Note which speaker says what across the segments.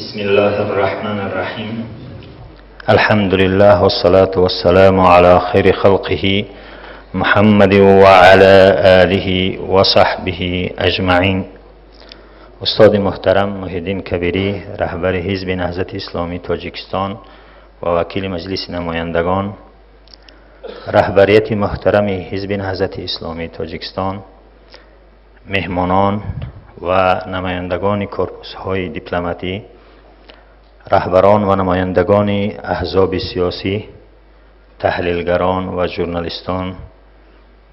Speaker 1: بسم الله الرحمن الرحیم. الحمد لله والصلاة والسلام على خير خلقه محمد وعلى آله وصحبه اجمعین. استاد محترم محی‌الدین کبیری، رهبر حزب نهضت اسلامی تاجیکستان و وکیل مجلس نمایندگان، رهبریت محترم حزب نهضت اسلامی تاجیکستان، مهمانان و نمایندگان کورپوس‌های دیپلماتی، رهبران و نمایندگان احزاب سیاسی، تحلیلگران و ژورنالیستان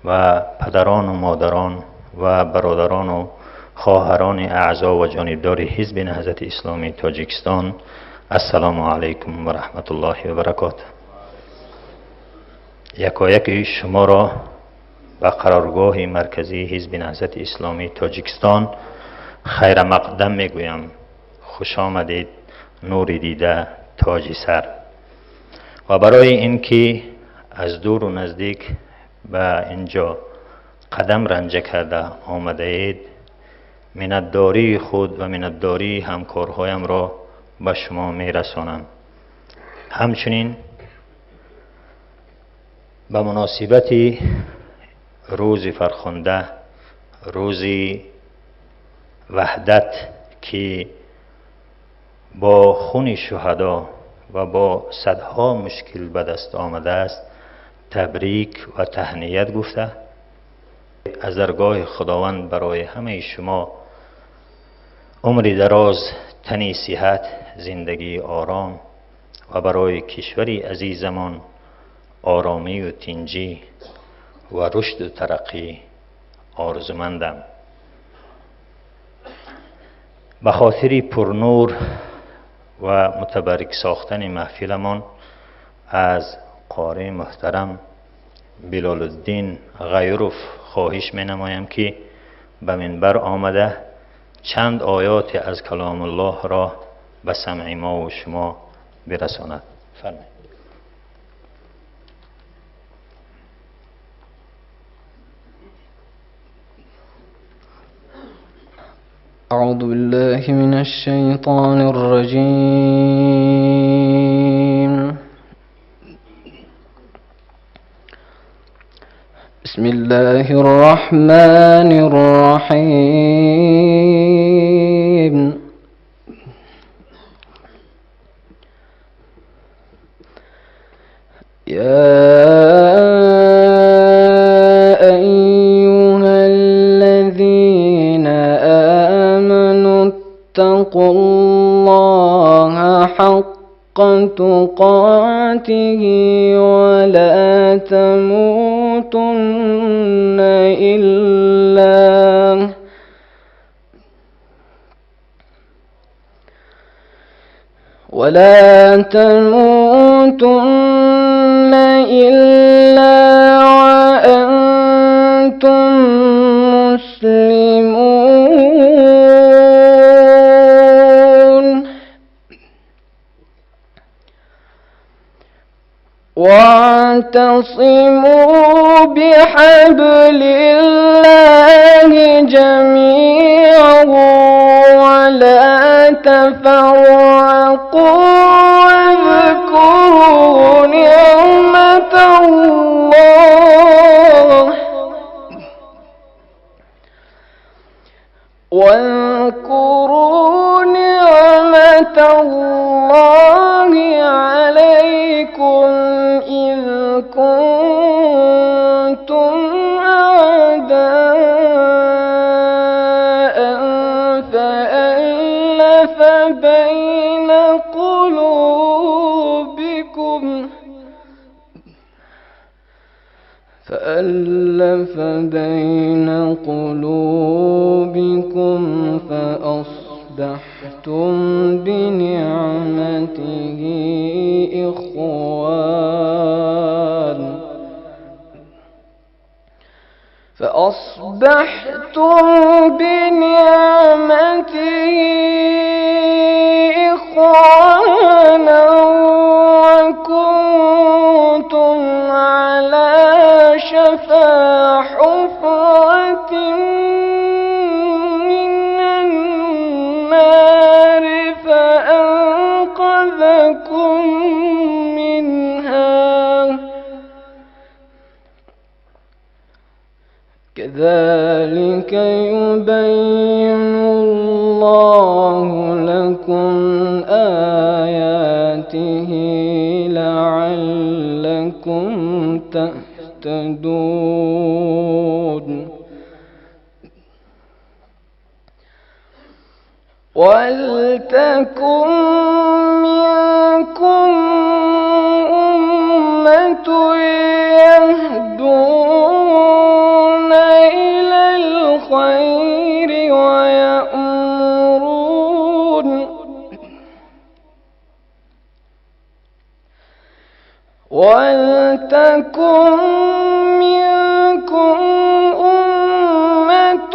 Speaker 1: و پدران و مادران و برادران و خواهران اعضا و جانبدار حزب نهضت اسلامی تاجیکستان، السلام علیکم و رحمت الله و برکاته. یکایک شما را به قرارگاه مرکزی حزب نهضت اسلامی تاجیکستان خیر مقدم میگویم. خوش آمدید، نور دیده، تاج سر. و برای اینکه از دور و نزدیک به اینجا قدم رنجه کرده آمده اید، منتداری خود و منتداری همکارهایم را به شما میرسانم. همچنین به مناسبت روز فرخنده، روز وحدت که با خون شهدا و با صدها مشکل به دست آمده است، تبریک و تهنیت گفته از درگاه خداوند برای همه شما عمری دراز، تنی صحت، زندگی آرام و برای کشوری عزیزمان آرامی و تنجی و رشد و ترقی آرزومندم. به خاطر پرنور و متبرک ساختن محفلمان از قاری محترم بلال الدین غیروف خواهش می نمایم که به منبر آمده چند آیات از کلام الله را به سمع ما و شما برساند. فرمایید.
Speaker 2: أعوذ بالله من الشيطان الرجيم. بسم الله الرحمن الرحيم. يا اتقوا الله حق تقاته ولا تموتن إلا وأنتم مسلمون. واعتصموا بحبل الله جميعا ولا تفرقوا واذكروا نعمة الله عليكم إذ كنتم أعداء فألف بين قلوبكم فأصبحتم بنعمته إخوانا وكنتم على شفا حفرة من النار فأنقذكم كذلك يبين الله لكم آياته لعلكم تهتدون ولتكن منكم أمة يهدون إلى الخير ولتكن منكم أمة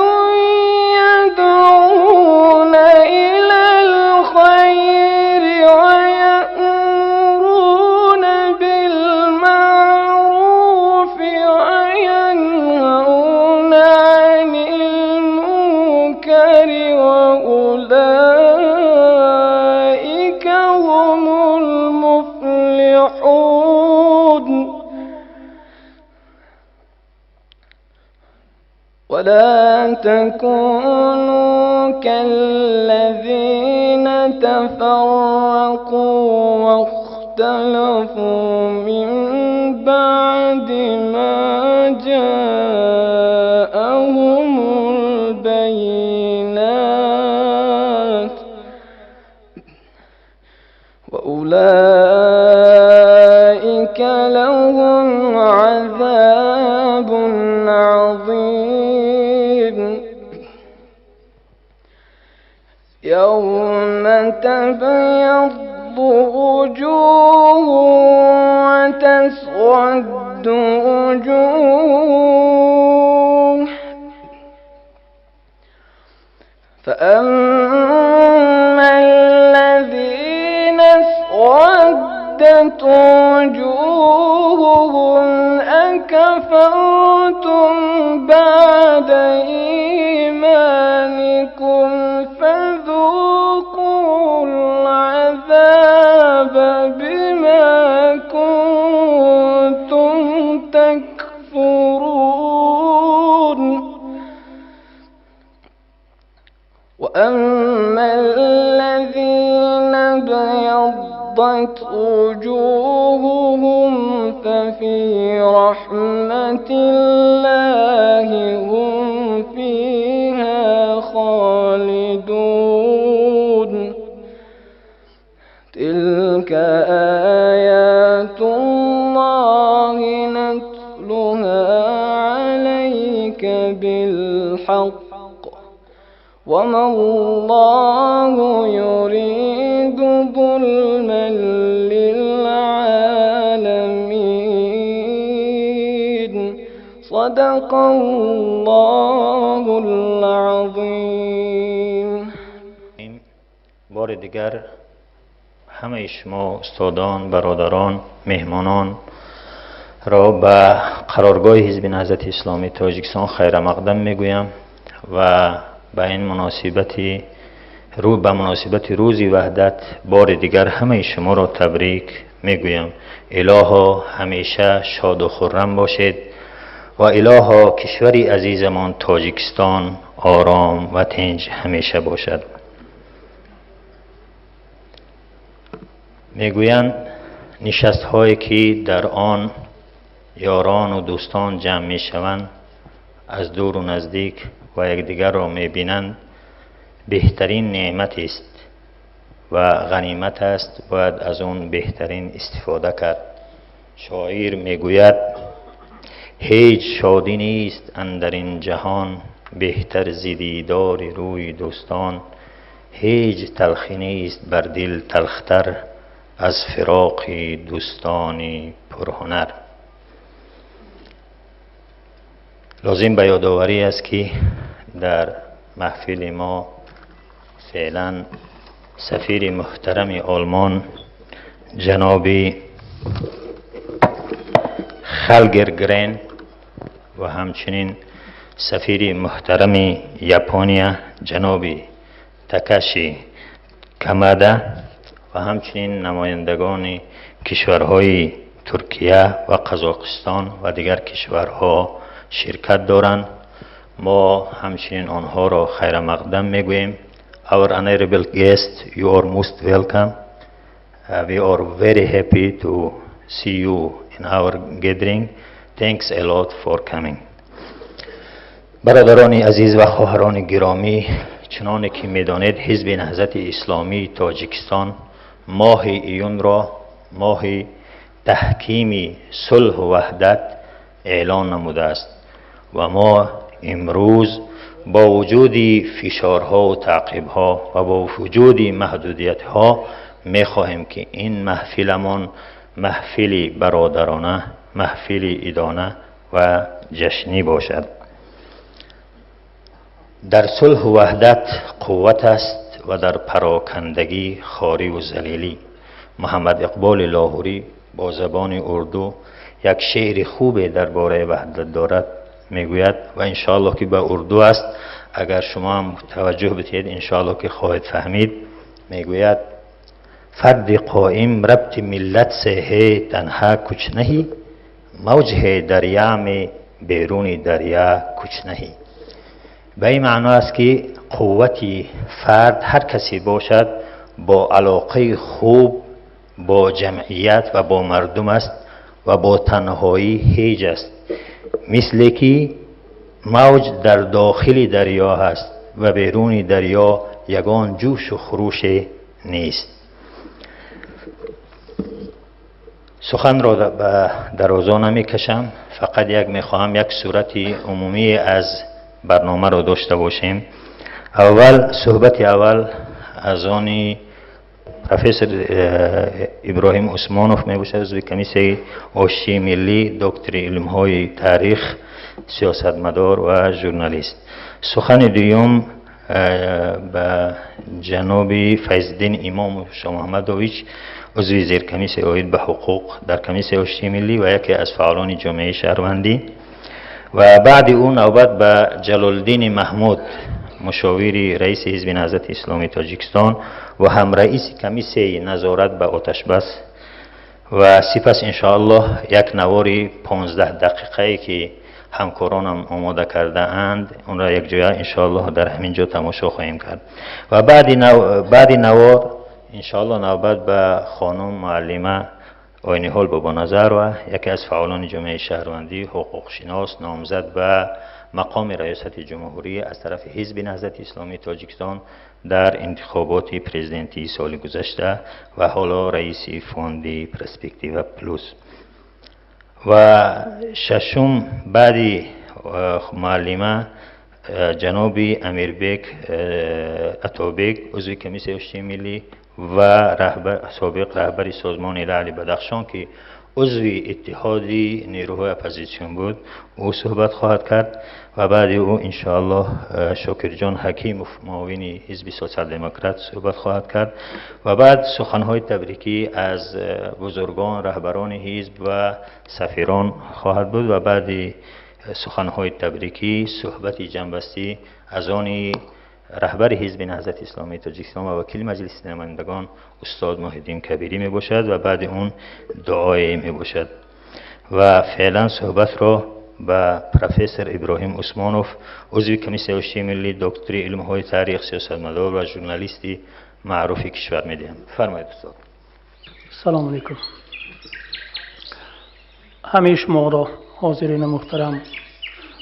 Speaker 2: يدعون إلى الخير ويأمرون بالمعروف وينهون عن المنكر وأولئك هم المفلحون ولا تكونوا كالذين تفرقوا واختلفوا من بعد ما جاءهم البينات وأولئك لهم عذاب عظيم يوم تبيض وجوه وتسود وجوه فأما الذين اسودت وجوههم أكفرتم بعد إيمانكم فذوقوا العذاب بما كنتم تكفرون وأما الذين ابيضت وجوههم ففي رحمة الله هم فيها خالدون تلك آيات الله نتلها عليك بالحق وما الله يريد ظلما للعالمين صدق الله العظیم.
Speaker 1: بار دیگر همه شما استادان، برادران، مهمانان را به قرارگاه حزب نهضت اسلامی تاجیکستان خیر مقدم میگویم و به این مناسبت روز وحدت بار دیگر همه شما را تبریک میگویم. الها همیشه شاد و خرم باشید و الها کشوری عزیزمان تاجیکستان آرام و تنج همیشه باشد. میگویند نشست هایی که در آن یاران و دوستان جمع می شوند، از دور و نزدیک و یکدیگر را می بینند، بهترین نعمت است و غنیمت است، باید از اون بهترین استفاده کرد. شاعر میگوید هیچ شادی نیست اندر این جهان، بهتر ز دیدار روی دوستان، هیچ تلخی نیست بر دل تلختر، از فراق دوستان پرهنر. لازم به یادآوری است که در محفل ما فعلا سفیر محترم آلمان جناب خلگرگرین و همچنین سفیر محترم یاپونیا جناب تاکاشی کامادا و همچنین نمایندگان کشورهای ترکیه و قزاقستان و دیگر کشورها شرکت دارند. ما همچنین آنها را خیر مقدم میگوییم. Our honorable guest, you are most welcome. We are very happy to see you in our gathering. Thanks a lot for coming. برادران عزیز و خواهران گرامی، چنانه که میدانید حزب نهضت اسلامی تاجیکستان ماه ایون را ماه تحکیم صلح و وحدت اعلان نموده است و ما امروز با وجود فشارها و تعقیبها و با وجود محدودیتها میخواهیم که این محفلمان محفلی برادرانه، محفلی عیدانه و جشنی باشد. در صلح و وحدت قوت است و در پراکندگی خواری و ذلیلی. محمد اقبال لاهوری با زبان اردو یک شعر خوب درباره وحدت دارد، میگوید و انشاءالله که به اردو است، اگر شما هم توجه بتید انشاءالله که خواهید فهمید. میگوید فرد قائم ربط ملت سے ہے تنها کچھ نہیں، موج ہے دریا میں بیرون دریا کچھ نہیں. به این معنا است که قوتی فرد هر کسی باشد با علاقه خوب با جمعیت و با مردم است و با تنهایی هیچ است، مثل که موج در داخل دریا هست و بیرون دریا یگان جوش و خروش نیست. سخن را به درازا نمی کشم، فقط میخواهم یک صورت عمومی از برنامه را داشته باشیم. صحبت اول از آن پروفسور ابراهیم عثمانوف می باشد، عضو کمیسیون آشتی ملی، دکتر علم‌های تاریخ، سیاستمدار و ژورنالیست. سخن دوم به جناب فیض‌الدین امام شاه محمدویچ، عضو زیر کمیسیون عاید به حقوق در کمیسیون آشتی ملی و یکی از فعالان جامعه شهروندی، و بعد اون نوبت به جلال‌الدین محمود، مشاور رئیس حزب نهضت اسلامی تاجیکستان و هم رئیس کمیسیون نظارت به آتش بس، و سپس انشاءالله یک نواری 15 دقیقه‌ای که همکارانم آماده کرده اند اون را یک جای انشاءالله در همین جا تماشا خواهیم کرد. و بعد نوار انشاءالله نوبت به خانم معلمه آینی حال بابا نظر و یکی از فعالان جامعه شهروندی، حقوق شناس، نامزد به مقام ریاست جمهوری از طرف حزب نهضت اسلامی تاجیکستان در انتخابات پرزیدنتی سال گذشته و حالا رئیس فوند پرسپکتیو پلوس. و ششم بعد معلمه جناب امیربک عطابک، عضو کمیسیون آشتی ملی و سابق رهبر سازمان لعل بدخشان که عضو اتحادی نیروهای اپوزیسیون بود، او صحبت خواهد کرد. و بعد او انشاءالله شاکرجان حکیم معاون حزب سوسیال دموکرات صحبت خواهد کرد. و بعد سخنهای تبریکی از بزرگان رهبران حزب و سفیران خواهد بود و بعد سخنهای تبریکی صحبت جنبستی از آن رهبر حزب نهضت اسلامی تاجیکستان و وکیل مجلس نمایندگان استاد محی‌الدین کبیری می باشد و بعد اون دعای می باشد. و فعلا صحبت را به پروفسور ابراهیم عثمانوف، عضو کمیسیون آشتی ملی، دکتر علم‌های تاریخ، سیاستمدار و ژورنالیستی معروف کشور می دهم. فرمایید استاد.
Speaker 3: سلام علیکم. همه شما را حاضرین محترم،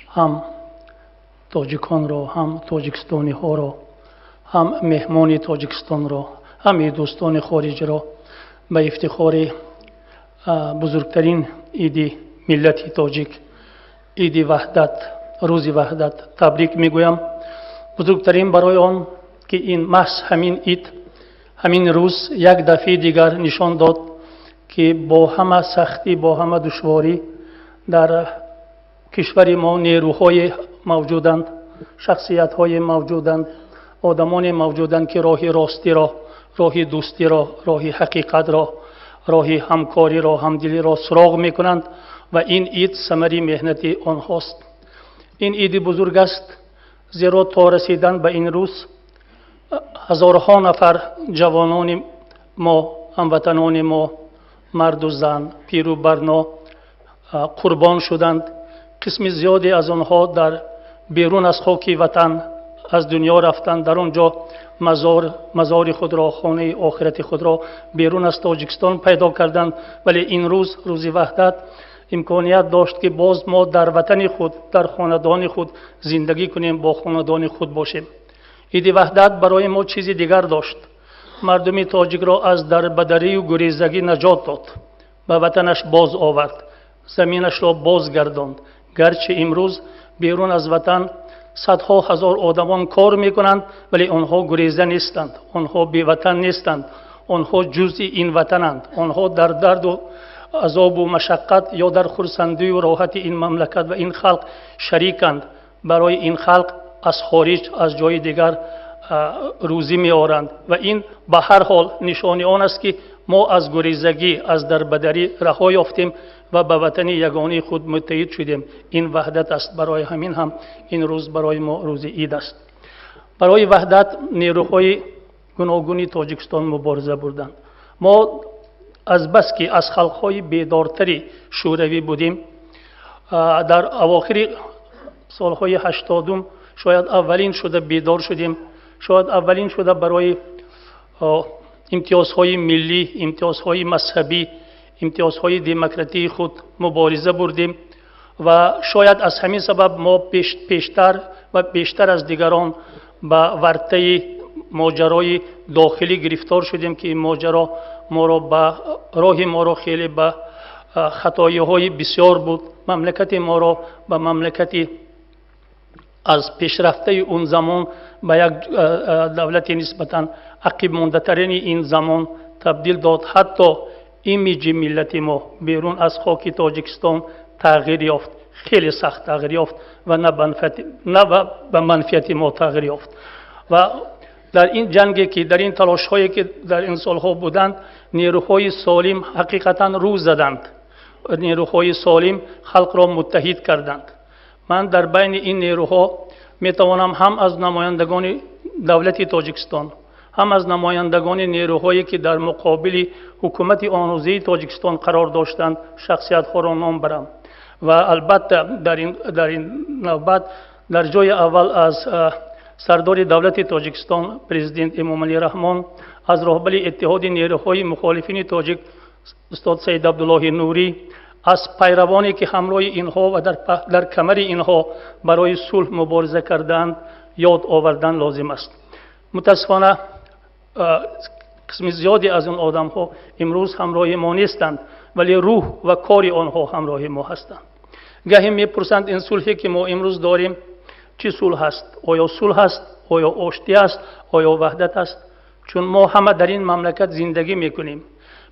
Speaker 3: هم تاجیکان را، هم تاجیکستانی ها را، هم مهمان تاجیکستان را، همه دوستان خارجی را به افتخار بزرگترین عید ملت تاجیک، عید وحدت، روز وحدت تبریک میگویم. بزرگترین برای آن که این محض همین عید، همین روز یک دفعه دیگر نشان داد که با همه سختی، با همه دشواری در کشور ما نیروهای موجودند، شخصیت‌های موجودند، آدمان موجودند که راه راستی را، راه دوستی را، راه حقیقت را، راه همکاری را، همدلی را سراغ می‌کنند و این عید ثمره محنت آنهاست. این عید بزرگ است زیرا تا رسیدن به این روز هزارها نفر جوانان ما، هموطنان ما، مرد و زن، پیر و برنا قربان شدند. قسم زیادی از آنها در بیرون از خاک وطن از دنیا رفتند، در آنجا مزار خود را، خانه آخرت خود را بیرون از تاجیکستان پیدا کردند. ولی این روز، روز وحدت، امکانیت داشت که باز ما در وطن خود، در خاندان خود زندگی کنیم، با خاندان خود باشیم. عید وحدت برای ما چیزی دیگر داشت. مردم تاجیک را از دربدری و گریزگی نجات داد، به وطنش باز آورد، زمینش را باز گرداند. گرچه امروز بیرون از وطن صدها هزار آدمان کار میکنند، ولی آنها گریزه نیستند، آنها بی وطن نیستند، آنها جزء این وطنند. آنها در درد و عذاب و مشقت یا در خرسندی و راحت این مملکت و این خلق شریکند. برای این خلق از خارج، از جای دیگر روزی می آورند و این به هر حال نشانی آن است که ما از گریزگی، از دربدری رها یافتیم و به وطن یگانه خود متحد شدیم. این وحدت است. برای همین هم این روز برای ما روز عید است. برای وحدت نیروهای گوناگون تاجیکستان مبارزه بردند. ما از بس که از خلقهای بیدارتری شوروی بودیم، در اواخر سالهای 80 شاید اولین شده بیدار شدیم، شاید اولین شده برای امتیازهای ملی، امتیازهای مذهبی، امتیازهای دموکراتی خود مبارزه بردیم و شاید از همین سبب ما پیشتر و بیشتر از دیگران به ورطه ماجرای داخلی گرفتار شدیم که این ماجرا ما را به راه ما را خیلی به خطایی‌های بسیار بود. مملکت ما را به مملکتی از پیشرفته اون زمان به یک دولت نسبتاً عقب مانده ترین این زمان تبدیل داد. حتی ایمیج ملت ما بیرون از خاک تاجیکستان تغییر یافت، خیلی سخت تغییر یافت و نه به منفیت ما تغییر یافت. و در این جنگی که، در این تلاش هایی که در این سالها بودند، نیروهای سالم حقیقتاً روز زدند، نیروهای سالم خلق را متحد کردند. من در بین این نیروها می توانم هم از نمایندگان دولت تاجیکستان، هم از نمایندگان نیروهایی که در مقابل حکومت آنوزی تاجیکستان قرار داشتند شخصیت‌ها را نام برم. و البته در این نوبت در جای اول از سردار دولت تاجیکستان پرزیدنت امامعلی رحمان، از رهبر اتحاد نیروهای مخالفین تاجیک استاد سید عبدالله نوری، از پیروانی که همراه اینها و در کمر اینها برای صلح مبارزه کردند یاد آوردن لازم است. متاسفانه قسم زیادی از اون آدم ها امروز همراه ما نیستند، ولی روح و کار آنها همراه ما هستند. گاهی میپرسند این صلحی که ما امروز داریم چی صلح است؟ آیا صلح است؟ آیا آشتی است؟ آیا وحدت است؟ چون ما همه در این مملکت زندگی میکنیم،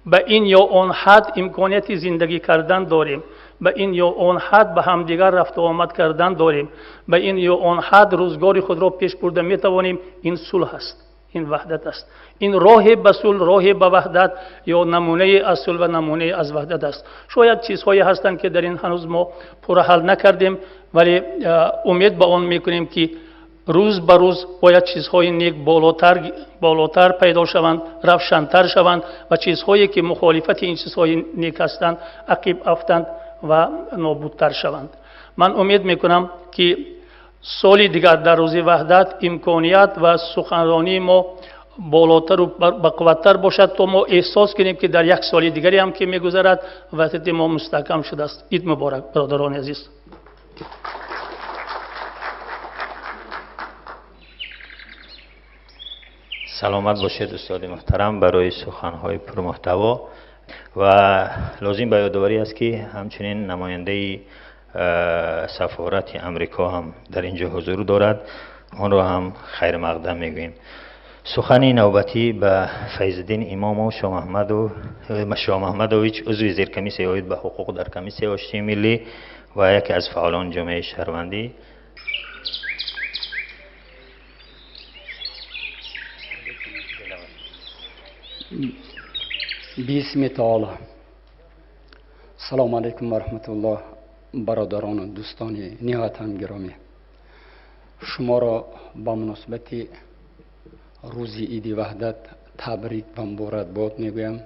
Speaker 3: به این یا آن حد امکانیت زندگی کردن داریم، به این یا آن حد به همدیگر رفت و آمد کردن داریم، به این یا آن حد روزگار خود را پیش برده میتوانیم. این صلح است، این وحدت است. این راه به صلح، راه به وحدت یا نمونه از صلح و نمونه از وحدت است. شاید چیزهایی هستند که در این هنوز ما پر حل نکردیم، ولی امید به آن میکنیم که روز به روز باید چیزهای نیک بالاتر پیدا شوند، روشن‌تر شوند و چیزهایی که مخالفت این چیزهای نیک هستند عقب افتند و نابودتر شوند. من امید میکنم که سال دیگر در روز وحدت امکانیت و سخنرانی ما بالاتر و بقوتر باشد تا ما احساس کنیم که در یک سال دیگری هم که میگذرد وحدت ما مستحکم شده است. عید مبارک برادران عزیز.
Speaker 1: سلامت باشید استاد محترم برای سخنهای پرمحتوا. و لازم به یادآوری است که همچنین نماینده سفارت امریکا هم در اینجا حضور دارد، آن را هم خیر مقدم میگوییم. سخن نوبتی به فیض‌الدین امام و شاه محمدویچ عضو زیر کمیسیون عاید به حقوق در کمیسیون آشتی ملی و یکی از فعالان جامعه شهروندی.
Speaker 4: بسم تعالی. سلام علیکم و رحمت الله. برادران و دوستان نهایتاً گرامی، شما را با مناسبت روز عید وحدت تبریک و مبارکباد میگویم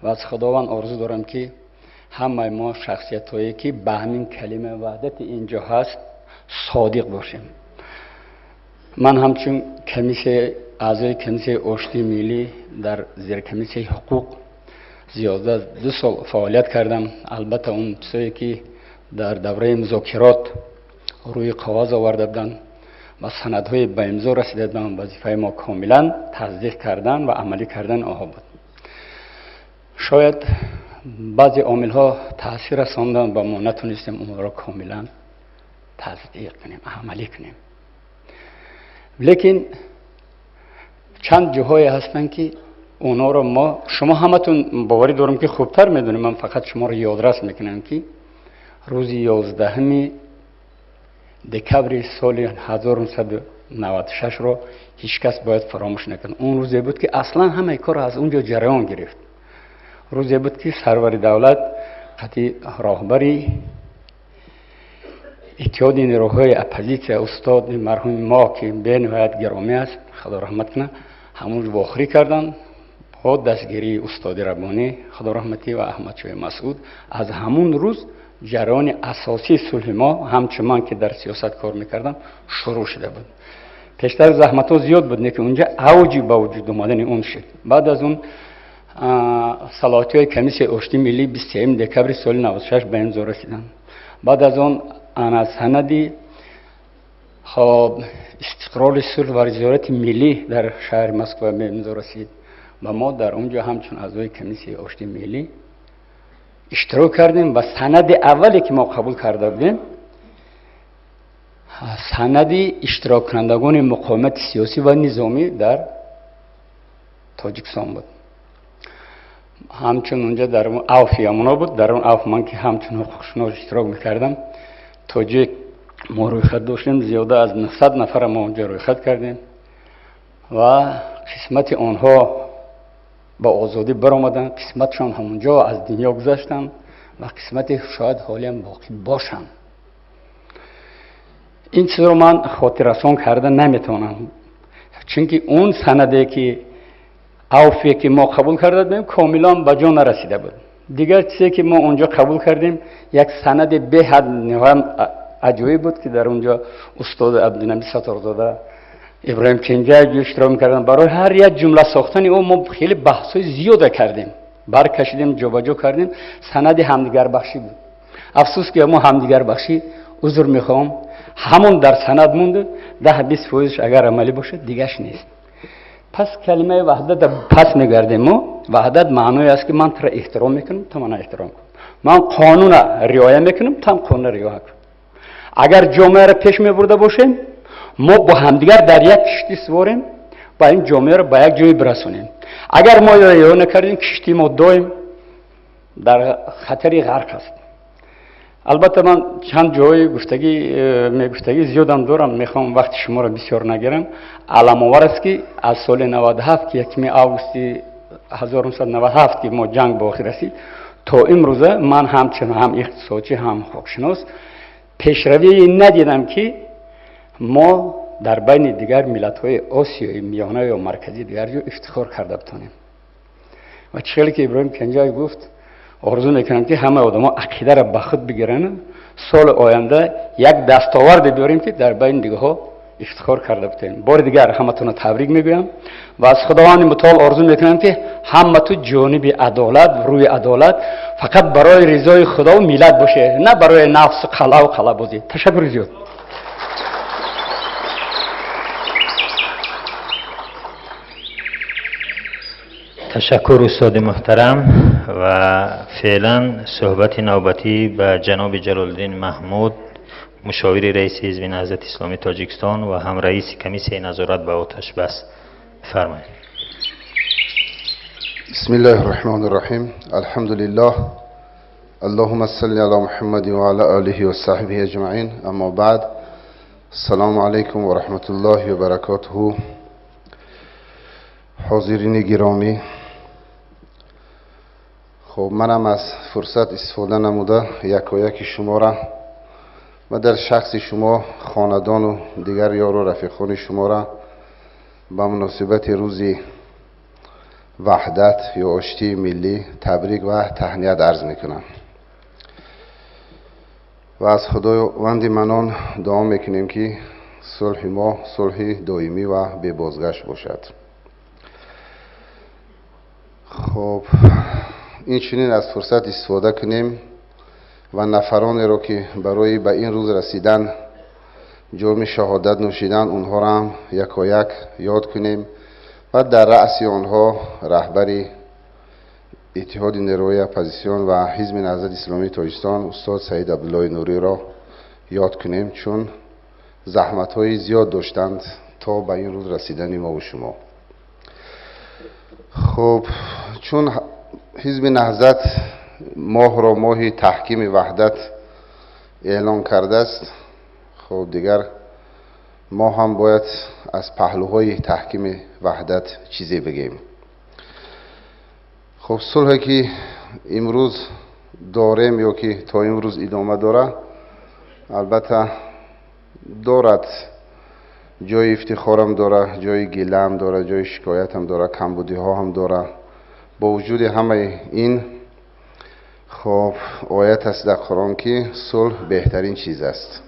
Speaker 4: و از خداوند آرزو دارم که همه ما شخصیت هایی که به همین کلمه وحدت اینجا هست صادق باشیم. من همچون اعضای کمیسه آشتی ملی در زیر کمیسه حقوق زیاده از 2 سال فعالیت کردم. البته اون چیزی که در دوره مذاکرات روی کاغذ آورده بودن و سندهای به امضا رسیده بودن، وظیفه ما کاملا تصدیق کردن و عملی کردن آنها بود. شاید بعضی عامل‌ها تاثیر رساندن و ما نتونستیم اون را کاملا تصدیق کنیم، عملی کنیم. لیکن چند جاهایی هستن که اونا رو شما همتون باوری دارم که خوبتر میدونیم، من فقط شما رو یادرس میکنم که روز 11 دکبر سال 1996 رو هیچ کس باید فراموش نکنه. اون روزی بود که اصلا همه کار از اونجا جریان گرفت. روزی بود که سرور دولت قطعی راهبری اتحاد نیروهای اپوزیسیون استاد مرحوم ما که به نهایت گرامی است خدا رحمت کنه، همون رو آخری کردن با دستگیری استاد ربانی خدا رحمتی و احمد شاه مسعود. از همون روز جریان اساسی صلح ما همچنان که در سیاست کار میکردم شروع شده بود. پیشتر زحمت ها زیاد بود که اونجا اوجی با وجود اومدن اون شد. بعد از اون صلاحیت های کمیسه آشتی ملی 23 دکبر سال 96 به امضا رسیدن. بعد از اون انا سندی استقرار صلح و وزارت ملی در شهر مسکو به امضا رسید و ما در اونجا همچون اعضای کمیسه آشتی ملی اشتراک کردیم و سند اولی که ما قبول کرده بودیم سند اشتراک کنندگان مقاومت سیاسی و نظامی در تاجیکستان بود. همچون اونجا در اون عوف یمنا بود. در اون عوف من که همچون حقوقشناس اشتراک میکردم، تاجیک ما روی خط داشتیم، زیاده از 900 نفر ما اونجا روی خط کردیم و قسمت آنها با آزادی برآمدن، قسمتشان همونجا از دنیا گذشتن و قسمت شاید حالی هم باقی باشن. این چیز رو من خاطر رسان کرده نمیتونم، چون اون سنده که عوفی که ما قبول کرده بودیم کاملا به جا نرسیده بود. دیگر چیزی که ما اونجا قبول کردیم یک سند به حد نهایت عجیبی بود که در اونجا استاد عبدالنبی ستارزاده ابراهیم کنجای اشتراک می‌کردن. برای هر یک جمله ساختن او ما خیلی بحث‌های زیاد کردیم، برکشیدیم، جابجا کردیم. سند همدیگر بخشی بود. افسوس که ما همدیگر بخشی عذر میخوام همون در سند مونده، 10-20% اگر عملی باشه دیگهش نیست. پس کلمه وحدت پس میگردیم. ما وحدت معنی است که من تو را احترام میکنم، تو من احترام کن. من قانون رعایت میکنم، تو هم قانون رعایت کن. اگر جامعه را پیش میبرده باشیم ما با همدیگر در یک کشتی سواریم با این جامعه را به یک جای برسونیم. اگر ما رعایت نکردیم کشتی ما دائم در خطری غرق است. البته من چند جای گفتگی زیادم دارم، میخوام وقت شما را بسیار نگیرم. علم آور است که از سال 97 که 1 آگوست 1997 که ما جنگ به آخر رسید تا امروزه من همچنان هم اقتصادی هم حقوقشناس پیشروی ندیدم که ما در بین دیگر ملت‌های آسیای میانه یا مرکزی دیگر جو افتخار کرده بتونیم. و چیزی که ابراهیم کنجای گفت آرزو میکنم که همه آدما عقیده را به خود بگیرن، سال آینده یک دستاورد بیاریم که در بین دیگه ها افتخار کرده بتونیم. بار دیگر همتون تبریک میگویم و از خداوند متعال آرزو میکنم که همه تو جانب عدالت، روی عدالت فقط برای رضای خدا و ملت باشه، نه برای نفس و قلبازی. تشکر زیاد.
Speaker 1: تشکر استاد محترم. و فعلا صحبت نوبتی به جناب جلال‌الدین محمود، مشاور رئیس حزب نهضت اسلامی تاجیکستان و هم رئیس کمیسه نظارت به آتش بس، فرمایید.
Speaker 5: بسم الله الرحمن الرحیم. الحمد لله، اللهم صل علی محمد و علی آله و صحبه اجمعین. اما بعد، السلام علیکم و رحمت الله و برکاته. حاضرین گرامی، خب منم از فرصت استفاده نموده یک شما را و در شخص شما خاندان و دیگر یار و رفیقان شما را به مناسبت روز وحدت یا آشتی ملی تبریک و تهنیت عرض میکنم. و از خداوند منان دعا میکنیم که صلح ما صلح دائمی و بی بازگشت باشد. خب این چنین از فرصت استفاده کنیم و نفرانی را که برای به این روز رسیدن جرم شهادت نوشیدن اونها را هم یکایک یاد کنیم و در رأس آنها رهبر اتحاد نیروهای اپوزیسیون و حزب نهضت اسلامی تاجیکستان استاد سعید عبدالله نوری را یاد کنیم، چون زحمت های زیاد داشتند تا به این روز رسیدن ما و شما. خب چون حزب نهضت ماه را ماه تحکیم وحدت اعلان کرده است، خب دیگر ما هم باید از پهلوهای تحکیم وحدت چیزی بگیم. خب صلحی که امروز داریم یا که تا امروز ادامه داره، البته دارد جای افتخار هم داره، جای گله هم داره، جای شکایت هم داره، کمبودی ها هم داره. با وجود همه این، خب آیت است در قرآن که صلح بهترین چیز است.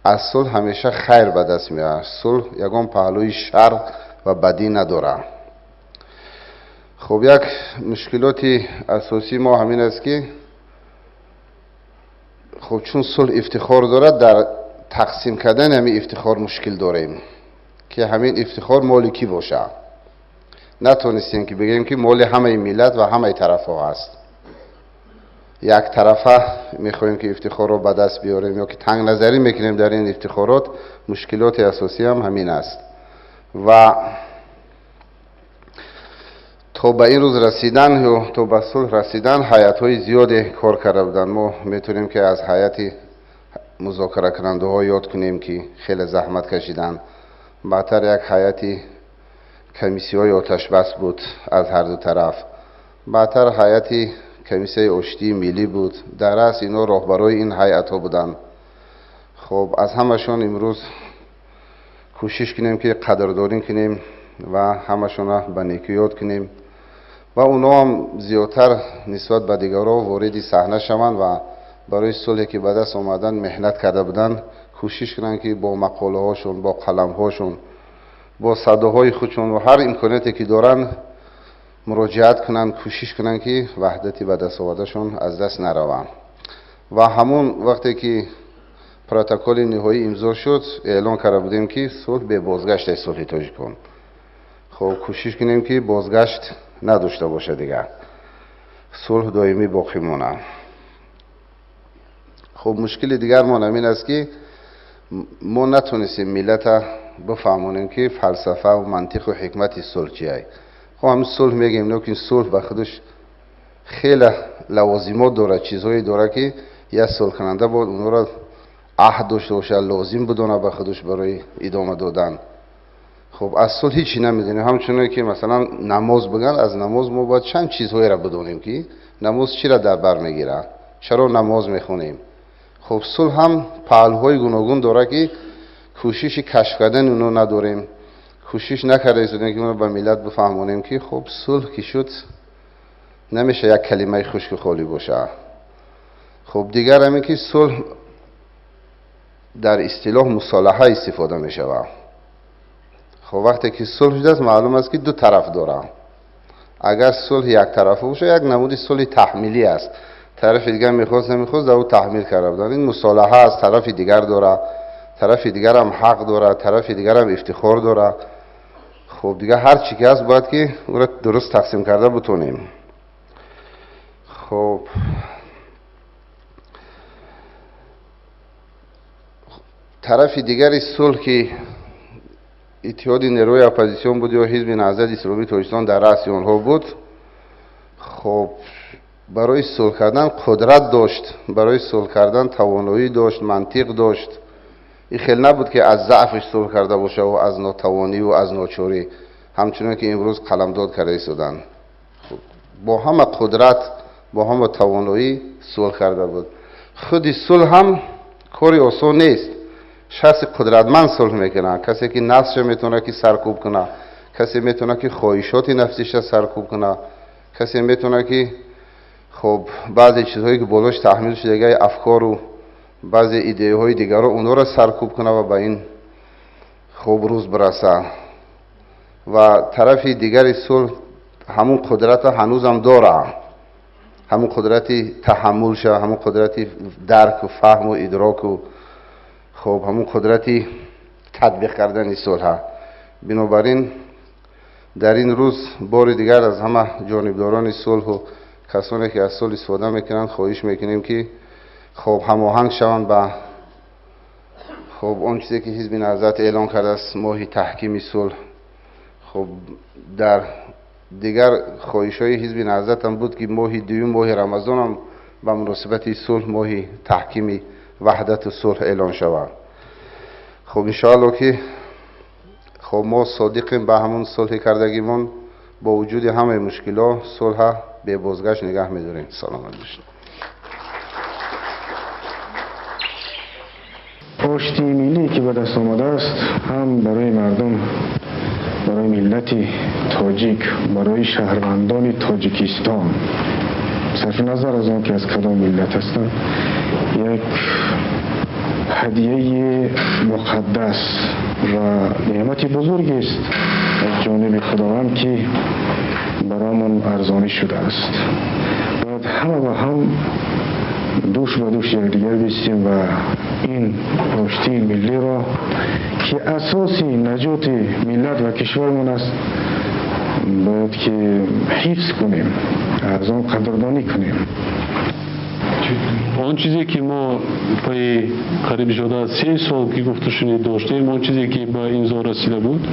Speaker 5: از صلح همیشه خیر به دست میاد. صلح یگان پهلوی شر و بدی نداره. خب یک مشکلات اساسی ما همین است که خب چون صلح افتخار دارد، در تقسیم کردن همین افتخار مشکل داریم که همین افتخار مال کی باشه. نتونستیم که بگیم که مال همه ملت و همه طرف ها هست. یک طرفه میخوایم که افتخار رو به دست بیاریم یا که تنگ نظری میکنیم در این افتخارات. مشکلات اساسی هم همین است و تا به این روز رسیدن یا تا به صلح رسیدن هیئت های زیاد کار کرده بودن. ما میتونیم که از هیئت مذاکره کننده ها یاد کنیم که خیلی زحمت کشیدن. بعدتر یک هیئت کمیسی های آتش بس بود از هر دو طرف. بعدتر هیئت کمیسی آشتی ملی بود. در اصل اینا راهبرای این هیئت ها بودن. خب از همشون امروز کوشش کنیم که قدردانی کنیم و همشون را به نیکی یاد کنیم و اونا هم زیادتر نسبت به دیگرها وارد صحنه شوند و برای صلحی که به دست آمدن محنت کرده بودن کوشش کنن که با مقاله هاشون، با قلم هاشون، با صداهای خودشون و هر امکاناتی که دارن مراجعت کنن، کوشش کنن که وحدتی به دست آوردهشون از دست نروند. و همون وقتی که پروتکل نهایی امضا شد، اعلان کرده بودیم که صلح به بازگشت صلح تاجیکستان. خب کوشش کنیم که بازگشت نداشته باشه دیگر، صلح دائمی باقی مونه. خب مشکل دیگر ما همین است که ما نتونستیم ملت بفهمونیم که فلسفه و منطق و حکمت صلح چیه. خب همین صلح میگیم، لیکن صلح به خودش خیلی لوازمات داره، چیزهایی داره که یک صلح کننده بود اونها را عهد داشته باشه، لازم بدونه به خودش برای ادامه دادن. خب از صلح هیچی نمیدونیم. همچنان که مثلا نماز بگن، از نماز ما باید چند چیزهایی را بدونیم که نماز چی را در بر میگیره، چرا نماز میخونیم. خب صلح هم پهلوهای گوناگون داره که کوشش کشف کردن اونو نداریم، کوشش نکرده که اونو به ملت بفهمونیم که خب صلح که شد نمیشه یک کلمه خشک خالی باشه. خب دیگر همین که صلح در اصطلاح مصالحه استفاده میشه. خب وقتی که صلح شده معلوم است که دو طرف داره. اگر صلح یک طرفه باشه یک نمود صلح تحمیلی است، طرف دیگر میخواست نمیخواست در او تحمیل کرده بودن. این مصالحه از طرف دیگر داره، طرف دیگر هم حق داره، طرف دیگر هم افتخار داره. خب دیگر هر چی که هست باید که او را درست تقسیم کرده بتونیم. خب طرف دیگر صلح که اتحاد نیروی اپوزیسیون بود یا حزب نهضت اسلامی تاجیکستان در رأس آنها بود. خب برای صلح کردن قدرت داشت، برای صلح کردن توانایی داشت، منطق داشت. این خیلی نبود که از ضعفش صلح کرده باشه و از ناتوانی و از ناچاری، همچنان که امروز قلمداد کرده ایستادن. خب با همه قدرت، با همه توانایی صلح کرده بود. خود صلح هم کاری آسان نیست. شخص قدرتمند صلح میکنه، کسی که نفسش میتونه که سرکوب کنه، کسی میتونه که خواهشات نفسش سرکوب کنه، کسی میتونه که خب بعضی چیزهایی که بالاش تحمیل شده افکار و بعضی ایده های دیگر اونها را سرکوب کنه و به این خوب روز برسه. و طرف دیگر صلح همون قدرت هنوز هم داره، همون قدرتی تحمل شه، همون قدرتی درک و فهم و ادراک و خب همون قدرتی تطبیق کردن صلح. بنابراین در این روز بار دیگر از همه جانبداران صلح و کسانی که از صلح استفاده میکنند خواهش میکنیم که خب هماهنگ شوند با خب اون چیزی که حزب نهضت اعلان کرده است، ماه تحکیم صلح. خب در دیگر خواهش های حزب نهضت هم بود که ماه دوم ماه رمضان هم به مناسبت صلح ماه تحکیم وحدت و صلح اعلان شود. خب انشاءالله که خب ما صادقیم به همون صلح کردگیمون، با وجود همه مشکلات صلح به بازگشت نگه می‌داریم. سلام علیکم.
Speaker 6: پشتی ملی که به دست آمده است، هم برای مردم، برای ملت تاجیک، برای شهروندان تاجیکستان، صرف نظر از آن که از کدام ملت هستند، یک هدیه مقدس و نعمت بزرگی است از جانب خداوند که برامون ارزانی شده است. باید همه با هم دوش به دوش یکدیگر بیستیم و این پشتی ملی را که اساسی نجات ملت و کشورمون است باید که حفظ کنیم، از آن قدردانی کنیم.
Speaker 7: آن چیزی که ما پای قریب شده 3 سال که گفته شنید داشتیم، آن چیزی که به امضا رسیده بود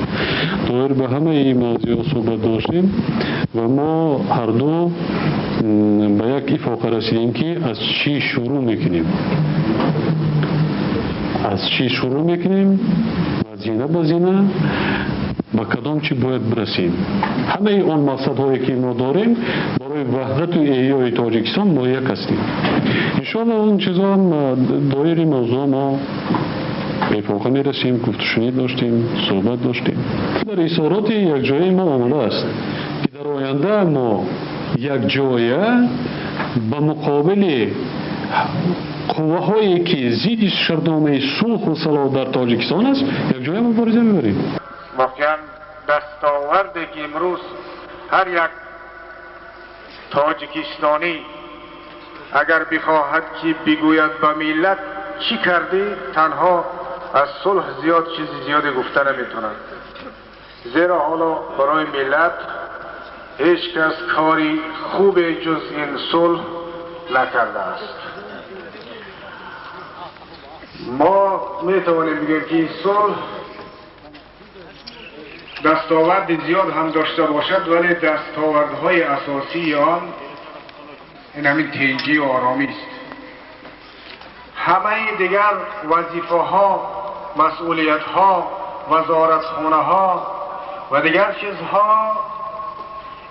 Speaker 7: دایر به همه این موضوع صحبت داشتیم و ما هر دو به یک اتفاق رسیدیم که از چی شروع میکنیم، و زینه به زینه با کدام چی باید برسیم. همه اون مقصدهایی که ما داریم برای وحدت و احیای تاجیکستان ما یک هستیم. انشاءالله اون چیزا هم دایر موضوع ما اتفاقا میرسیم، گفت شنید داشتیم، صحبت داشتیم. در اصارات یک جایی ما آمده است که در آینده ما یک جایه به مقابل قوه هایی که ضد شرطنامه صلح و صلاح در تاجیکستان است یک جایه مبارزه میبریم.
Speaker 8: واقعا دستاوردی که امروز هر یک تاجیکستانی اگر بخواهد که بگوید به ملت چی کردی، تنها از صلح زیاد چیزی زیادی گفته نمیتونند، زیرا حالا برای ملت هیچ کس کاری خوب جز این صلح نکرده است. ما میتوانیم بگیم که این صلح دستاورد زیاد هم داشته باشد، ولی دستاوردهای اساسی آن این همین تنگی و آرامی است. همه دیگر وظیفه ها، مسئولیت ها، وزارتخانه ها و دیگر چیزها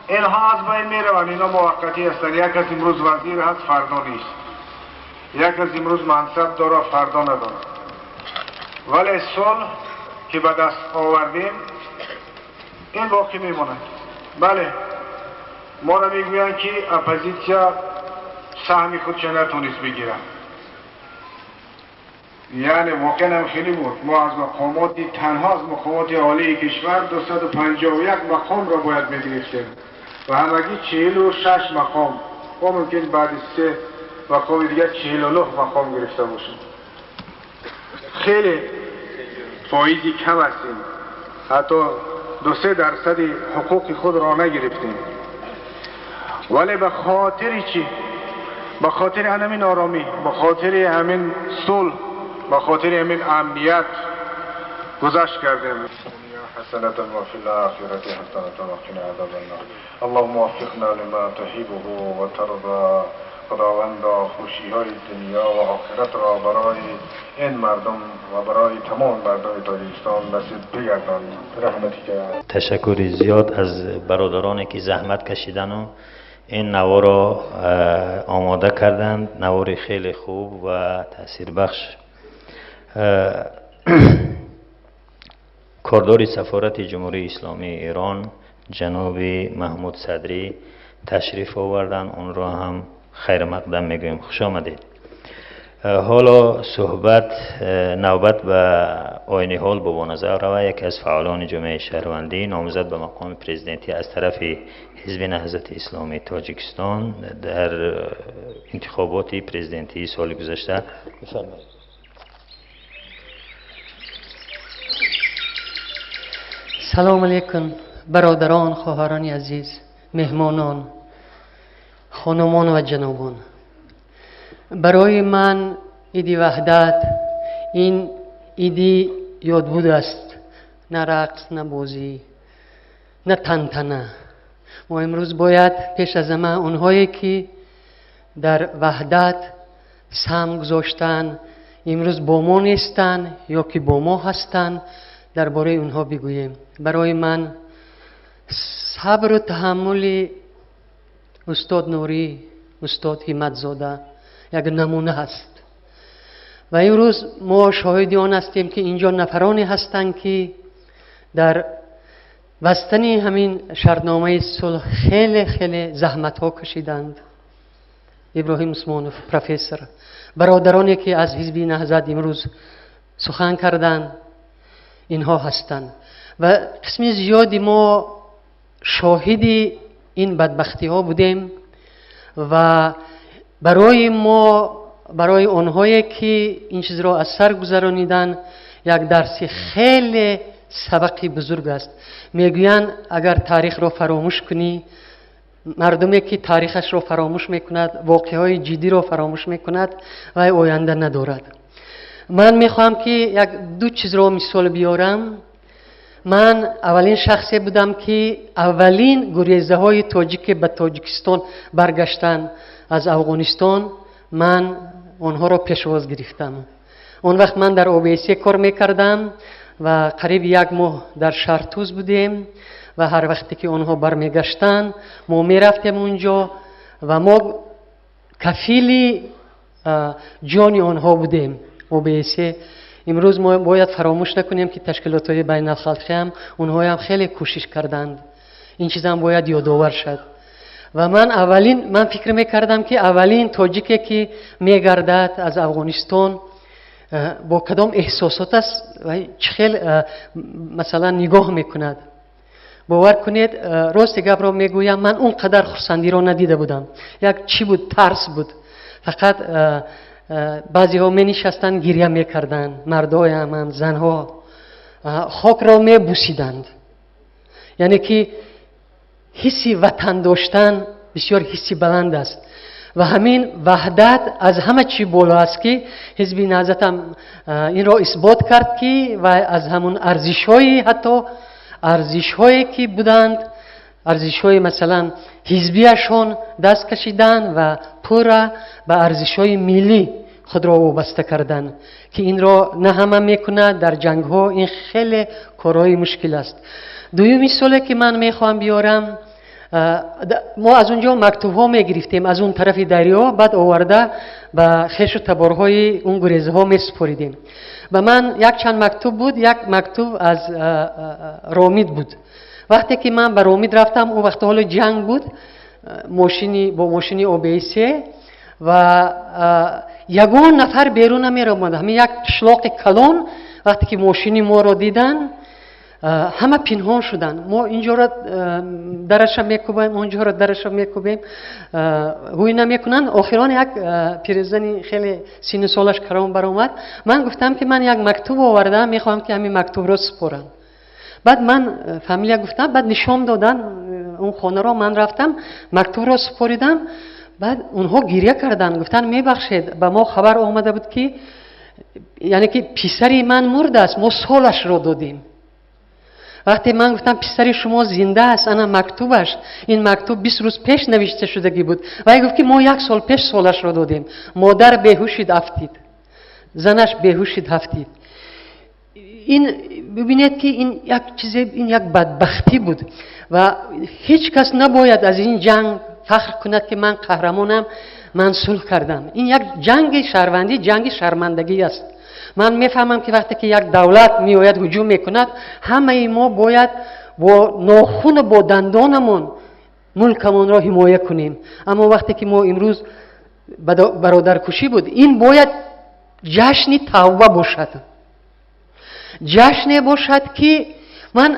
Speaker 8: اینها از بین میروند، اینا موقتی هستند. یک از امروز وزیر هست فردا نیست، یک از امروز منصب داره فردا نداره. ولی صلح که به دست آوردیم این باقی میماند. بله ما را میگویند که اپوزیسیا سهم خودش نتونست بگیرن، یعنی واقعا هم خیلی بود. ما از مقامات تنها از مقامات عالی کشور 251 مقام را باید میگرفتیم و همگی 46 مقام و ممکن بعد 3 مقام دیگر 49 مقام گرفته باشیم. خیلی فایزی کم هستیم، حتی 2-3% حقوق خود را نگرفتیم. ولی به خاطر چی؟ به خاطر همین آرامی، به خاطر همین صلح، به خاطر همین امنیت گذشت کردیم. حسنة وفي الآخرة حسنة وقنا عذاب النار. اللهم وفقنا لما تحبه وترضى. خداوندا خوشی‌های دنیا و آخرت را برای این مردم و برای تمام مردم تاجیکستان نصیب بگردان. رحمتک.
Speaker 1: تشکر زیاد از برادرانی که زحمت کشیدن و این نوا را آماده کردند. نوار خیلی خوب و تأثیر بخش. کاردار سفارت جمهوری اسلامی ایران جناب محمود صدری تشریف آوردن، اون را هم خیر مقدم میگویم. خوش آمدید. حالا نوبت به آیین حال به نظر رود یک از فعالان جامعه شهروندی نامزد به مقام پرزیدنتی از طرف حزب نهضت اسلامی تاجیکستان در انتخابات پرزیدنتی سال گذشته بفرمایید.
Speaker 9: سلام علیکم برادران، خواهران عزیز، مهمانان، خانمان و جنابان. برای من عید وحدت این عیدی یادبود است، نه رقص، نه بازی، نه تنتنه. ما امروز باید پیش از همه اونهایی که در وحدت سهم گذاشتن امروز با ما نیستن یا که با ما هستن درباره اونها بگوییم. برای من صبر و تحمل استاد نوری، استاد همت زاده یک نمونه هست و امروز ما شاهد آن هستیم که اینجا نفرانی هستند که در بستن همین شرطنامه صلح خیلی زحمت ها کشیدند. ابراهیم عثمانوف پروفسور، برادرانی که از حزب نهضت امروز سخن کردند اینها هستند و قسم زیادی ما شاهد این بدبختی ها بودیم و برای آنهایی که این چیز را از سر گذرانیدن یک درس خیلی سبقی بزرگ است. میگویند اگر تاریخ را فراموش کنی، مردمی که تاریخش را فراموش میکند واقعهای جدی را فراموش میکند و آینده ندارد. من میخوام که یک دو چیز را مثال بیارم. من اولین شخصی بودم که اولین گریزه های تاجیک به تاجیکستان برگشتن از افغانستان، من آنها را پیشواز گرفتم. اون وقت من در OBS کار میکردم و قریب یک ماه در شهرتوز بودیم و هر وقتی که آنها برمیگشتن ما میرفتیم اونجا و ما کفیل جان آنها بودیم. OBS امروز ما باید فراموش نکنیم که تشکیلات های بین الخلقی هم اونها هم خیلی کوشش کردند. این چیز هم باید یادآور شد. و من فکر میکردم که اولین تاجیکی که میگردد از افغانستان با کدام احساسات است و چخیل مثلا نگاه میکند. باور کنید راست گپ را میگویم، من اونقدر خرسندی را ندیده بودم. یک چی بود؟ ترس بود. فقط بعضی ها می نشستند گریه می کردند، مردای هم زنها خاک را می بوسیدند. یعنی که حسی وطن داشتن بسیار حسی بلند است و همین وحدت از همه چی بالا است که حزب نهضت هم این را اثبات کرد که و از همون ارزش‌های، حتی ارزش‌هایی که بودند، ارزش‌های مثلا حزبیشون دست کشیدن و پورا به ارزش‌های ملی خود را وابسته کردن که این را نه همه میکنه. در جنگ‌ها این خیلی کارهای مشکل است. دومی مثالی که من میخوام بیارم، ما از اونجا مکتوب ها میگرفتیم از اون طرف دریا، بعد آورده به خیش و تبارهای اون گریزه ها میسپاریدیم. و من یک چند مکتوب بود، یک مکتوب از رامید بود. وقتی که من به رامید رفتم اون وقت حال جنگ بود، با ماشینی OBS و یگان نفر بیرون نمی‌آمد. همین یک شلاق کلان وقتی که ماشینی ما را دیدن همه پنهان شدن. ما اینجا را درش میکوبیم، اونجا را درش میکوبیم، هوی نمیکنن. آخران یک پیرزنی خیلی سن سالش کرام برآمد. من گفتم که من یک مکتوب آوردم، میخوام که همین مکتوب را سپارم. بعد من فامیلیا گفتم، بعد نشان دادن اون خانه را. من رفتم مکتوب را سپاریدم. بعد اونها گریه کردن، گفتن میبخشید، به ما خبر آمده بود که یعنی که پسری من مرده است، ما سالش را دادیم. وقتی من گفتم پسر شما زنده است، انا مکتوبش، این مکتوب 20 روز پیش نوشته شدگی بود. و ای گفت که ما 1 سال پیش سالش را دادیم. مادر بیهوشید افتید، زنش بیهوشید افتید. این ببینید که این یک چیز، این یک بدبختی بود و هیچ کس نباید از این جنگ فخر کند که من قهرمانم، من صلح کردم. این یک جنگ شهروندی، جنگ شرمندگی است. من میفهمم که وقتی که یک دولت میآید هجوم میکند، همه ما باید با ناخون، با دندانمون ملکمون را حمایت کنیم. اما وقتی که ما امروز برادرکشی بود. این باید جشن توبه باشد، جشن باشد که من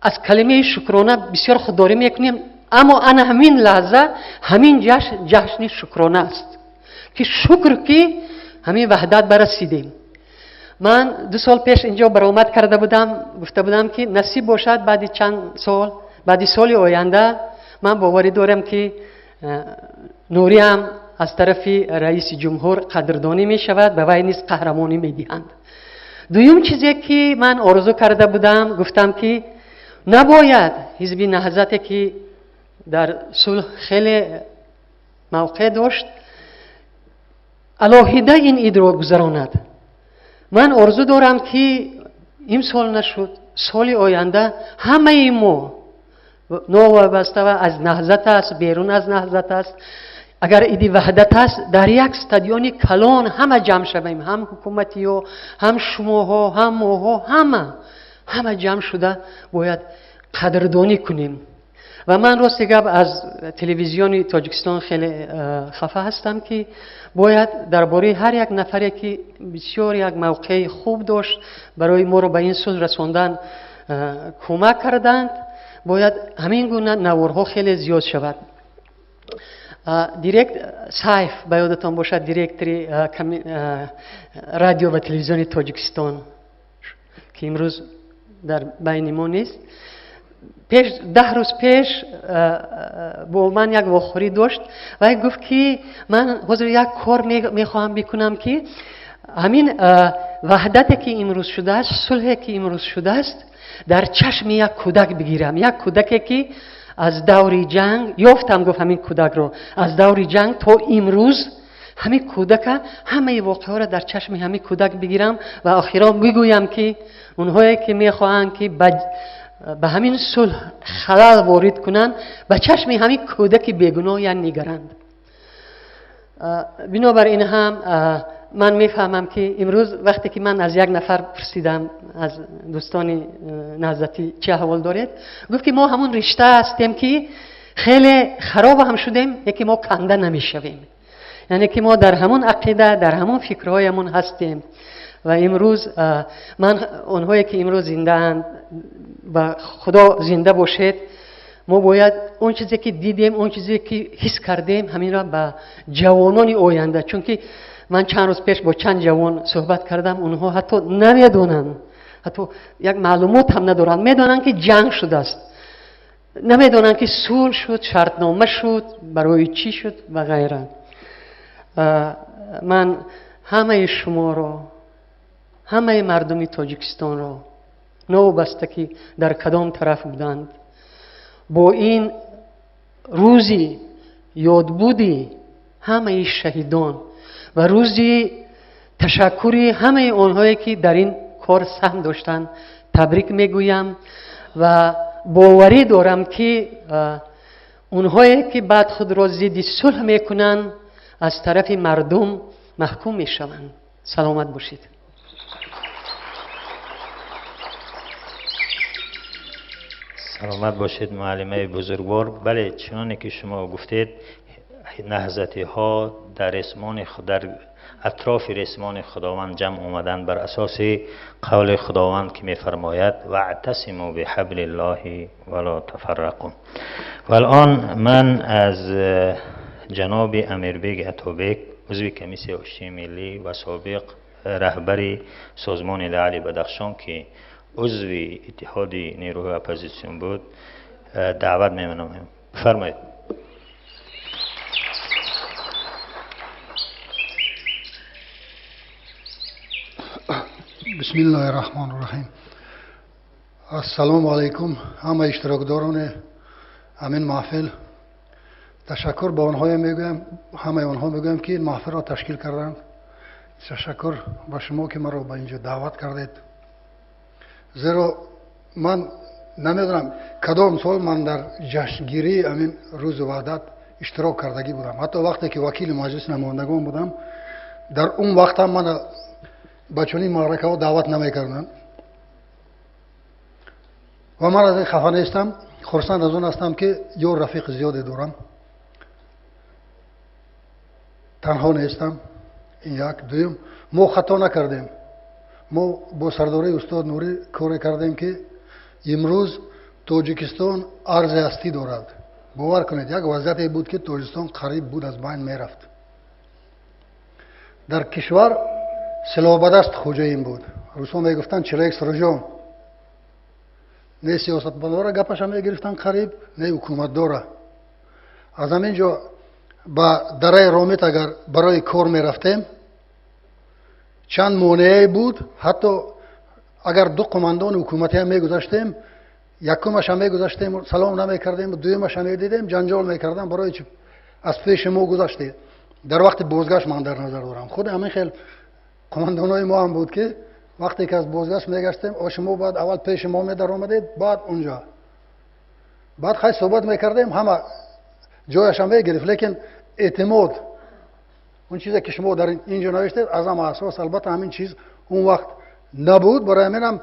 Speaker 9: از کلمه شکرانه بسیار خودداری میکنیم، اما انا همین لحظه همین جشن شکرانه است که شکر که همین وحدت برسیدیم. من 2 سال پیش اینجا برآمد کرده بودم، گفته بودم که نصیب باشد بعد چند سال، بعد سال آینده من باوری دارم که نوری هم از طرف رئیس جمهور قدردانی می شود، به وی نیز قهرمانی می دهند. دویم چیزی که من آرزو کرده بودم، گفتم که نباید حزب نهضت که در صلح خیلی موقع داشت علاهیده این عید رو گذراند. من آرزو دارم که این سال نشد، سال آینده همه ما نوابسته از نهضت است، بیرون از نهضت است، اگر عید وحدت است در یک استادیون کلان همه جمع شویم، هم حکومتی ها، هم شماها، هم ماها، همه جمع شده باید قدردانی کنیم. و من راست گپ از تلویزیون تاجیکستان خیلی خفه هستم که باید درباره هر یک نفری که بسیار یک موقع خوب داشت برای ما رو به این صلح رساندن کمک کردند، باید همین گونه نوارها خیلی زیاد شود. دیرکت سایف به یادتان باشد، دیرکتری رادیو و تلویزیون تاجیکستان که امروز در بین ما نیست، 10 روز پیش با من یک واخوری داشت و گفت که من حضور یک کار میخواهم بکنم که همین وحدتی که امروز شده است، صلحی که امروز شده است، در چشم یک کودک بگیرم، یک کودکی که از دور جنگ یافتم، گفت همین کودک رو از دور جنگ تا امروز همین کودک همه واقعا را در چشم همین کودک بگیرم و آخرا بگویم که اونهایی که میخواهند که به همین صلح خلل وارد کنند به چشم همین کودک بیگناه نگرند. بنابراین هم من میفهمم که امروز وقتی که من از یک نفر پرسیدم از دوستان نهضتی چه احوال دارید، گفت که ما همون رشته هستیم که خیلی خراب هم شدیم، یکی ما کنده نمیشویم، یعنی که ما در همون عقیده در همون فکرهایمون هستیم. و امروز من اونهایی که امروز زنده اند و خدا زنده باشد، ما باید اون چیزی که دیدیم، اون چیزی که حس کردیم، همین را به جوانان آینده، چون که من چند روز پیش با چند جوان صحبت کردم، اونها حتی نمیدونن، حتی یک معلومات هم ندارن، میدونن که جنگ شده است، نمیدونن که صلح شد، شرطنامه شد، برای چی شد و غیره. من همه شما رو، همه مردم تاجیکستان رو، نوبسته که در کدام طرف بودند، با این روزی یادبودی همه شهیدان و روزی تشکری همه آنهایی که در این کار سهم داشتند تبریک میگویم و باوری دارم که اونهایی که بعد خود را ضد صلح میکنند از طرف مردم محکوم میشوند. سلامت باشید.
Speaker 1: سلامت باشید معلمه بزرگوار. بله، چنانه که شما گفتید، نهضتی ها در اطراف رسمان خداوند جمع آمدن بر اساس قول خداوند که میفرماید واعتصموا بحبل الله ولا تفرقوا. و الان من از جناب امیربگ عطابک، عضو کمیسیون آشتی ملی و سابق رهبر سازمان لعل بدخشان که عضو اتحاد نیروهای اپوزیسیون بود، دعوت می‌کنم. بفرمایید.
Speaker 10: بسم الله الرحمن الرحیم. السلام علیکم همه اشتراکداران همین محفل. تشکر به آنها میگویم، همه آنها میگویم که این محفل را تشکیل کردند. تشکر به شما که مرا به اینجا دعوت کردید. زیرا من نمیدونم کدام سال من در جشنگیری همین روز وحدت اشتراک کردگی بودم. حتی وقتی که وکیل مجلس نمایندگان بودم، در اون وقت هم من به چنین معرکه ها دعوت نمیکردند و من از این خفه نیستم. خرسند از اون هستم که یار رفیق زیادی دارم. تنها نیستم. این یک. دوم، ما خطا نکردیم. ما با سرداری استاد نوری کار کردیم که امروز تاجیکستان ارز هستی دارد. باور کنید یک وضعیتی بود که تاجیکستان قریب بود از بین میرفت. در کشور سلاح به دست خوجایین بود. روسا میگفتن چریک سرجان. نه سیاستمدارا گپش هم میگرفتن قریب، نه حکومت داره. از همینجا با درای رامت اگر برای کار میرفتیم چند مانعی بود. حتی اگر دو قماندان حکومتی هم میگذاشتیم، یکمش هم میگذاشتیم سلام نمیکردیم، دویمش هم میدیدیم جنجال میکردن برای چی از پیش ما گذاشته. در وقت بازگشت من در نظر دارم خود همین خیلی قماندانای ما هم بود که وقتی که از بازگشت میگشتیم شما بعد اول پیش ما می در آمدید، بعد اونجا بعد خیلی صحبت میکردیم، همه جایش هم میگرفت. لیکن اعتماد اون چیزی که شما در اینجا نوشتید از هم اساس البته همین چیز اون وقت نبود. برای همینم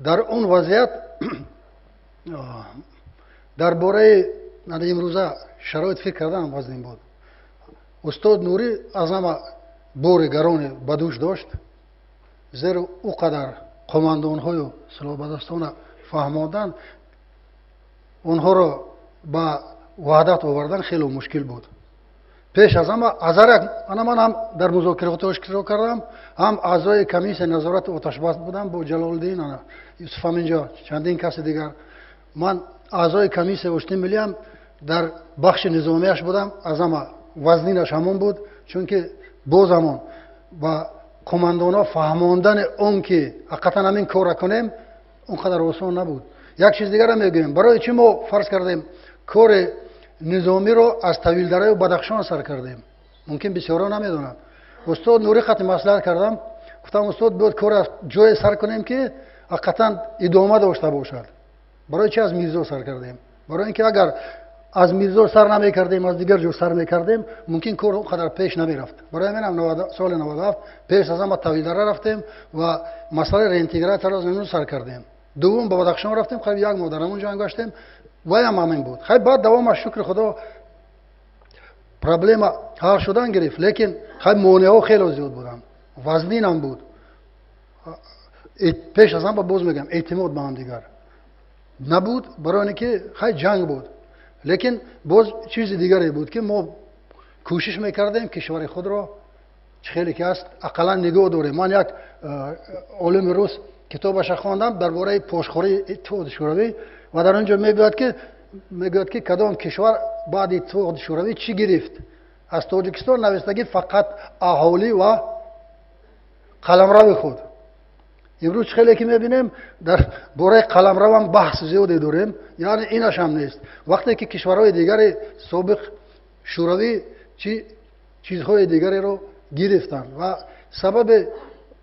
Speaker 10: در اون وضعیت درباره امروزه شرایط فکر کردن وزنین بود. استاد نوری از همه بار گران بدوش داشت، زیرا او قدر قماندان‌های و سلاح‌بدستان فهماندن اونها را به وحدت آوردن خیلی مشکل بود. پیش از همه من هم در مذاکرات اشتراک کردم، هم اعضای کمیسیون نظارت آتش‌بس بودم با جلال‌الدین یوسف اینجا چندین کس دیگر. من اعضای کمیسیون اشتی ملی هم در بخش نظامیش بودم. از همه وزنینش همون بود، چون که باز همون با قماندانا فهماندن اون که حقیقتا همین کار کنیم اونقدر آسان نبود. یک چیز دیگر هم میگیم، برای چی ما فرض کردیم کار نظامی رو از طویلدره و بدخشان سر کردیم؟ ممکن بسیارا نمیدونن. استاد نوری خط مصلحت کردم، گفتم استاد بیاید کار از جای سر کنیم که حقیقتا ادامه داشته باشد. برای چی از میرزا سر کردیم؟ برای اینکه اگر از میرزا سر نمی کردیم از دیگر جو سر می کردیم ممکن کار اونقدر پیش نمی رفت. برای همین سال 97 پیش از همه طویلدره رفتیم و مسئله رینتگرات را از نمون سر کردیم. دوم به بدخشان رفتیم، خیلی یک ماه در اونجا انگاشتیم و هم همین بود. خیلی بعد دوام شکر خدا پرابلم حل شدن گرفت، لیکن خیلی مانع‌ها خیلی زیاد بودن. وزنین هم بود. پیش از همه باز میگم اعتماد به هم دیگر نبود، برای اینکه خیلی جنگ بود. لیکن باز چیز دیگری بود که ما کوشش میکردیم کشور خود را خیلی که است اقلا نگاه داریم. من یک عالم روس کتابش خواندم درباره پشتخوری اتحاد شوروی و در اونجا میگوید که کدام کشور بعد اتحاد شوروی چی گرفت. از تاجیکستان نوشتگی فقط اهالی و قلمرو خود. امروز خیلی که میبینیم در باره قلمرو هم بحث زیادی داریم، یعنی اینش هم نیست. وقتی که کشورهای دیگر سابق شوروی چیزهای دیگری رو گرفتن و سبب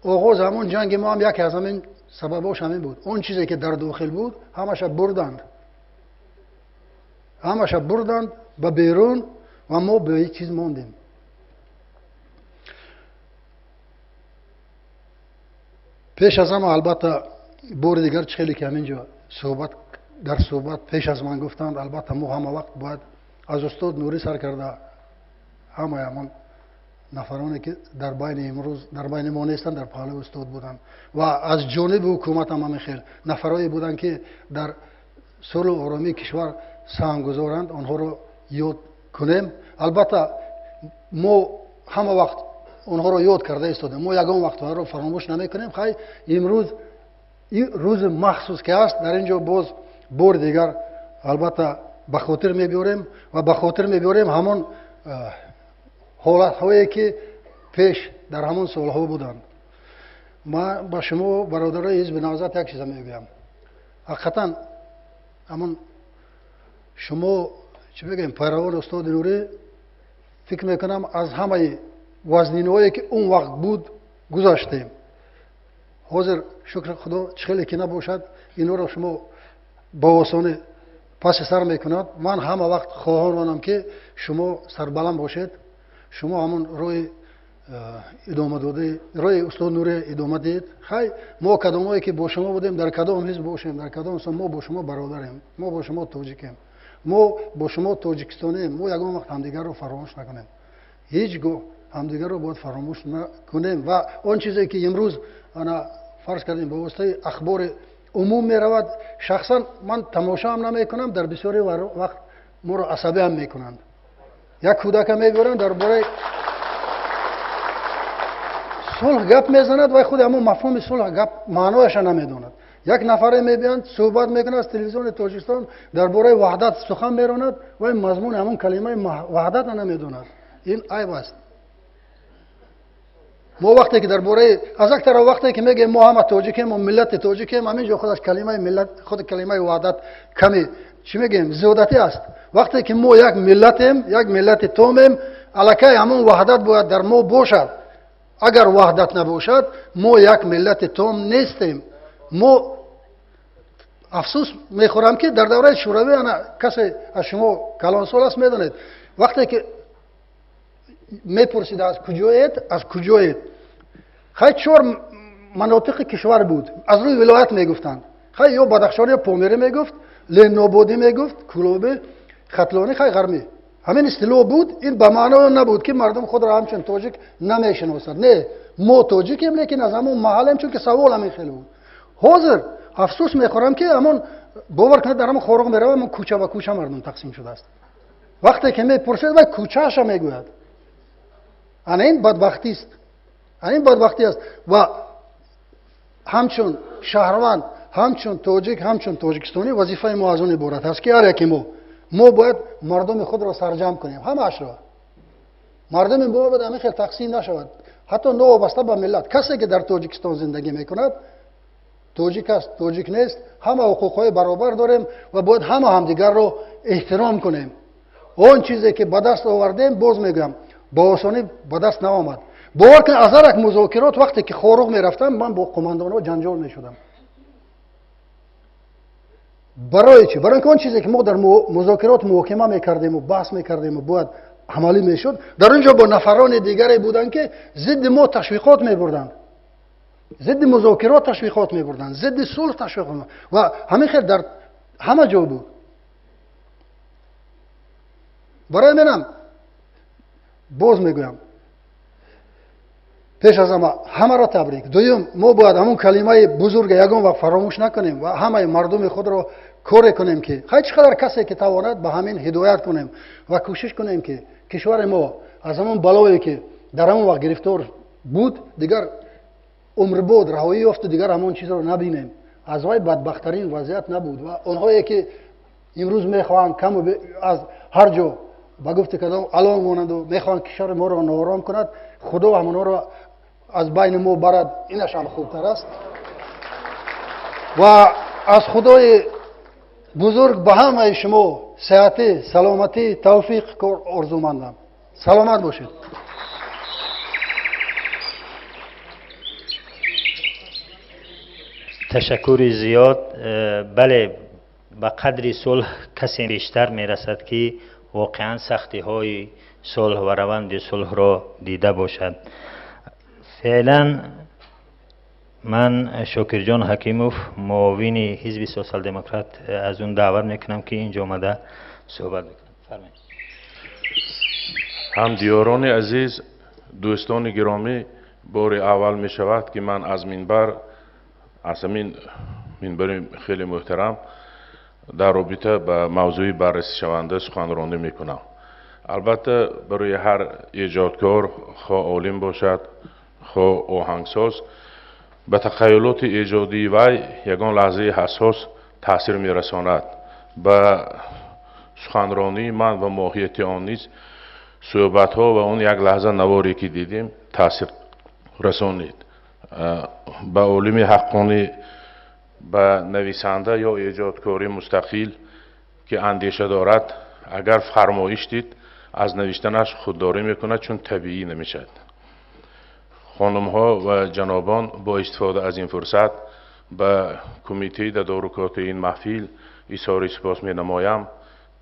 Speaker 10: آغاز همون جنگ ما هم یکی از همین سبباش همین بود. اون چیزی که در داخل بود همش بردند به بیرون و ما به یک چیز ماندیم. پیش از همه البته بار دیگر خیلی که همینجا صحبت پیش از من گفتند، البته ما همه وقت باید از استاد نوری سر کرده همون نفرانی که در بین امروز در بین ما نیستن در پهلو استاد بودن و از جانب حکومت هم همین خیلی نفرایی بودن که در صلح و آرامی کشور سهم گذارند، آنها رو یاد کنیم. البته ما همه وقت اونها رو یاد کرده ایستادیم، ما یگان وقت رو فراموش نمیکنیم. خیلی امروز این روز مخصوص که است در اینجا باز بار دیگر البته به خاطر میبریم و به خاطر میبریم همون حالت هایی که پیش در همون سالها بودند. من با شما برادرای حزب نهضت یک چیز میگم، حقیقتا همون شما چی بگیم پیروان استاد نوری فکر میکنم از همه وزنینهایی که اون وقت بود گذاشتیم. حاضر شکر خدا خیلی که نباشد اینو رو شما با آسانی پس سر میکند. من همه وقت خواهانم که شما سربلند باشید، شما همون روی ادامه داده روی استاد نوری ادامه دید. خیلی ما کدامایی که با شما بودیم در کدام حزب باشیم در کدام ما با شما برادریم، ما با شما تاجیکیم. ما با شما تاجیکستانی ما یگان وقت همدیگر رو فراموش نکنیم، هیچگاه همدیگر رو باید فراموش نکنیم. و آن چیزی که امروز انا فرض کردیم به واسطه اخبار عموم می رود، شخصا من تماشا هم نمی کنم، در بسیاری وقت ما رو عصبی هم می کنند. یک کودک می برن درباره صلح گپ میزند و خود همون مفهوم صلح گپ معنایش نمیداند. یک نفر میبیند صحبت میکنه از تلویزیون تاجیکستان درباره وحدت سخن میراند و مضمون همون کلمه وحدت نمیداند. این عیب است. ما وقتی که درباره از یک طرف وقتی که میگیم ما هم تاجیکیم و ملت تاجیکیم، همینجا خودش کلمه ملت خود کلمه وحدت کمی چی میگیم زیادتی است. وقتی که ما یک ملتیم، یک ملت تومیم، الکی همون وحدت باید در ما باشد. اگر وحدت نباشد ما یک ملت توم نیستیم. ما افسوس میخورم که در دوره شوروی کسی از شما کلانسال است میدونید وقتی که میپرسید از کجایید خیلی 4 مناطق کشور بود، از روی ولایت میگفتند. خیلی یا بدخشان یا پامیری میگفت، لنابودی میگفت، کلوبه، خطلانی، خیلی غرمی. همین اصطلاح بود. این به معنی نبود که مردم خود را همچون تاجیک نمیشناسند. نه، ما تاجیکیم لیکن از همون محلیم، چون که سوال همین خیلی بود. حاضر افسوس میخورم که همون باور کنید در همون خارق میروه، همون کوچه و کوچه مردم تقسیم شده است. وقتی که میپرسید و کوچه‌اش میگوید. این بدبختی است. این بدبختی است. و همچون شهروند، همچون تاجیک، همچون تاجیکستانی وظیفه ما از اون عبارت است که هر یکی ما باید مردم خود را سرجم کنیم، همه‌اش را. مردم ما باید همین خیلی تقسیم نشود، حتی نوابسته به ملت. کسی که در تاجیکستان زندگی میکند تاجیک است، تاجیک نیست، همه حقوقهای برابر داریم و باید همدیگر را احترام کنیم. اون چیزی که به دست آوردیم باز میگم با آسانی به دست نآمد. باور کنید از هر یک مذاکرات وقتی که خارق میرفتم من با قماندان‌ها جنجال میشدم. برای چی؟ برای اینکه اون چیزی که ما در مذاکرات محاکمه میکردیم و بحث میکردیم و باید عملی میشد، در اونجا با نفران دیگری بودن که ضد ما تشویقات میبردن، ضد مذاکرات تشویقات میبردن، ضد صلح تشویقات میبردن و همین خیلی در همه جا بود. برای منم باز میگویم پیش از همه را تبریک. دویم ما باید همون کلمه بزرگ یگان وقت فراموش نکنیم و همه مردم خود را کار کنیم که هیچ قدر کسی که تواند به همین هدایت کنیم و کوشش کنیم که کشور ما از همون بلایی که در همون وقت گرفتار بود دیگر عمر بود رهایی یافت و دیگر همون چیز رو نبینیم. از وای بدبخترین وضعیت نبود و اونهایی که امروز میخوان کم از هر جا با گفت کدام الان مانند و میخوان کشور ما رو ناآرام کند، خدا همونا رو از بین ما برد، اینش هم خوبتر است. و از خدای بزرگ به همه شما صحت، سلامتی، توفیق آرزومندم. سلامت باشید.
Speaker 1: تشکر زیاد. بله، به قدری صلح کسی بیشتر میرسد که واقعا سختی های صلح و روند صلح را دیده باشد. فعلا من شاکر جان حکیموف معاون حزب سوسیال دموکرات از اون دعوت میکنم که اینجا آمده صحبت بکنم. فرمایید.
Speaker 11: همدیاران عزیز، دوستان گرامی، بار اول می شود که من از منبر خیلی محترم در رابطه با موضوع بررسی شونده سخنرانی میکنم. البته برای هر ایجادکار، خواه عالم باشد خواه آهنگساز، به تخیلات ایجادی وی یگان لحظه حساس تاثیر میرساند. به سخنرانی من و ماهیت آن نیز صحبت ها و اون یک لحظه نواری که دیدیم تاثیر رسانید. به عالم حقانی، به نویسنده یا ایجادکاری مستقل که اندیشه دارد، اگر فرمایش دید از نوشتنش خودداری میکند، چون طبیعی نمیشد. خانم ها و جنابان، با استفاده از این فرصت به کمیته تدارکات این محفل اظهار سپاس می نمایم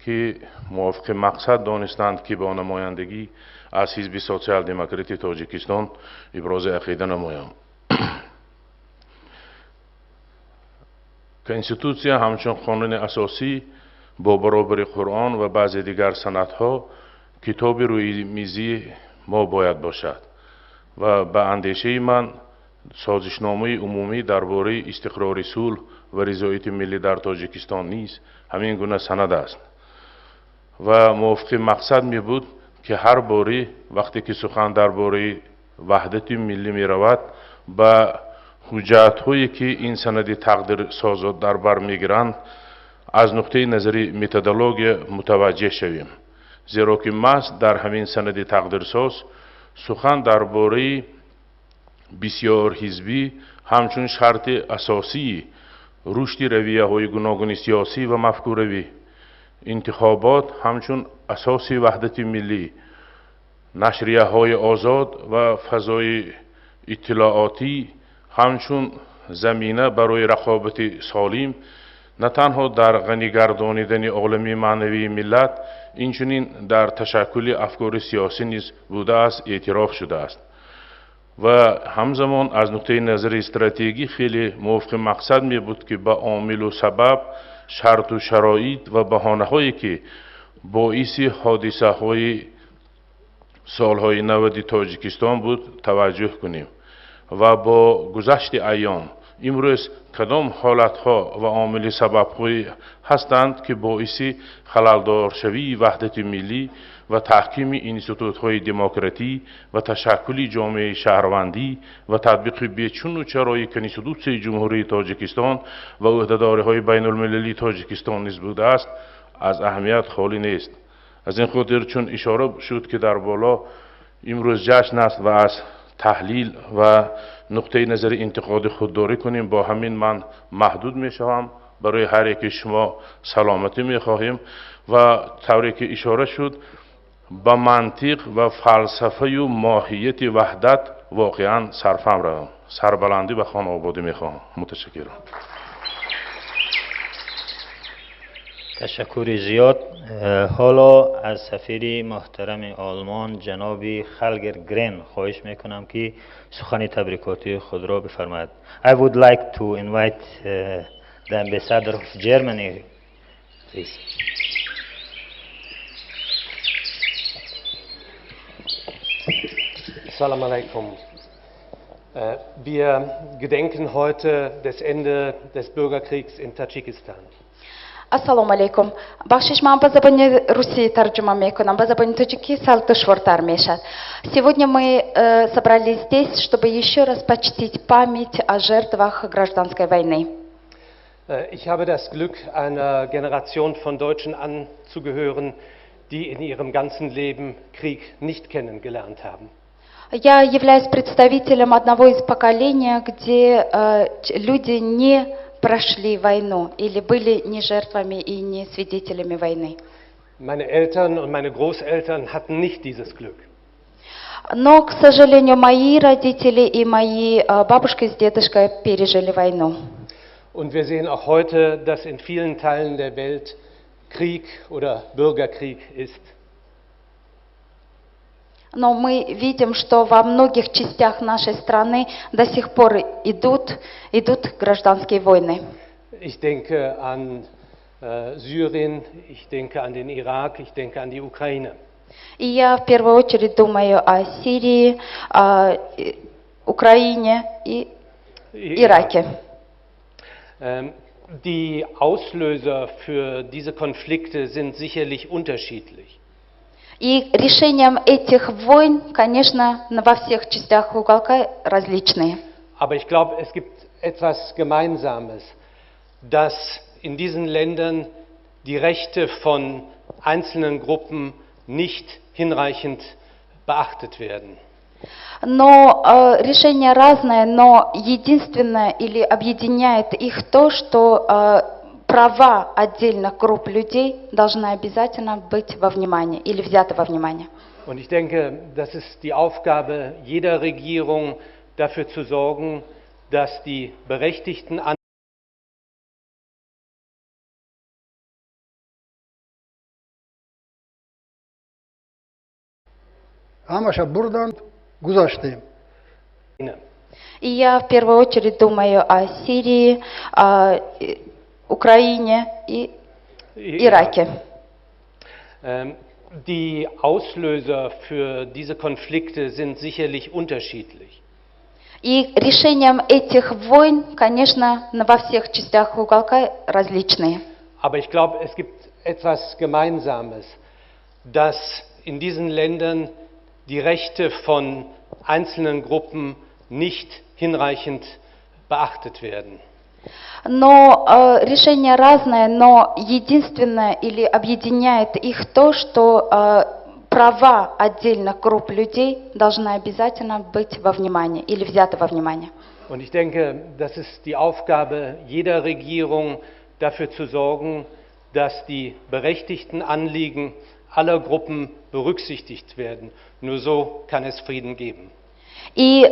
Speaker 11: که موافق مقصد دانستند که با نمایندگی از حزب سوسیال دموکراتی تاجیکستان ابراز عقیده نمایم. کنستیتوسیا همچون قانون اساسی با برابر قرآن و بعضی دیگر سندها کتاب روی میزی ما باید باشد و به اندیشه من سازشنامه عمومی درباره استقرار صلح و رضایت ملی در تاجیکستان نیز همین گونه سند است و موافق مقصد می بود که هر باری وقتی که سخن درباره وحدت ملی می رود به حجت هایی که این سند تقدیر سازات در بر می گیرند از نقطه نظری متدولوژی متوجه شویم، زیرا که محض در همین سند تقدیر ساز سخن درباره بسیار حزبی همچون شرط اساسی رشد رویه های گوناگون سیاسی و مفکوروی، انتخابات همچون اساس وحدت ملی، نشریه های آزاد و فضای اطلاعاتی همچون زمینه برای رقابت سالم نه تنها در غنی گردانیدن عالمی معنوی ملت، اینچنین در تشکل افکار سیاسی نیز بوده است اعتراف شده است و همزمان از نقطه نظر استراتژی خیلی موافق مقصد می بود که با عامل و سبب، شرط و شرایط و بهانه هایی که باعث حادثه های سالهای 90 تاجیکستان بود توجه کنیم و با گذشت ایام امروز کدام حالتها و عامل سبب‌هایی هستند که باعث خلل‌دار شوی وحدت ملی و تحکیم انستیتوت‌های دموکراتی و تشکل جامعه شهروندی و تطبیق بیچون و چرای کنستیتوسیون جمهوری تاجیکستان و عهدهداری‌های بین المللی تاجیکستان نیز بوده است از اهمیت خالی نیست. از این خاطر چون اشاره شد که در بالا امروز جشن است و از تحلیل و نقطه نظر انتقاد خودداری کنیم، با همین من محدود می شوم. برای هر یک شما سلامتی می خواهیم و طوری که اشاره شد با منطق و فلسفه و ماهیت وحدت واقعا سرفهم روم. سربلندی و خان آبادی می خواهم. متشکرم.
Speaker 1: تشکر زیاد. حالا از سفیر محترم آلمان جناب خلگر گرین خواهش میکنم که سخن تبریکاتی خود را بفرماید. I would like to invite the ambassador of Germany, please.
Speaker 12: Assalamu alaikum. Wir gedenken heute des Ende des Bürgerkriegs in Tadschikistan.
Speaker 13: Ассаламу алейкум. Бахшиш мам по забоне Руси тарджума мекунам, по забоне Таджики салтышвартар мешат. Сегодня мы собрались здесь, чтобы еще раз почтить память о жертвах гражданской войны.
Speaker 12: Ich habe das Glück, einer Generation von Deutschen anzugehören, die in ihrem ganzen Leben Krieg nicht kennengelernt haben.
Speaker 13: Я являюсь представителем одного из поколений, где люди не прошли войну или были не жертвами и не свидетелями войны.
Speaker 12: Meine Eltern und meine Großeltern hatten nicht dieses Glück.
Speaker 13: Но, к сожалению, мои родители и мои бабушка с дедушкой пережили войну.
Speaker 12: Und wir sehen auch heute, dass in vielen Teilen der Welt Krieg oder Bürgerkrieg ist.
Speaker 13: Но мы видим, что во многих частях нашей страны до сих пор идут гражданские войны.
Speaker 12: Ich denke an Syrien, ich denke an den Irak, ich denke an die Ukraine.
Speaker 13: И я в первую очередь думаю о Сирии, о Украине и Ираке.
Speaker 12: Die Auslöser für diese Konflikte sind sicherlich unterschiedlich.
Speaker 13: И решением этих войн, конечно, во всех частях уголка различные.
Speaker 12: Aber ich glaube, es gibt etwas Gemeinsames, dass in diesen Ländern die Rechte von einzelnen Gruppen nicht hinreichend beachtet werden.
Speaker 13: Но решения разные, но единственное или объединяет их то, что права отдельных групп людей должны обязательно быть во внимании или взяты во внимание.
Speaker 12: Und ich denke, das ist die Aufgabe jeder Regierung, dafür zu sorgen, dass die berechtigten
Speaker 13: И я в первую очередь думаю о Сирии, о Украине и Ираке.
Speaker 12: Die Auslöser für diese Konflikte sind sicherlich unterschiedlich.
Speaker 13: И решением этих войн, конечно, во всех частях уголка различные.
Speaker 12: Aber ich glaube, es gibt etwas Gemeinsames, dass in diesen Ländern die Rechte von einzelnen Gruppen nicht hinreichend beachtet werden.
Speaker 13: Но решения разные, но единственное или объединяет их то, что права отдельных групп людей должны обязательно быть во внимании или взяты во внимание.
Speaker 12: Und ich denke, das ist die Aufgabe jeder Regierung, dafür zu sorgen, dass die berechtigten Anliegen aller Gruppen berücksichtigt werden. Nur so kann es Frieden geben.
Speaker 13: И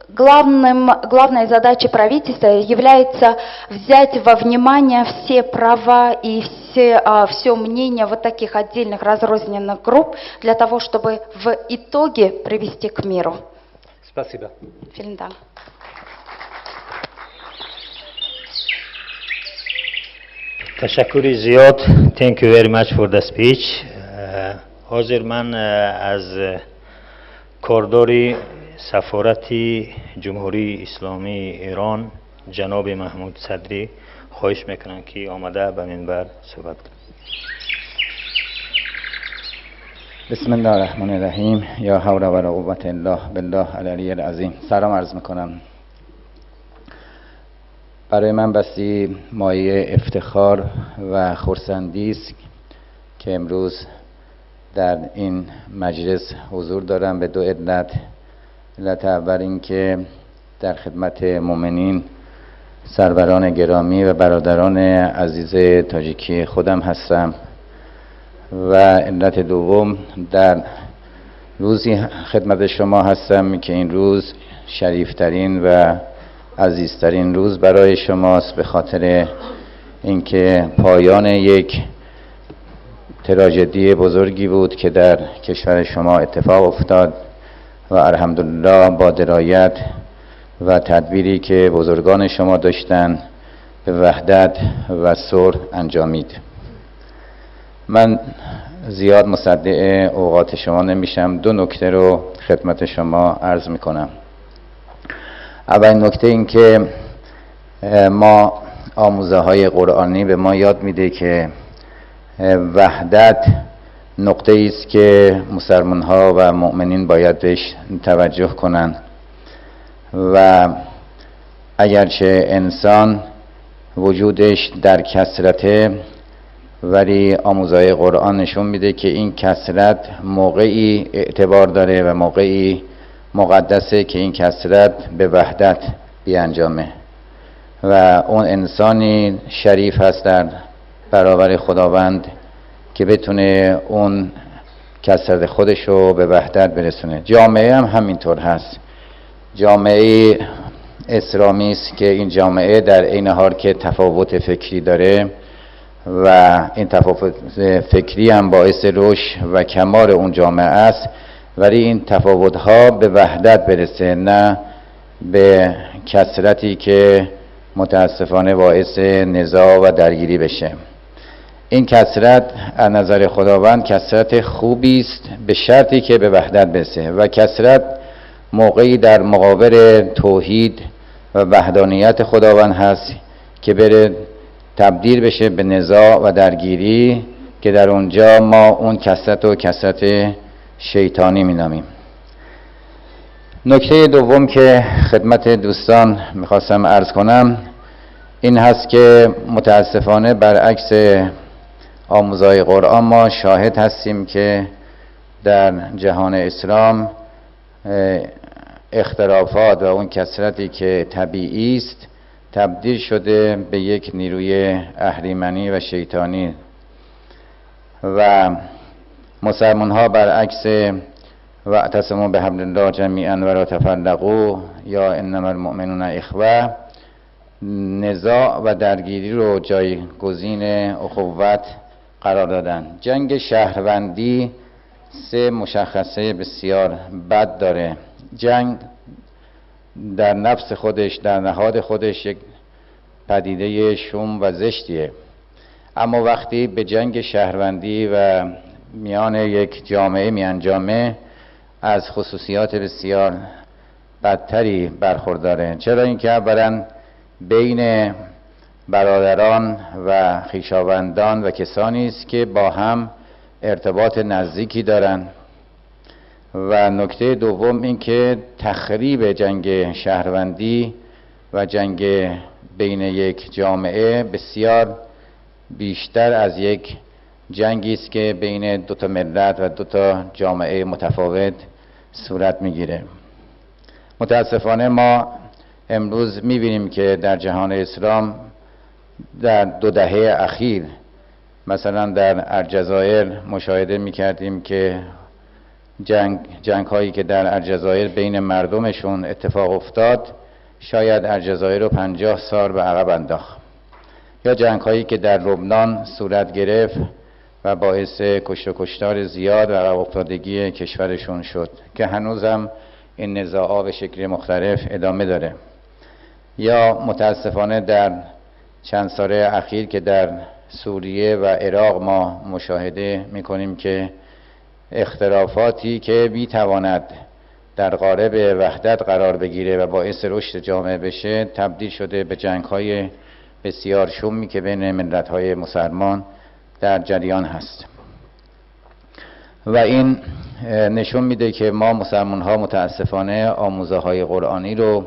Speaker 13: главной задачей правительства является взять во внимание все права и все мнения вот таких отдельных разрозненных групп для того, чтобы в итоге привести к миру.
Speaker 12: Спасибо.
Speaker 13: Vielen Dank.
Speaker 1: تشکر زیاد. Thank you very much for the speech. حاضر من از کاردار سفارت جمهوری اسلامی ایران جناب محمود صدری خواهش میکنم که آمده به منبر صحبت کنند.
Speaker 14: بسم الله الرحمن الرحیم. یا حول ولا قوة الا بالله العلی العظیم. سلام عرض میکنم. برای من بسی مایه افتخار و خرسندی است که امروز در این مجلس حضور دارم به دو علت. علت اول این که در خدمت مؤمنین سروران گرامی و برادران عزیز تاجیکی خودم هستم و علت دوم در روزی خدمت شما هستم که این روز شریفترین و عزیزترین روز برای شماست، به خاطر اینکه پایان یک تراژدی بزرگی بود که در کشور شما اتفاق افتاد و الحمدلله با درایت و تدبیری که بزرگان شما داشتن به وحدت و صلح انجامید. من زیاد مصدق اوقات شما نمیشم. دو نکته رو خدمت شما عرض میکنم. اول نکته این که ما آموزه های قرآنی به ما یاد میده که وحدت نقطه است که مسلمان ها و مؤمنین باید بهش توجه کنند و اگرچه انسان وجودش در کثرته، ولی آموزه قرآن نشون میده که این کثرت موقعی اعتبار داره و موقعی مقدسه که این کثرت به وحدت بیانجامه و اون انسانی شریف هست در برابر خداوند که بتونه اون کثرت خودش رو به وحدت برسونه. جامعه هم همینطور هست. جامعه اسلامی است که این جامعه در عین حال که تفاوت فکری داره و این تفاوت فکری هم باعث رشد و کمال اون جامعه است، ولی این تفاوت‌ها به وحدت برسه، نه به کثرتی که متاسفانه باعث نزاع و درگیری بشه. این کثرت از نظر خداوند کثرت خوبی است به شرطی که به وحدت برسه و کثرت موقعی در مقابل توحید و وحدانیت خداوند هست که بره تبدیل بشه به نزاع و درگیری که در اونجا ما اون کثرت و کثرت شیطانی مینامیم. نکته دوم که خدمت دوستان میخواستم عرض کنم این هست که متاسفانه برعکس آموزهای قرآن ما شاهد هستیم که در جهان اسلام اختلافات و اون کثرتی که طبیعی است تبدیل شده به یک نیروی اهریمنی و شیطانی و مسلمان ها برعکس واعتصموا بحبل الله جمیعا ولا تفرقوا یا انما المؤمنون اخوه نزاع و درگیری رو جایگزین اخوت قرار دادن. جنگ شهروندی سه مشخصه بسیار بد داره. جنگ در نفس خودش، در نهاد خودش یک پدیده شوم و زشتیه، اما وقتی به جنگ شهروندی و میان یک جامعه میانجامه از خصوصیات بسیار بدتری برخورداره. چرا اینکه اولا بین برادران و خویشاوندان و کسانی است که با هم ارتباط نزدیکی دارند و نکته دوم این که تخریب جنگ شهروندی و جنگ بین یک جامعه بسیار بیشتر از یک جنگی است که بین دو تا ملت و دو تا جامعه متفاوت صورت میگیره. متاسفانه ما امروز میبینیم که در جهان اسلام در 2 دهه اخیر مثلا در الجزایر مشاهده میکردیم که جنگ هایی که در الجزایر بین مردمشون اتفاق افتاد شاید الجزایر رو 50 سال به عقب انداخت، یا جنگ هایی که در لبنان صورت گرفت و باعث کشت و کشتار زیاد و عقب افتادگی کشورشون شد که هنوزم این نزاعات به شکل مختلف ادامه داره. یا متاسفانه در چند ساله اخیر که در سوریه و عراق ما مشاهده میکنیم که اختلافاتی که میتواند در قالب وحدت قرار بگیره و باعث رشد جامعه بشه تبدیل شده به جنگ‌های بسیار شومی که بین ملت‌های مسلمان در جریان هست و این نشون میده که ما مسلمان‌ها متاسفانه آموزه‌های قرآنی رو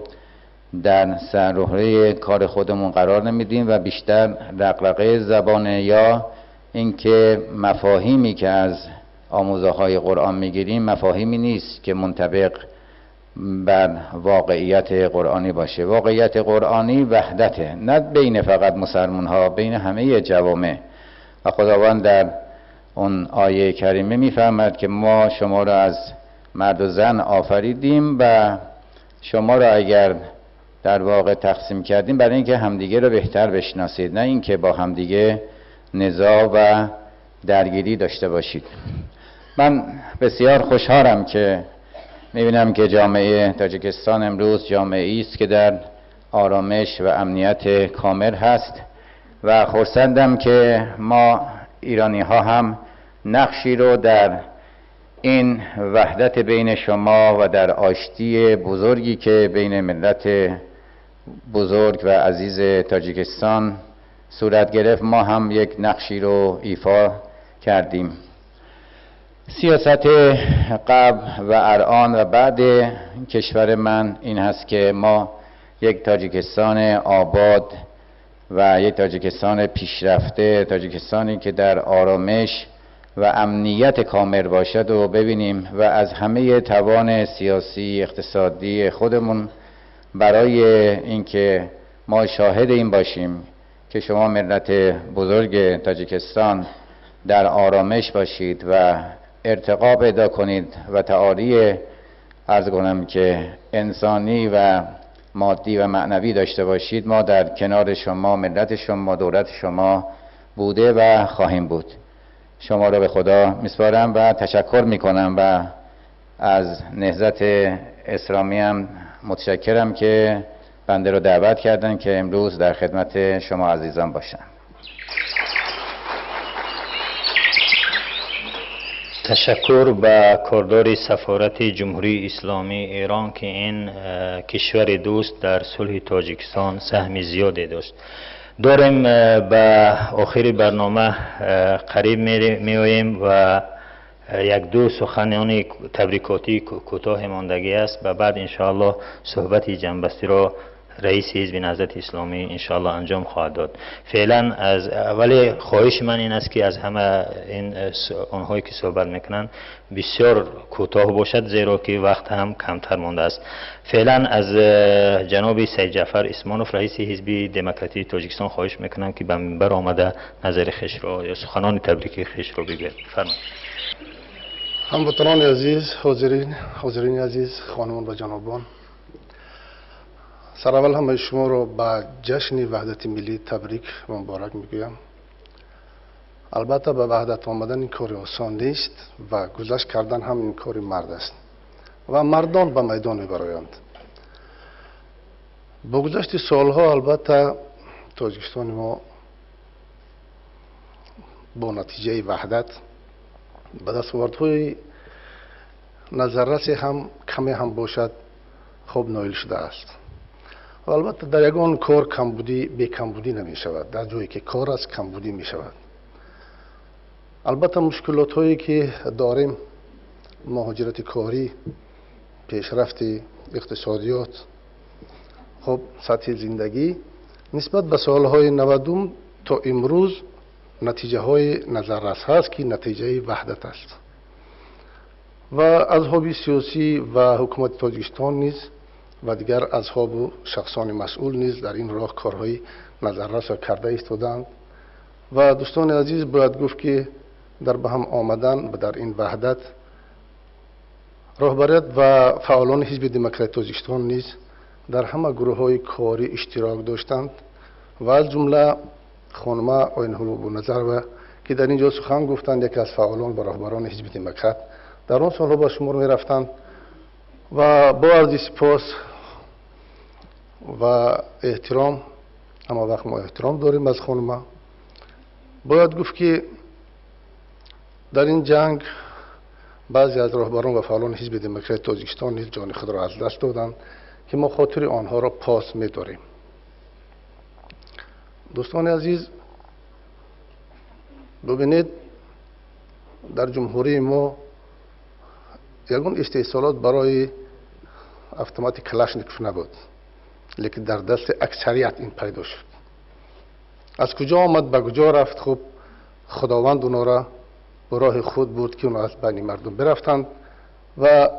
Speaker 14: در سررهره کار خودمون قرار نمیدیم و بیشتر دغدغه زبانه یا اینکه مفاهیمی که از آموزه‌های قرآن میگیریم مفاهیمی نیست که منطبق بر واقعیت قرآنی باشه. واقعیت قرآنی وحدته، نه بین فقط مسلمان ها، بین همه جوامع. و خداوند در اون آیه کریمه میفرماید که ما شما را از مرد و زن آفریدیم و شما را اگر در واقع تقسیم کردیم برای اینکه همدیگه رو بهتر بشناسید، نه اینکه با همدیگه نزاع و درگیری داشته باشید. من بسیار خوشحالم که میبینم که جامعه تاجیکستان امروز جامعه‌ای است که در آرامش و امنیت کامل هست و خرسندم که ما ایرانی ها هم نقشی رو در این وحدت بین شما و در آشتی بزرگی که بین ملت بزرگ و عزیز تاجیکستان صورت گرفت ما هم یک نقشی رو ایفا کردیم. سیاست قبل و الان و بعد کشور من این هست که ما یک تاجیکستان آباد و یک تاجیکستان پیشرفته، تاجیکستانی که در آرامش و امنیت کامل باشد و ببینیم و از همه توان سیاسی اقتصادی خودمون برای اینکه ما شاهد این باشیم که شما ملت بزرگ تاجیکستان در آرامش باشید و ارتقا پیدا کنید و تعالی عرض کنم که انسانی و مادی و معنوی داشته باشید. ما در کنار شما، ملت شما، دولت شما بوده و خواهیم بود. شما را به خدا میسپارم و تشکر میکنم و از نهضت اسلامی هم متشکرم که بنده رو دعوت کردن که امروز در خدمت شما عزیزان باشم.
Speaker 1: تشکر به کاردار سفارت جمهوری اسلامی ایران که این کشور دوست در صلح تاجیکستان سهم زیادی داشت. داریم به آخر برنامه قریب می آییم و یک دو سخنان تبریکاتی کوتاه ماندگی است و بعد انشاءالله صحبت جنبستی را رئیس حزب نهضت اسلامی انشاءالله انجام خواهد داد. فعلا از ولی خواهش من این است که از همه این آنهایی که صحبت میکنن بسیار کوتاه باشد زیرا که وقت هم کمتر مانده است. فعلا از جناب سید جعفر اسمانوف رئیس حزب دموکراتی تاجیکستان خواهش میکنم که به منبر آمده نظر خویش را یا سخنان تبریکی خویش را بگوید. فرمایید.
Speaker 10: هموطنان عزیز، حاضرین عزیز، خانمان و جنابان، سر اول همه شما رو به جشن وحدت ملی تبریک و مبارک میگویم. البته به وحدت آمدن این کار آسان نیست و گذشت کردن هم این کار مرد است و مردان به میدان میبرایند. با گذشت سالها البته تاجیکستان ما
Speaker 15: با نتیجه وحدت به دستاوردهای نظررس هم کمی هم باشد خوب نایل شده است. و البته در یگان کار کمبودی به کمبودی نمی شود. در جایی که کار است کمبودی می شود. البته مشکلات هایی که داریم، مهاجرت کاری، پیشرفت اقتصادیات، خب سطح زندگی نسبت به سالهای 90 تا امروز نتیجه های نظررس هست که نتیجه وحدت است و اصحاب سیاسی و حکومت تاجیکستان نیز و دیگر اصحاب و شخصان مسئول نیز در این راه کارهای نظررس کرده ایستادند و دوستان عزیز باید گفت که در به هم آمدن و در این وحدت راهبریت و فعالان حزب دموکرات تاجیکستان نیز در همه گروه های کاری اشتراک داشتند و از جمله خانم آیین حلو نظر و که در اینجا سخن گفتند، یکی از فعالان و راهبران حزب دموکرات در آن سالها به شمار می رفتند و با عرض سپاس و احترام، اما وقت ما احترام داریم از خانم، باید گفت که در این جنگ بعضی از راهبران و فعالان حزب دموکرات تاجیکستان نیز جان خود را از دست دادند که ما خاطر آنها را پاس می داریم. دوستان عزیز ببینید، در جمهوری ما یگان استحصالات برای اتومات کلاشنیکوف نبود، لیکن در دست اکثریت این پیدا شد. از کجا آمد به کجا رفت؟ خب خداوند اونا را به راه خود بود که اونا از بین مردم برفتند و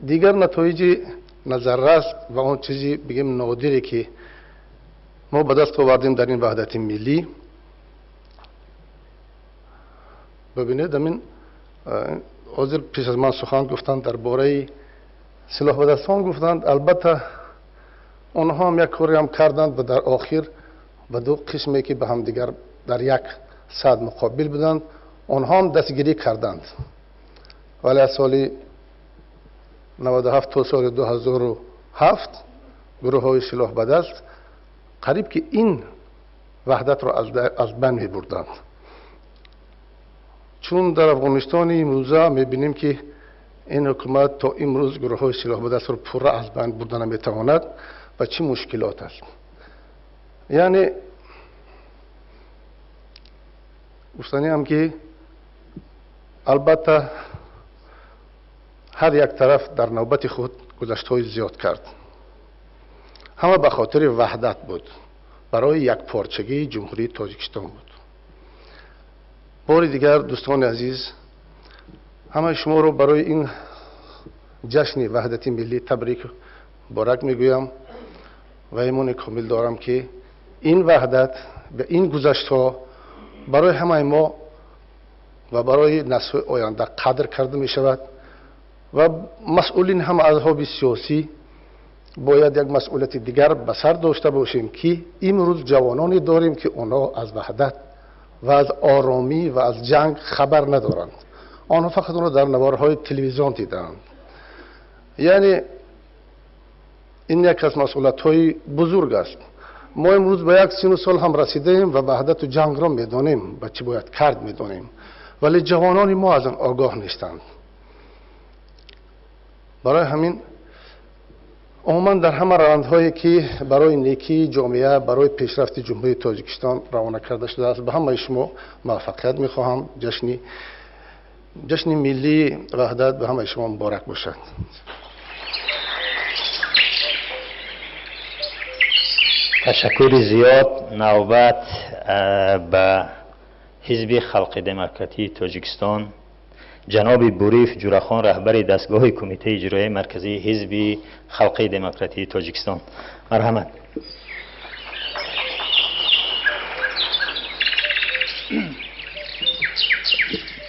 Speaker 15: دیگر نتایج نظررس و اون چیزی بگیم نادری که ما به دست آوردیم در این وحدت ملی. ببینید همین حاضر پیش از من سخن گفتند درباره سلاح به دستان گفتند، البته آنها هم یک کاری هم کردند و در آخر به دو قسمی که به هم دیگر در یک صد مقابل بودند آنها هم دستگیری کردند، ولی از سال 97 تا سال 2007 گروه های سلاح به دست قریب که این وحدت را از بین می بردند. چون در افغانستان امروزه می بینیم که این حکومت تا امروز گروه های سلاح به دست را پورا از بین بردن نمی تواند و چه مشکلات است. یعنی گفتنی هم که البته هر یک طرف در نوبت خود گذشته‌های زیاد کرد، همه به خاطر وحدت بود، برای یک پارچگی جمهوری تاجیکستان بود. بار دیگر دوستان عزیز همه شما رو برای این جشن وحدت ملی تبریک مبارک میگویم و ایمان کامل دارم که این وحدت به این گذشته‌ها برای همه ما و برای نسل آینده قدر کرده می شود و مسئولین هم اصحاب سیاسی باید یک مسئولیت دیگر به سر داشته باشیم که امروز جوانانی داریم که اونا از وحدت و از آرامی و از جنگ خبر ندارند، آنها فقط اونا در نوارهای تلویزیون دیدند. یعنی این یک از مسئولیت‌های بزرگ است. ما امروز به یک سن و سال هم رسیدیم و وحدت و جنگ را میدانیم و چی باید کرد میدانیم، ولی جوانان ما از آن آگاه نیستند. برای همین عموما در همه روندهایی که برای نیکی جامعه، برای پیشرفت جمهوری تاجیکستان روانه کرده شده است، به همه شما موفقیت میخواهم. جشن ملی وحدت به همه شما مبارک باشد.
Speaker 1: تشکر زیاد. نوبت به حزب خلق دموکراتی تاجیکستان جناب بوریف جورخان رهبر دستگاه کمیته اجرایی مرکزی حزب خلق دموکراتی تاجیکستان. مرحمت.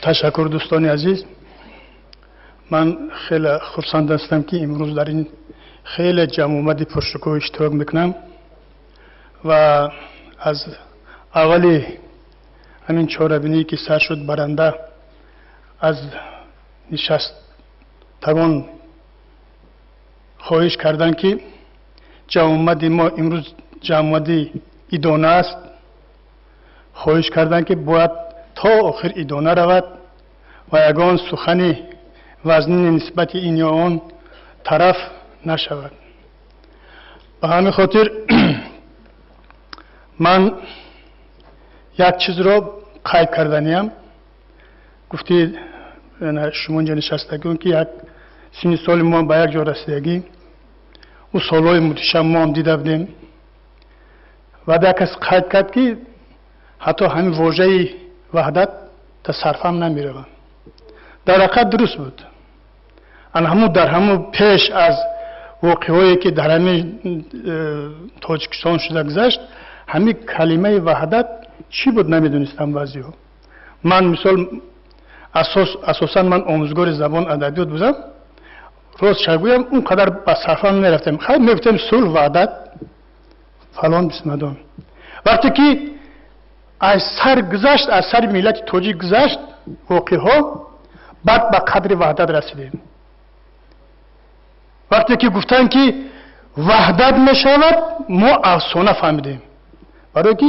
Speaker 3: تشکر دوستان عزیز. من خیلی خرسند هستم که امروز در این خیلی جمع آمد پرشکوه اشتراک میکنم و از اول همین چهاربینی که سر شد برنده از نشستگان خواهش کردن که جمع آمد ما امروز جمع آمد ایدانه است، خواهش کردن که باید تا آخر ادامه رود و یگان سخن وزنی نسبت این یا آن طرف نشود. به همین خاطر من یک چیز را قید کردنیم. گفتید شما اینجا نشستگون که یک سن سال ما به یک جا رسیدگی او سالهای متشم ما هم دیده بودیم و در کس قید کرد که حتی همین واژه وحدت تصرف هم نمی روند. در حقیقت درست بود. در همون پیش از واقعهایی که در همین تاجیکستان شده گذشت همین کلمه وحدت چی بود نمیدونستم بعضی ها. من مثال اساسا من آموزگار زبان ادبیات بودم. روز شگویم اونقدر به صرفه نرفتم. خیلی میگفتم صلح وحدت فلان بسمدان. وقتی که از سر گذشت از سر ملت تاجیک گذشت واقعه ها بعد به قدر وحدت رسیدیم. وقتی که گفتن که وحدت میشود ما افسانه فهمیدیم. برای که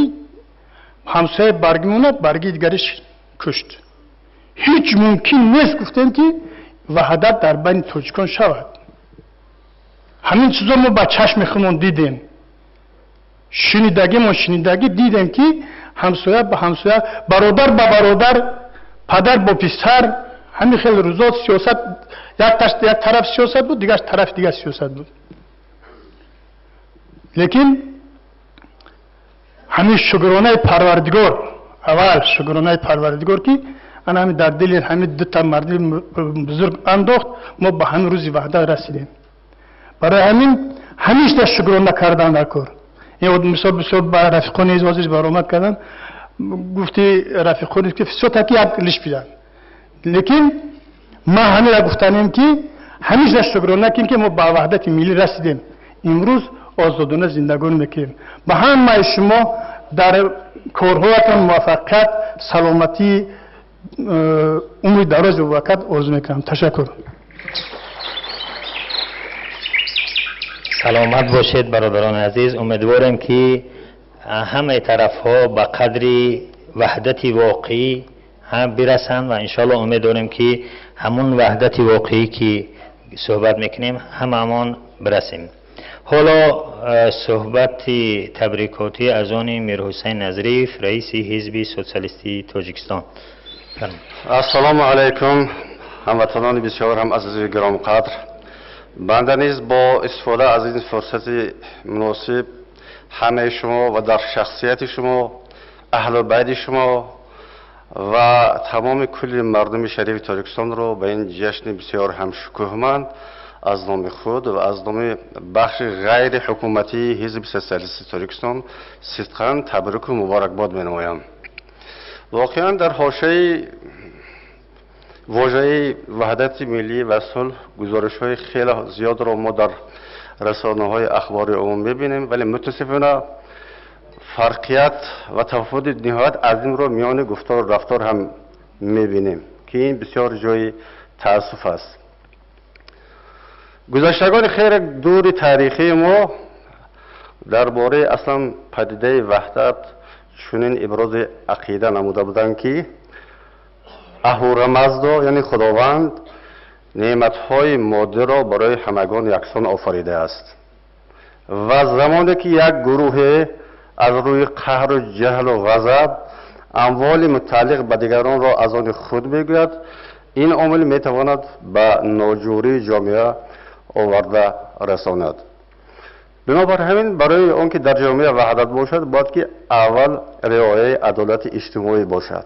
Speaker 3: همسایه برگی موند برگی دیگرش کشت. هیچ ممکن نیست گفتن که وحدت در بین تاجیکان شود. همین چیزا ما با چشم خودمون دیدیم. شنیدگی دیدیم که همسایه با همسایه، برادر با برادر، پدر با پسر، همین خیلی روزا سیاست یک طرف سیاست بود، دیگه طرف دیگه سیاست بود. لیکن همین شکرانه پروردگار، اول شکرانه پروردگار که انا همین در دل همین دو تا مرد بزرگ انداخت ما به همین روز وحدت رسیدیم. برای همین همیشه شکرانه کردن در کار. یه مثال بسیار با رفیقان ازوازش برآمد کردن، گفتی رفیقان که فسوتا که یک لیش بیدن. لیکن ما همین را گفتنیم که همیشه شکرانه کنیم که ما با وحدت ملی رسیدیم. امروز آزادانه زندگانی میکنیم. با همه شما در کارهایتان موفقیت، سلامتی، عمر دراز و وقت آرزو میکنم. تشکر.
Speaker 1: سلامت باشید برادران عزیز. امیدوارم که همه طرف ها به قدری وحدت واقعی هم برسند و انشالله امیدوارم که همون وحدت واقعی که صحبت میکنیم همون برسیم. حالا صحبت تبریکاتی از آن میرحسین نظریف رئیس حزب سوسیالیستی تاجیکستان.
Speaker 5: السلام علیکم هموطنان بسیار هم عزیز و گرام قدر. بنده نیز با استفاده از این فرصت مناسب همه شما و در شخصیت شما، اهل بیت شما و تمام کل مردم شریف تاجیکستان را به این جشن بسیار هم شکوهمند از نام خود و از نام بخش غیر حکومتی حزب سوسیالیستی تاجیکستان صدقاً تبریک و مبارکباد می‌نمایم. واقعاً در حاشیه واژه وحدت ملی و صلح گزارش‌های خیلی زیاد را ما در رسانه‌های اخباری عمومی می‌بینیم، ولی متأسفانه فرقیت و تفاوت نهایت عظیم را میان گفتار و رفتار هم می‌بینیم که این بسیار جای تأسف است. گذشتگان خیر دور تاریخی ما درباره اصلا پدیده وحدت چنین ابراز عقیده نموده بودند که اهورامزدا یعنی خداوند نعمت‌های ماده را برای همگان یکسان آفریده است و زمانی که یک گروه از روی قهر و جهل و غضب اموال متعلق به دیگران را از آن خود میگوید، این عامل میتواند به ناجوری جامعه آورده رساند. بنابر همین برای آن که در جامعه وحدت باشد باید که اول رعایت عدالت اجتماعی باشد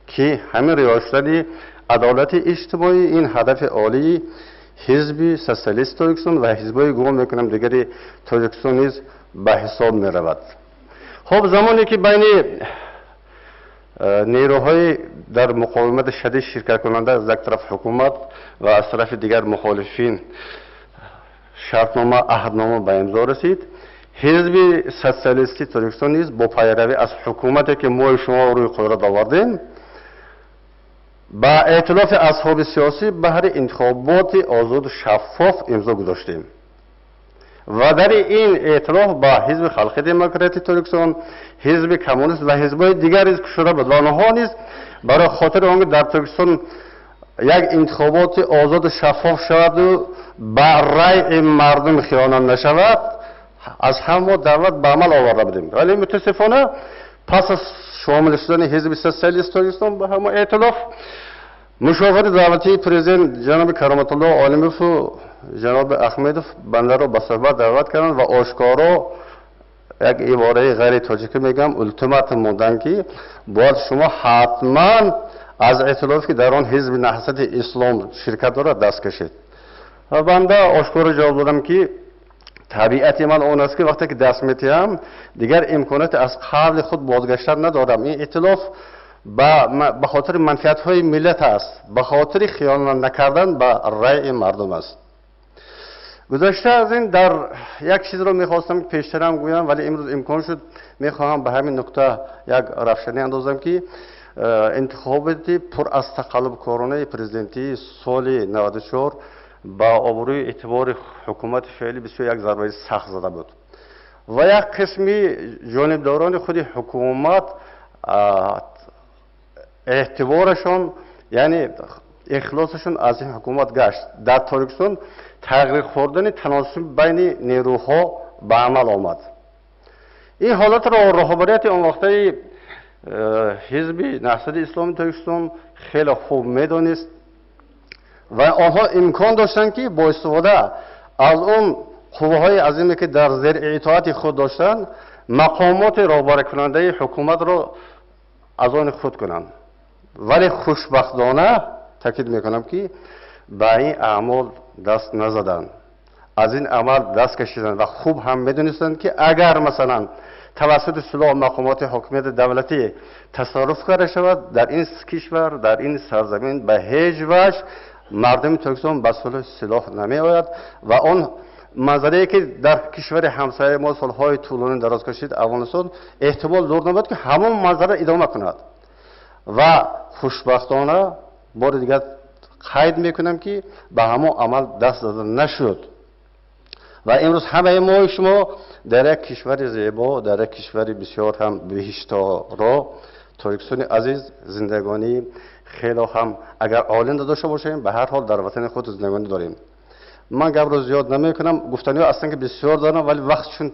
Speaker 5: که همین رعایت شدن عدالت اجتماعی این هدف عالی حزب سوسیالیست تاجیکستان و حزب‌های گمان میکنم دیگری تاجیکستان نیز به حساب می رود. خب زمانی که بین نیروهای در مقاومت شدید شرکت کننده از یک طرف حکومت و از طرف دیگر مخالفین شرطنامه عهدنامه به امضا رسید، حزب سوسیالیستی تاجیکستان نیز با پیروی از حکومتی که ما شما روی قدرت آوردیم با ائتلاف اصحاب سیاسی بهر انتخابات آزاد و شفاف امضا گذاشتیم
Speaker 16: و در این ائتلاف با حزب خلق دموکراتی ترکستان، حزب کمونیست و حزب‌های دیگر است که شده به آنها نیست برای خاطر آنکه در ترکستان یک انتخابات آزاد و شفاف شود و بر رأی مردم خیانت نشود، از همه دعوت به عمل آورده بودیم. ولی متاسفانه پس از شامل شدن حزب سوسیالیست ترکستان به همه ائتلاف، مشاور دعوتی پرزیدنت جناب کرامت الله عالموف و جناب احمدوف بنده را به صحبت دعوت کردند و آشکارا یک عباره غیر تاجیکی میگم التیمات موندن که باید شما حتما از ائتلافی که در آن حزب نهضت اسلام شرکت دارد دست کشید. و بنده آشکارا جواب دادم که طبیعت من اون است که وقتی که دست میتیم دیگر امکانات از قبل خود بازگشتن ندارم. این ائتلاف به خاطر منفعت های ملت است، به خاطر خیانت نکردن به رأی مردم است. گذشته از این در یک چیز رو میخواستم که پیشترم گویم ولی امروز امکان شد، میخواهم به همین نکته یک روشنی اندازم که انتخابات پر از تقلب کرونا پرزیدنتی سال 94 با آبروی اعتبار حکومت فعلی بسیار یک ضربه سخت زده بود و یک قسمی جانبداران خود حکومت اعتبارشون یعنی اخلاصشون از این حکومت گشت. در ترکستان تغییر خوردن تناسب بین نیروها به عمل آمد. این حالت را رهبریت اون وقته حزب نهضت اسلامی ترکستان خیلی خوب میدانست و آنها امکان داشتند که با استفاده از اون قوه‌های عظیمی که در زیر اطاعت خود داشتند مقامات رهبری کننده حکومت را از آن خود کنند. ولی خوشبختانه تاکید میکنم که به این اعمال دست نزدند، از این عمل دست کشیدند و خوب هم میدونستند که اگر مثلا توسط سلاح مقامات حکومت دولتی تصرف کرده شود در این کشور، در این سرزمین به هیچ وجه مردم ترکستان به صلح سلاح نمی آید و اون منظره که در کشور همسایه ما سالهای طولانی دراز کشید افغانستان احتمال دور نبود که همون منظره ادامه کند. و خوشبختانه بار دیگر قید میکنم که به همون عمل دست داده نشد و امروز همه ما شما در یک کشور زیبا، در یک کشور بسیار هم بهشتارا ترکستان عزیز زندگانی خیلی هم اگر آینده داشته باشیم به هر حال در وطن خود زندگانی داریم. من گپ رو زیاد نمیکنم، گفتنی ها اصلا که بسیار دارم ولی وقتشون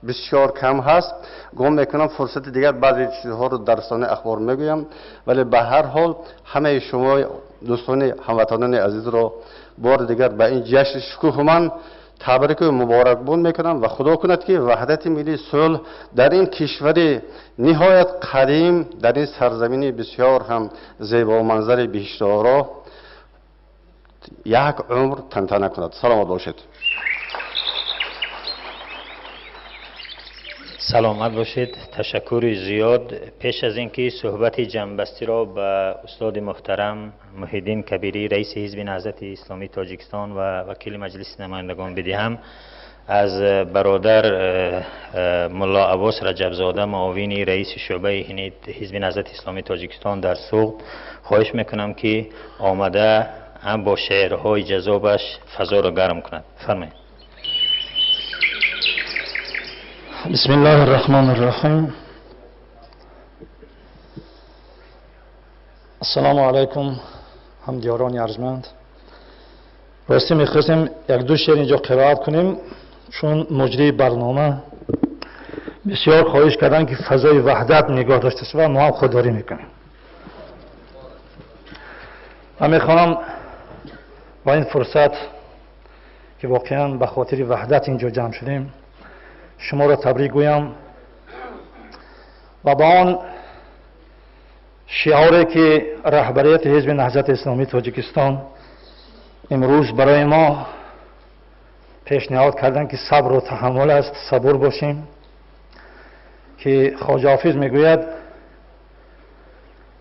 Speaker 16: بسیار کم هست، گم میکنم فرصت دیگر بعضی چیزها رو در رسانه اخبار میگویم. ولی به هر حال همه شما دوستان هموطنان عزیز رو بار دیگر به این جشن شکوهمند تبریک و مبارکباد میکنم و خدا کند که وحدت ملی صلح در این کشور نهایت قدیم، در این سرزمین بسیار هم زیبا و منظر بهشت‌آرا یک عمر تنتنه کند. سلامت باشید.
Speaker 1: سلامت باشید. تشکر زیاد. پیش از اینکه صحبت جنبستی را به استاد محترم محیدین کبیری رئیس حزب نهضت اسلامی تاجیکستان و وکیل مجلس نمایندگان بدهم، از برادر ملا عباس رجبزاده معاون رئیس شعبه حزب نهضت اسلامی تاجیکستان در سوق خواهش میکنم که آمده هم با شعرهای جذابش فضا را گرم کند. فرمایید.
Speaker 3: بسم الله الرحمن الرحیم. السلام علیکم همدیاران ارجمند. راستی میخواستیم یک دو شعر اینجا قرائت کنیم چون مجری برنامه بسیار خواهش کردن که فضای وحدت نگاه داشته شود و ما هم خودداری میکنیم. من میخوام با این فرصت که واقعا به خاطر وحدت اینجا جمع شدیم شما را تبریک گویم و با آن شعاری که رهبریت حزب نهضت اسلامی تاجیکستان امروز برای ما پیشنهاد کردن که صبر و تحمل است، صبور باشیم، که خواجه حافظ میگوید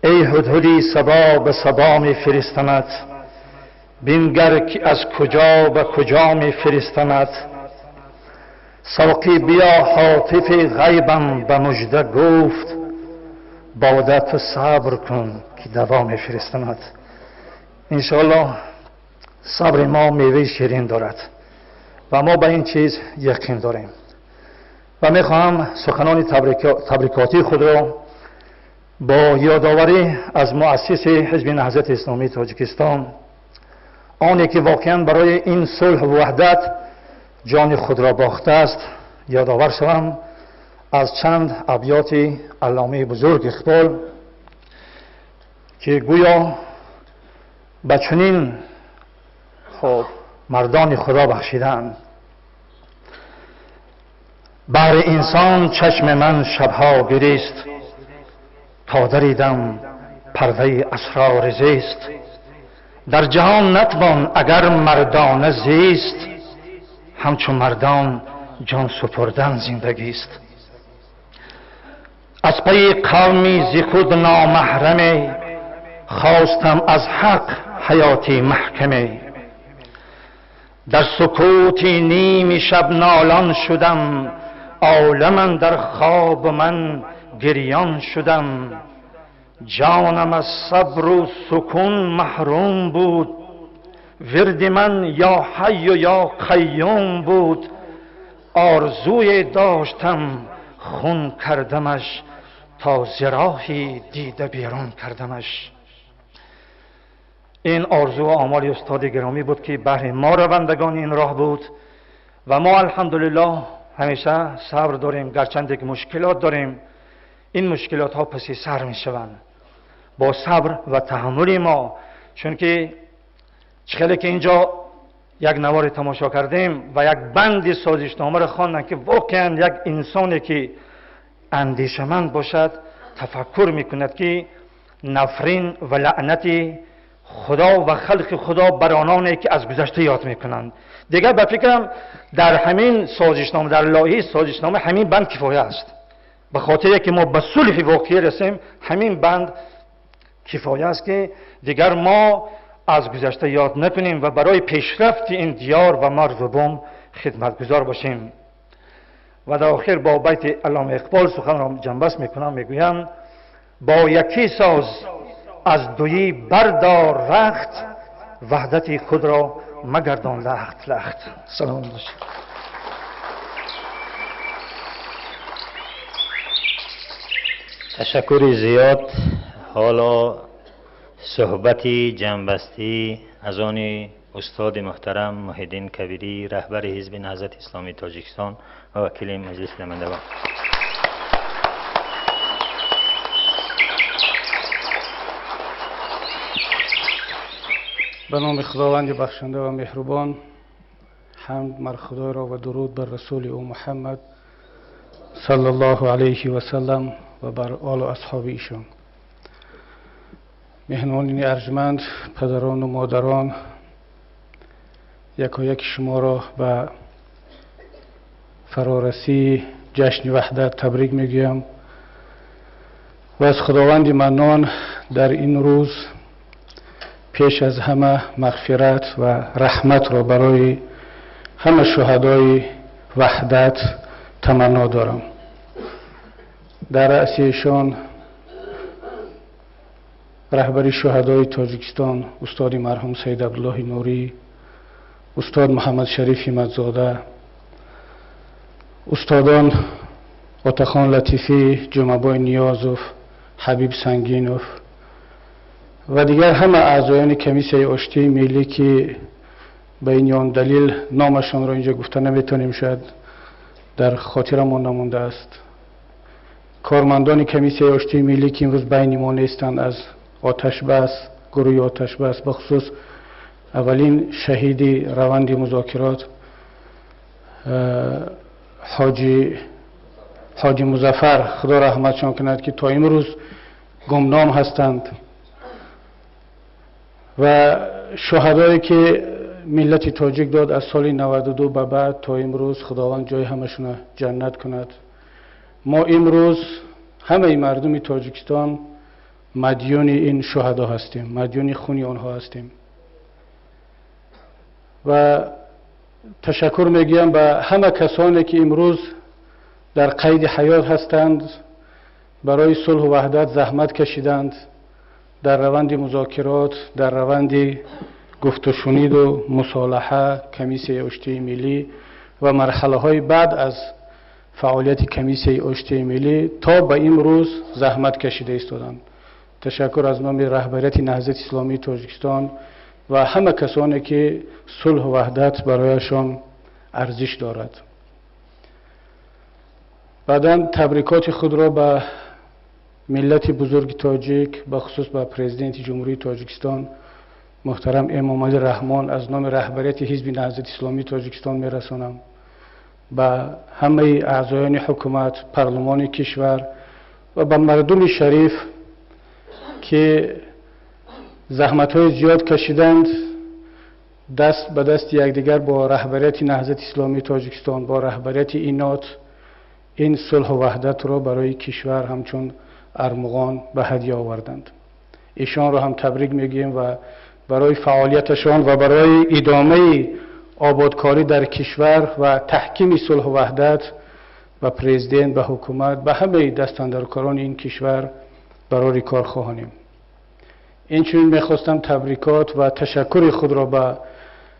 Speaker 3: ای هدهدی صبا به صبا می فرستند، بینگر که از کجا به کجا می فرستند، ساقی بیا حاطف غیبم به مژده گفت، باده تو صبر کن که دوا می فرستند. انشاءالله صبر ما میوه شیرین دارد.
Speaker 17: و ما به این چیز یقین داریم و میخواهم سخنان تبریکاتی خود را با یادآوری از مؤسس حزب نهضت اسلامی تاجیکستان، آنی که واقعا برای این صلح و وحدت جان خود را باخته است، یادآور شوم از چند ابیات علامه بزرگ اقبال که گویا به چنین مردان خدا بخشیدند: بر انسان چشم من شبها گریست، تا دریدم پرده اسرار زیست. در جهان نتوان اگر مردانه زیست، همچون مردان جان سپردن زندگی است. از پی قومی ز خود نامحرمی، خواستم از حق حیاتی محکمی. در سکوتی نیم شب نالان شدم، عالم در خواب من گریان شدم. جانم از صبر و سکون محروم بود، ورد من یا حی و یا قیوم بود. آرزوی داشتم خون کردمش، تا ز راهی دیده بیرون کردمش. این آرزو و آمال استاد گرامی بود که بهر ما روندگان این راه بود و ما الحمدلله همیشه صبر داریم، گرچند که مشکلات داریم. این مشکلات ها پس سر می شوند با صبر و تحمل ما، چون که چخیلی که اینجا یک نوار تماشا کردیم و یک بند سازشنامه را خواندن که واقعا یک انسانی که اندیشمند باشد تفکر میکند که نفرین و لعنت خدا و خلق خدا بر آنانی که از گذشته یاد میکنند. دیگر به فکرم در همین سازشنامه، در لایحه سازشنامه همین بند کفایه است. به خاطر که ما به صلح واقعی رسیم، همین بند کفایه است که دیگر ما از گذشته یاد نکنیم و برای پیشرفت این دیار و مرز و بوم خدمتگزار باشیم. و در آخر با بیت علامه اقبال سخن را جنبست میکنم، میگویم: با یکی ساز از دویی بردار رخت، وحدت خود را مگردان لخت لخت. سلام باشید.
Speaker 1: تشکر زیاد. حالا صحبتی جنبستی از آن استاد محترم محیدین کبیری، رهبر حزب نهضت اسلامی تاجیکستان و وکیل مجلس نمایندگان.
Speaker 18: به نام خداوند بخشنده و مهربان، حمد مر خدا را و درود بر رسول او محمد صلی الله علیه و سلم و بر آل و اصحاب ایشان. مهمانان ارجمند، پدران و مادران، یکایک شما را به فرارسی جشن وحدت تبریک میگویم و از خداوند منان در این روز پیش از همه مغفرت و رحمت را برای همه شهدای وحدت تمنا دارم. در رأس ایشان رهبری شهدای تاجیکستان استاد مرحوم سید عبدالله نوری، استاد محمد شریف همتزاده، استادان عطاخان لطیفی، جمعه‌بای نیازوف، حبیب سنگینوف و دیگر همه اعضایان کمیسیه آشتی ملی که به این دلیل نامشان را اینجا گفته نمیتونیم، شاید در خاطرمان نمانده است. کارمندان کمیسیه آشتی ملی که امروز بین ما نیستند، از آتش بس، گروه آتش بس، بخصوص اولین شهید روند مذاکرات حاجی مظفر، خدا رحمتشان کند، که تا امروز گمنام هستند، و شهدایی که ملت تاجیک داد از سال 92 به بعد تا امروز، خداوند جای همشون جنت کند. ما امروز همه مردم تاجیکستان مدیون این شهدا هستیم، مدیون خون آنها هستیم و تشکر میگویم به همه کسانی که امروز در قید حیات هستند، برای صلح و وحدت زحمت کشیدند، در روند مذاکرات، در روند گفت و شنید و مصالحه کمیسیون اشتی ملی و مرحله های بعد از فعالیت کمیسیون اشتی ملی تا به امروز زحمت کشیده ایستادند. تشکر از نام رهبریت نهضت اسلامی تاجیکستان و همه کسانی که صلح و وحدت برایشان ارزش دارد. بعداً تبریکات خود را به ملت بزرگ تاجیک، به خصوص به پرزیدنت جمهوری تاجیکستان محترم امام علی رحمان از نام رهبریت حزب نهضت اسلامی تاجیکستان میرسانم. به همه اعضایان حکومت، پارلمان کشور و به مردم شریف که زحمت‌های زیاد کشیدند، دست به دست یکدیگر با رهبریت نهضت اسلامی تاجیکستان، با رهبریت اینات این صلح و وحدت را برای کشور همچون ارمغان به هدیه آوردند. ایشان را هم تبریک میگیم و برای فعالیتشان و برای ادامه آبادکاری در کشور و تحکیم صلح و وحدت و پرزیدنت و حکومت به همه دستاندرکاران این کشور برای کار خواهیم. اینچنین میخواستم تبریکات و تشکر خود را به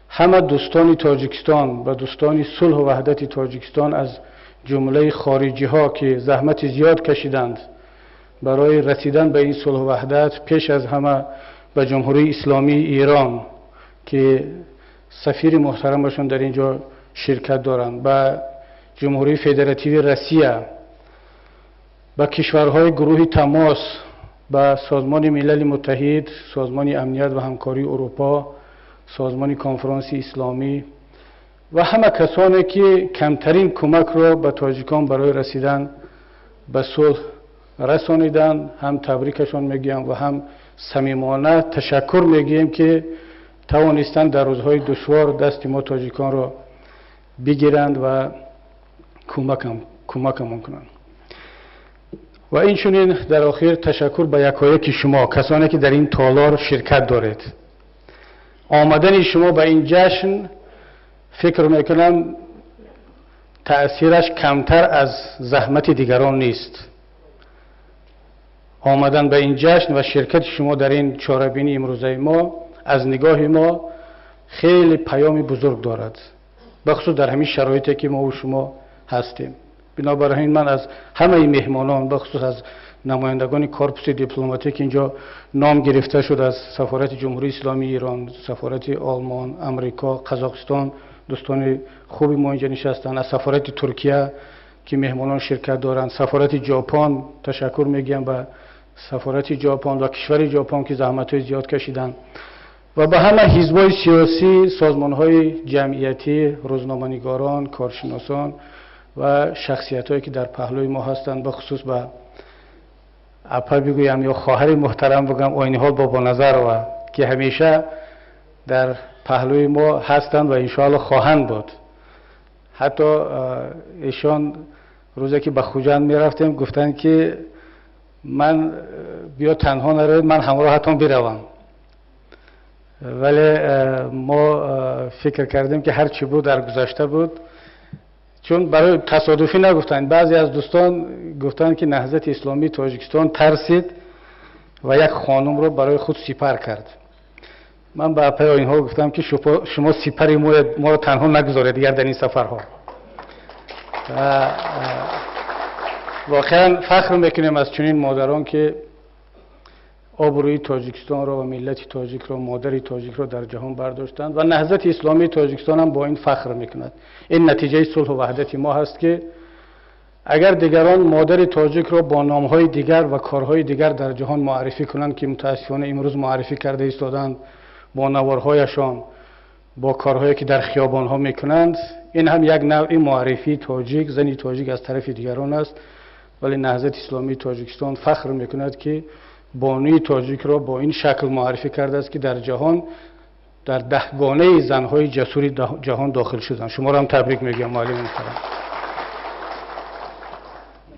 Speaker 18: همه دوستان تاجیکستان و دوستان صلح و وحدت تاجیکستان از جمله خارجی ها که زحمت زیاد کشیدند برای رسیدن به این صلح و وحدت، پیش از همه به جمهوری اسلامی ایران که سفیر محترمشون در اینجا شرکت دارند، به جمهوری فدراتیو روسیه، به کشورهای گروه تماس، به سازمان ملل متحد، سازمان امنیت و همکاری اروپا، سازمان کنفرانس اسلامی و همه کسانی که کمترین کمک را به تاجیکان برای رسیدن به صلح رسانیدند، هم تبریکشان میگیم و هم صمیمانه تشکر میگیم که توانستند در روزهای دشوار دست ما تاجیکان را بگیرند و کمکمون کنند. و اینچنین در آخر تشکر به یکایک شما کسانی که در این تالار شرکت دارید. آمدن شما به این جشن فکر میکنم تأثیرش کمتر از زحمت دیگران نیست. آمدن به این جشن و شرکت شما در این چهاربینی امروزه ما از نگاه ما خیلی پیام بزرگ دارد، بخصوص در همین شرایطی که ما و شما هستیم. بنابراین من از همه مهمانان، بخصوص از نمایندگان کورپوس دیپلماتیک اینجا نام گرفته شد، از سفارت جمهوری اسلامی ایران، سفارت آلمان، امریکا، قزاقستان دوستان خوبی ما اینجا نشستند، از سفارت ترکیه که مهمانان شرکت دارند، سفارت ژاپن تشکر میگم به سفارت ژاپن و کشور ژاپن که زحمت‌های زیاد کشیدند و به همه حزب‌های سیاسی، سازمان‌های جمعیتی، روزنامه‌نگاران، کارشناسان و شخصیت‌هایی که در پهلوی ما هستند، به خصوص به اپا بگویم یا خواهر محترم بگم آینه‌ها بابا نظر و که همیشه در پهلوی ما هستند و انشاءالله خواهند بود. حتی ایشان روزی که به خوجند میرفتیم گفتند که من بیا تنها نروید، من همراهتون بروم. ولی ما فکر کردیم که هر چی بود در گذشته بود، چون برای تصادفی نگفتند. بعضی از دوستان گفتند که نهضت اسلامی تاجیکستان ترسید و یک خانم رو برای خود سپر کرد. من به اپای اینها گفتم که شما سپر ما رو تنها نگذارید دیگر در این سفرها. واقعا فخر میکنیم از چنین مادران که آبروی تاجیکستان را و ملت تاجیک را، مادر تاجیک را در جهان برداشتند و نهضت اسلامی تاجیکستان هم با این فخر میکند. این نتیجه صلح و وحدت ما هست که اگر دیگران مادر تاجیک را با نامهای دیگر و کارهای دیگر در جهان معرفی کنند که متاسفانه امروز معرفی کرده ایستادند، با نوارهایشان، با کارهایی که در خیابانها میکنند، این هم یک نوع معرفی تاجیک، زنی تاجیک از طرف دیگران است. ولی نهضت اسلامی تاجیکستان فخر میکند که بانوی تاجیک را با این شکل معرفی کرده است که در جهان در دهگانه زنهای جسور جهان داخل شدند. شما را هم تبریک میگم معلم محترم.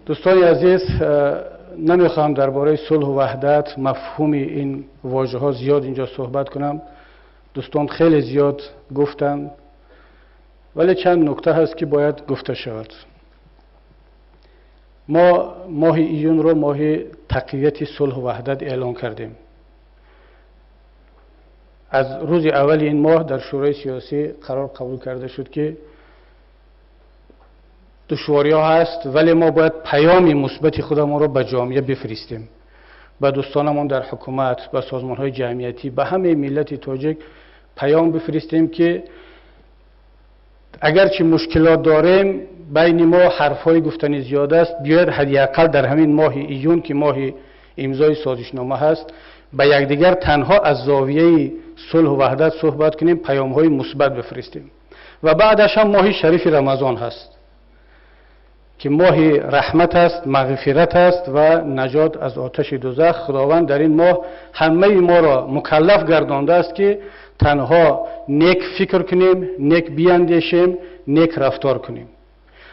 Speaker 18: دوستان عزیز، نمیخوام درباره صلح و وحدت، مفهوم این واژه ها زیاد اینجا صحبت کنم. دوستان خیلی زیاد گفتند، ولی چند نکته هست که باید گفته شود. ما ماه ایون رو ماه تقویت صلح و وحدت اعلان کردیم. از روز اول این ماه در شورای سیاسی قرار قبول کرده شد که دشواری ها هست ولی ما باید پیام مثبت خودمون رو به جامعه بفرستیم، به دوستانمون در حکومت، به سازمان های جمعیتی، به همه ملت تاجیک پیام بفرستیم که اگرچه مشکلات داریم، بین ما حرفای گفتنی زیاد است، بیاید حداقل در همین ماه ایون که ماه امضای سازشنامه هست به یکدیگر تنها از زاویه صلح و وحدت صحبت کنیم، پیام های مثبت بفرستیم. و بعدش هم ماه شریف رمضان هست که ماه رحمت است، مغفرت است و نجات از آتش دوزخ. خداوند در این ماه همه ما را مکلف گردانده است که تنها نیک فکر کنیم، نیک بیاندیشیم، نیک رفتار کنیم.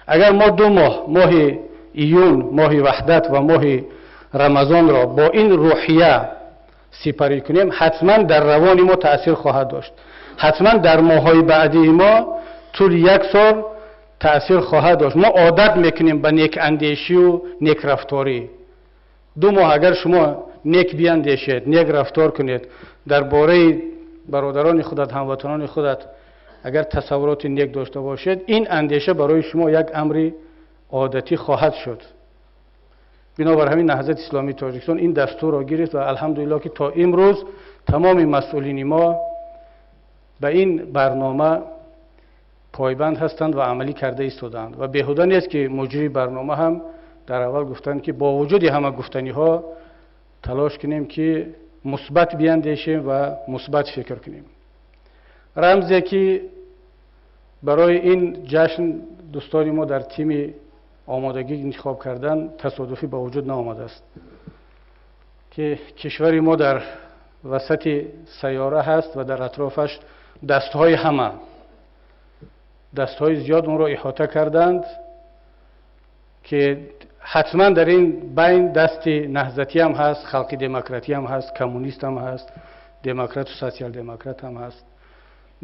Speaker 18: اگر ما 2 ماه، ماه ایون، ماه وحدت و ماه رمضان را با این روحیه سپری کنیم، حتما در روان ما تأثیر خواهد داشت. حتما در ماهای بعدی ما طول 1 سال تأثیر خواهد داشت. ما عادت میکنیم به نیک اندیشی و نیک رفتاری. 2 ماه اگر شما نیک بیاندیشید، نیک رفتار کنید، درباره برادران خودت، هموطنان خودت اگر تصورات نیک داشته باشید، این اندیشه برای شما یک امر عادتی خواهد شد. بنابر همین نهضت اسلامی تاجیکستان این دستور را گرفت و الحمدلله که تا امروز تمام مسئولین ما به این برنامه پایبند هستند و عملی کرده ایستادند و بیهوده نیست که مجری برنامه هم در اول گفتند که با وجود همه گفتنی ها تلاش کنیم که مثبت بیاندیشیم و مثبت فکر کنیم. رمزی که برای این جشن دوستان ما در تیم آمادگی انتخاب کردن تصادفی به وجود نآمده است که کشور ما در وسط سیاره هست و در اطرافش دستهای زیاد اون را احاطه کردند که حتما در این بین دست نهضتی هم هست، خلق دموکراتی هم هست، کمونیست هم هست، دموکرات و سوسیال دموکرات هم هست،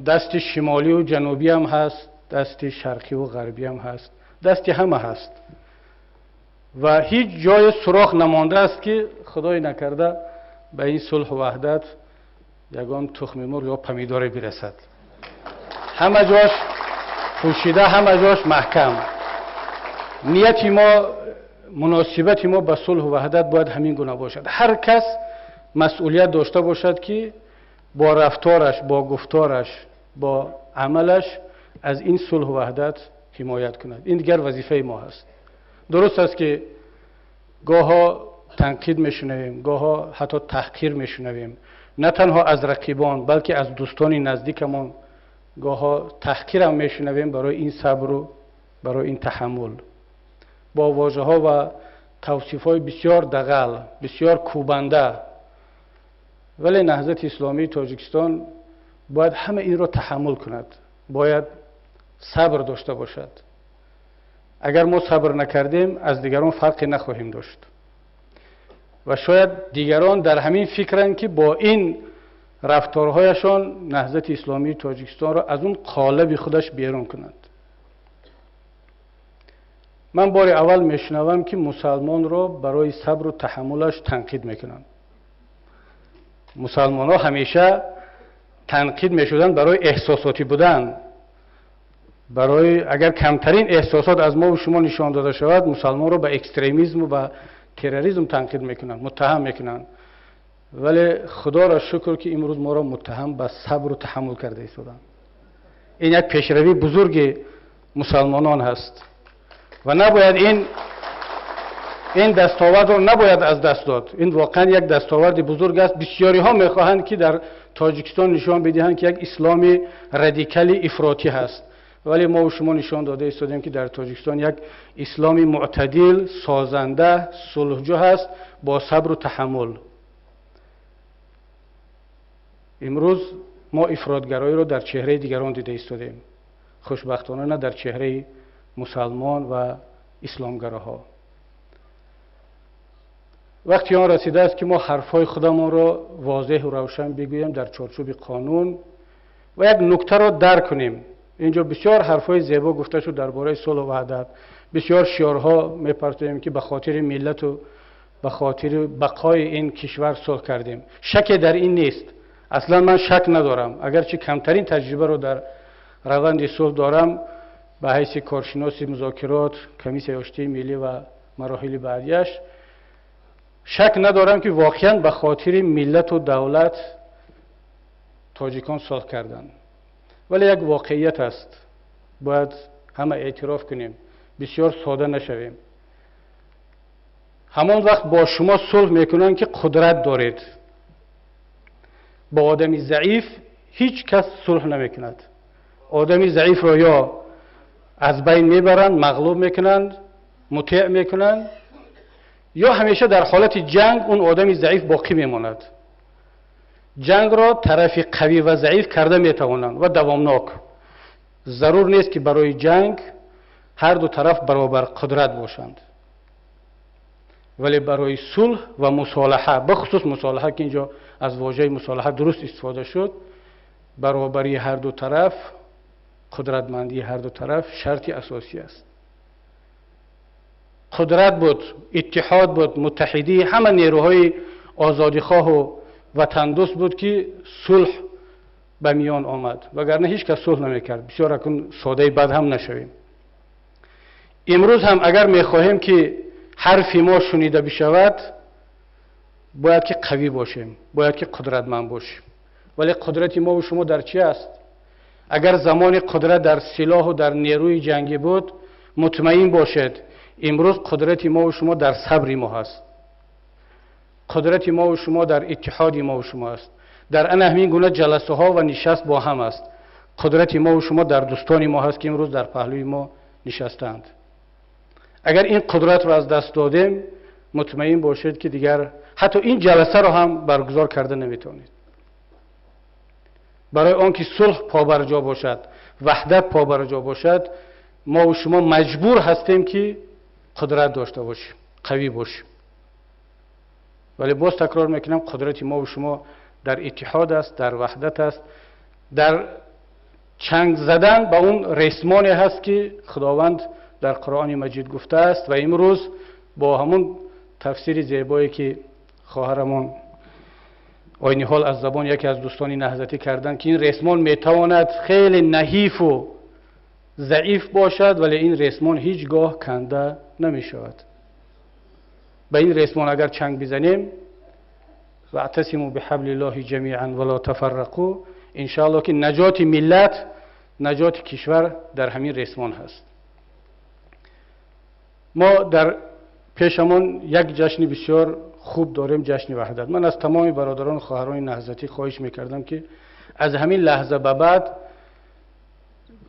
Speaker 18: دست شمالی و جنوبی هم هست، دست شرقی و غربی هم هست، دست همه هست و هیچ جای سوراخ نمانده است که خدای نکرده به این صلح و وحدت یگان تخم مرغ یا پمیدار برسد. همه جاش پوشیده، همه جاش محکم. نیت ما، مناسبت ما به صلح و وحدت باید همین گونه باشد. هر کس مسئولیت داشته باشد که با رفتارش، با گفتارش، با عملش از این صلح و وحدت حمایت کند. این دیگر وظیفه ما هست. درست است که گاها تنقید میشنویم، گاها حتی تحقیر میشنویم، نه تنها از رقیبان بلکه از دوستان نزدیکمان گاها تحقیر هم میشنویم برای این صبر و برای این تحمل با واژه ها و توصیف های بسیار دغل، بسیار کوبنده. ولی نهضت اسلامی تاجیکستان باید همه این را تحمل کند، باید صبر داشته باشد. اگر ما صبر نکردیم از دیگران فرقی نخواهیم داشت و شاید دیگران در همین فکرند که با این رفتارهایشان نهضت اسلامی تاجیکستان را از اون قالب خودش بیرون کنند. من بار اول میشنوم که مسلمان را برای صبر و تحملش تنقید میکنند. مسلمان ها همیشه تنقید میشدند برای احساساتی بودن، برای اگر کمترین احساسات از ما و شما نشان داده شود مسلمان را به اکستریمیسم و به تروریسم تنقید میکنند، متهم میکنند. ولی خدا را شکر که امروز ما را متهم به صبر و تحمل کرده ایستادند. این یک پیشروی بزرگ مسلمانان هست و نباید این دستاورد رو نباید از دست داد. این واقعا یک دستاورد بزرگ است. بسیاری ها میخواهند که در تاجیکستان نشان بدهند که یک اسلام رادیکالی افراطی هست، ولی ما و شما نشان داده ایستادیم که در تاجیکستان یک اسلام معتدل، سازنده، صلحجو هست با صبر و تحمل. امروز ما افراطگرایی رو در چهره دیگران دیده ایستادیم، خوشبختانه نه در چهره مسلمان و اسلامگراها. وقتی آن رسیده است که ما حرفای خودمان را واضح و روشن بگوییم در چارچوب قانون و یک نکته را درک کنیم. اینجا بسیار حرفای زیبا گفته شد درباره صلح و وحدت، بسیار شعارها میپرتیم که به خاطر ملت و به خاطر بقای این کشور صلح کردیم. شک در این نیست، اصلا من شک ندارم، اگرچه کمترین تجربه رو در روند صلح دارم به حیث کارشناس مذاکرات کمیسیون آشتی ملی و مراحل بعدیش، شک ندارم که واقعا به خاطر ملت و دولت تاجیکان صلح کردند. ولی یک واقعیت است، باید همه اعتراف کنیم، بسیار ساده نشویم. همان وقت با شما صلح میکنن که قدرت دارید. با آدمی ضعیف هیچ کس صلح نمیکند. آدمی ضعیف را یا از بین میبرند، مغلوب میکنند، مطیع میکنند، یا همیشه در حالت جنگ اون آدمی ضعیف باقی میماند. جنگ را طرف قوی و ضعیف کرده میتوانند و دوامناک. ضرور نیست که برای جنگ هر دو طرف برابر قدرت باشند، ولی برای صلح و مصالحه، بخصوص مصالحه که اینجا از واژه مصالحه درست استفاده شد، برابری هر دو طرف، قدرتمندی هر دو طرف شرطی اساسی است. قدرت بود، اتحاد بود، متحدی همه نیروهای آزادیخواه و وطن دوست بود که صلح به میان آمد، وگرنه هیچ کس صلح نمیکرد. بسیار اکنون ساده بد هم نشویم. امروز هم اگر میخواهیم که حرف ما شنیده بشود، باید که قوی باشیم، باید که قدرتمند باشیم. ولی قدرت ما و شما در چی است؟ اگر زمان قدرت در سلاح و در نیروی جنگی بود، مطمئن باشید امروز قدرت ما و شما در صبر ما هست. قدرت ما و شما در اتحاد ما و شما است. در همین گونه جلسه ها و نشست با هم است. قدرت ما و شما در دوستان ما هست که امروز در پهلوی ما نشستند. اگر این قدرت را از دست دادیم، مطمئن باشید که دیگر حتی این جلسه را هم برگزار کرده نمیتونید. برای آنکه صلح پابرجا باشد، وحدت پابرجا باشد، ما و شما مجبور هستیم که قدرت داشته باشیم، قوی باشیم. ولی باز تکرار میکنم، قدرت ما و شما در اتحاد است، در وحدت است، در چنگ زدن به اون ریسمانی هست که خداوند در قرآن مجید گفته است. و امروز با همون تفسیر زیبایی که خواهرمون آینی حال از زبان یکی از دوستان نهضتی کردن که این ریسمان میتواند خیلی نحیف و ضعیف باشد، ولی این ریسمان هیچگاه کنده نمیشود. به این ریسمان اگر چنگ بزنیم، واعتصموا بحبل الله جمیعا ولا تفرقوا، انشاءالله که نجات ملت، نجات کشور در همین ریسمان هست. ما در پیشمون یک جشن بسیار خوب داریم، جشن وحدت. من از تمام برادران و خواهران نهضتی خواهش میکردم که از همین لحظه به بعد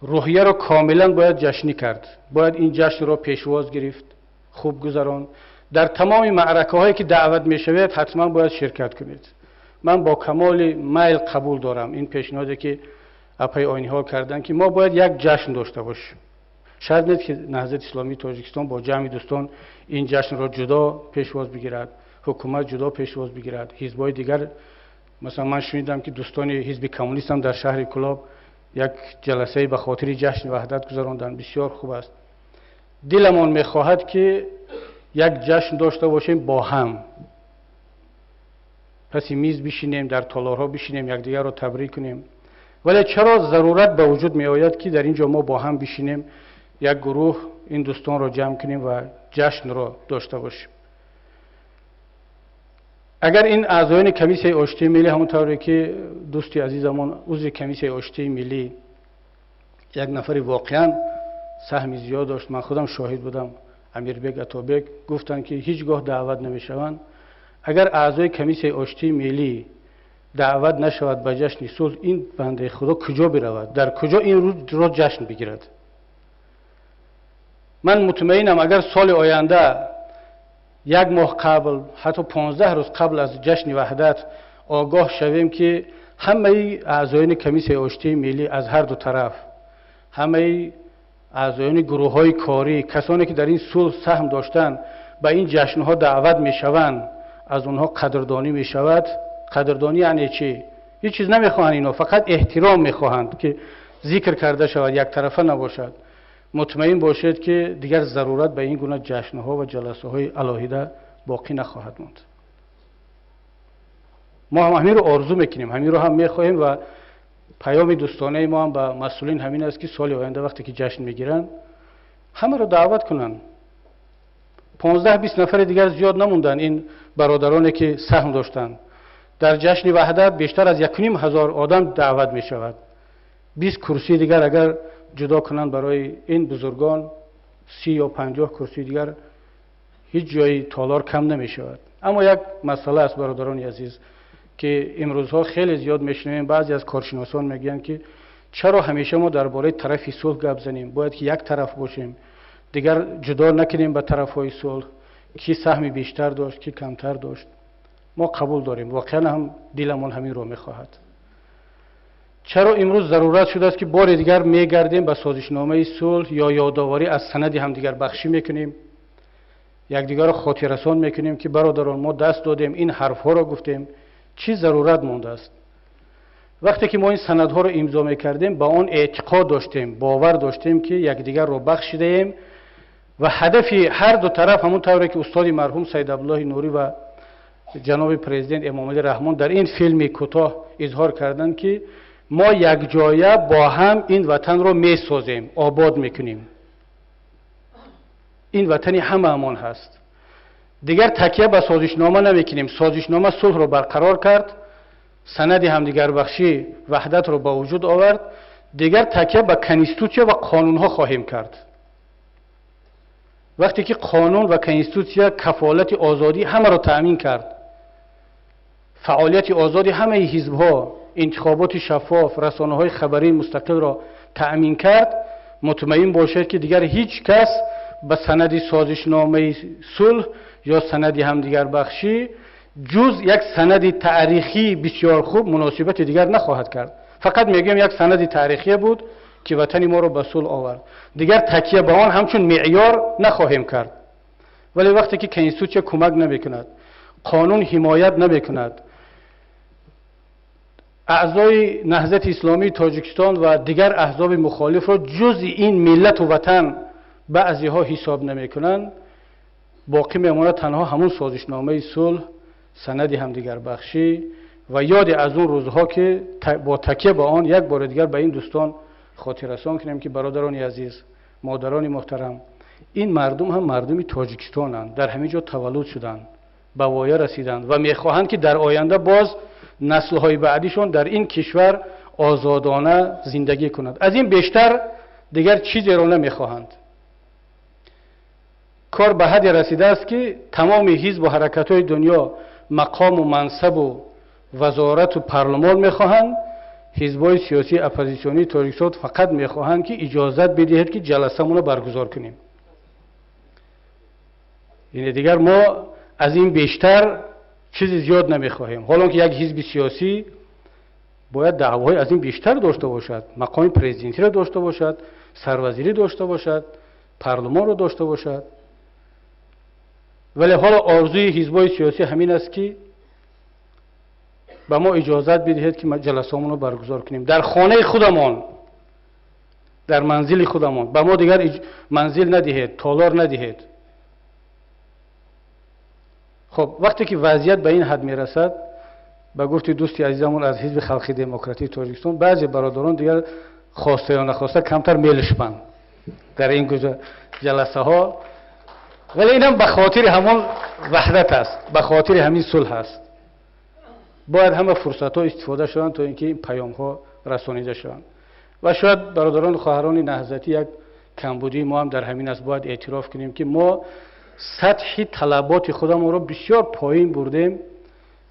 Speaker 18: روحیه رو کاملا باید جشنی کرد. باید این جشن رو پیشواز گرفت، خوب گذران. در تمام معرکه هایی که دعوت میشوید حتما باید شرکت کنید. من با کمال میل قبول دارم این پیشنهادی که اپای آینی ها کردن که ما باید یک جشن داشته باشیم. شاید نیست که نهضت اسلامی تاجیکستان با جمع دوستان این جشن را جدا پیشواز بگیرد، حکومت جدا پیشواز بگیرد، حزب‌های دیگر. مثلا من شنیدم که دوستان حزب کمونیست هم در شهر کلاب یک جلسه به خاطر جشن وحدت گذراندن. بسیار خوب است. دلمان میخواهد که یک جشن داشته باشیم با هم، پس میز بشینیم، در تالارها بشینیم، یکدیگر را تبریک کنیم. ولی چرا ضرورت به وجود می آید که در اینجا ما با هم بشینیم، یک گروه این دوستان را جمع کنیم و جشن را داشته باشیم؟ اگر این اعضایان کمیسیون آشتی ملی، همونطوری که دوستی عزیزمون عضو کمیسیون آشتی ملی یک نفر واقعا سهم زیاد داشت، من خودم شاهد بودم، امیربگ عطابک، گفتن که هیچگاه دعوت نمیشوند. اگر اعضای کمیسیون آشتی ملی دعوت نشود به جشن صلح، این بنده خدا کجا برود؟ در کجا این روز را جشن بگیرد؟ من مطمئنم اگر سال آینده یک ماه قبل، حتی 15 روز قبل از جشن وحدت آگاه شویم که همه اعضایان کمیسیون آشتی ملی از هر دو طرف، همه اعضایان گروه های کاری، کسانی که در این صلح سهم داشتن، به این جشن ها دعوت می شوند، از اونها قدردانی می شود. قدردانی یعنی چی؟ هیچ چیز نمیخواهند اینا، فقط احترام میخواهند که ذکر کرده شود، یک طرفه نباشد. مطمئن باشید که دیگر ضرورت به این گونه جشن‌ها و جلسه‌های علاهیده باقی نخواهد ماند. ما هم همین رو آرزو میکنیم، همین رو هم میخواهیم و پیام دوستانه ما هم به مسئولین همین است که سال آینده وقتی که جشن میگیرن همه رو دعوت کنن. 15-20 نفر دیگر زیاد نموندن این برادرانی که سهم داشتن. در جشن وحدت بیشتر از 1,500 آدم دعوت می شود. 20 کرسی دیگر اگر جدا کنند برای این بزرگان 30 یا 50 کرسی دیگر هیچ جایی تالار کم نمی شود. اما یک مسئله است برادران عزیز که امروزها خیلی زیاد میشنویم، بعضی از کارشناسان میگن که چرا همیشه ما درباره طرف صلح گپ زنیم، باید که یک طرف باشیم، دیگر جدا نکنیم به طرفهای صلح، کی سهم بیشتر داشت کی کمتر داشت. ما قبول داریم، واقعا هم دلمون همین رو میخواهد. چرا امروز ضرورت شده است که بار دیگر میگردیم به سازشنامه صلح یا یادآوری از سند همدیگر بخشی میکنیم، یکدیگر رو خاطررسان میکنیم که برادران ما دست دادیم، این حرفها رو گفتیم، چی ضرورت مونده است؟ وقتی که ما این سندها رو امضا میکردیم با آن اعتقاد داشتیم، باور داشتیم که یکدیگر رو بخشیدیم و هدف هر دو طرف همون طوری که استاد مرحوم سید عبدالله نوری و جناب پرزیدنت امام علی رحمان در این فیلم کوتاه اظهار کردند که ما یک جایه با هم این وطن رو میسازیم، آباد میکنیم. این وطنی همه‌مان هست. دیگر تکیه به سازشنامه نمیکنیم. سازشنامه صلح رو برقرار کرد، سند همدیگر بخشی وحدت رو به وجود آورد. دیگر تکیه به کنستیتوسیا و قانون ها خواهیم کرد. وقتی که قانون و کنستیتوسیا کفالت آزادی همه را تأمین کرد، فعالیت آزادی همه حزب ها، انتخابات شفاف، رسانه های خبری مستقل را تأمین کرد، مطمئن باشید که دیگر هیچ کس به سند سازشنامه صلح یا سند همدیگر بخشی جز یک سند تاریخی بسیار خوب مناسبت دیگر نخواهد کرد. فقط میگیم یک سند تاریخی بود که وطن ما رو به صلح آورد. دیگر تکیه به آن همچون معیار نخواهیم کرد. ولی وقتی که کنستیتوسیا کمک نمیکند، قانون حمایت نمیکند، اعضای نهضت اسلامی تاجیکستان و دیگر احزاب مخالف را جز این ملت و وطن بعضی ها حساب نمیکنند، باقی میمونه تنها همون سازشنامه صلح، سند همدیگر بخشی و یاد از اون روزها که با تکیه به آن یک بار دیگر به این دوستان خاطررسان کنیم که برادران عزیز، مادران محترم، این مردم هم مردم تاجیکستانند، در همین جا تولد شدند، به وایه رسیدند و میخواهند که در آینده باز نسل‌های بعدیشون در این کشور آزادانه زندگی کنند. از این بیشتر دیگر چیزی را نمیخواهند. کار به حدی رسیده است که تمام حزب و حرکت‌های دنیا مقام و منصب و وزارت و پارلمان میخواهند. حزب‌های سیاسی اپوزیسیونی تاجیکستان فقط میخواهند که اجازت بدهید که جلسه‌مون رو برگزار کنیم. یعنی دیگر ما از این بیشتر چیزی زیاد نمیخواهیم. حالا که یک حزب سیاسی باید دعوای از این بیشتر داشته باشد، مقام پرزیدنتی را داشته باشد، سروزیری داشته باشد، پارلمان را داشته باشد. ولی حالا آرزوی حزب‌های سیاسی همین است که به ما اجازت بدهید که جلسه‌مون رو برگزار کنیم در خانه خودمان، در منزل خودمان. به ما دیگر منزل ندهید، تالار ندهید. خب وقتی که وضعیت به این حد میرسد، به گفت دوستی عزیزمون از حزب خلق دموکراتی تاجیکستان، بعضی برادران دیگر خواسته یا نخواسته کمتر میلشپن در این جلسه ها، ولی این هم به خاطر همون وحدت است، به خاطر همین صلح است. باید همه فرصت ها استفاده شوند تا اینکه این پیام ها رسانیده شوند. و شاید برادران و خواهران نهضتی یک کمبودی ما هم در همین است. باید اعتراف کنیم که ما سطح طلبات خودمون رو بسیار پایین بردیم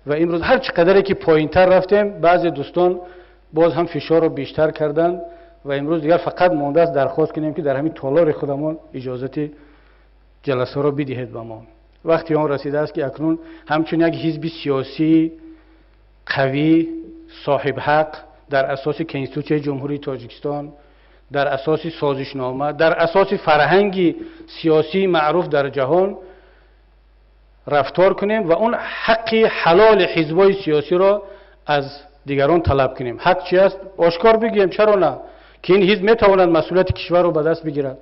Speaker 18: و امروز هر چقدر که پایین تر رفتیم، بعضی دوستان باز هم فشار رو بیشتر کردن و امروز دیگر فقط مونده است درخواست کنیم که در همین تالار خودمون اجازت جلسه رو بدهید به ما. وقتی آن رسیده است که اکنون همچون یک حزب سیاسی قوی، صاحب حق، در اساس کنستیتوسیای جمهوری تاجیکستان، در اساس سازشنامه، در اساس فرهنگی سیاسی معروف در جهان رفتار کنیم و اون حق حلال حزبای سیاسی را از دیگران طلب کنیم. حق چی است؟ آشکار بگیم، چرا نه؟ که این حزب میتواند مسئولیت کشور رو به دست بگیرد.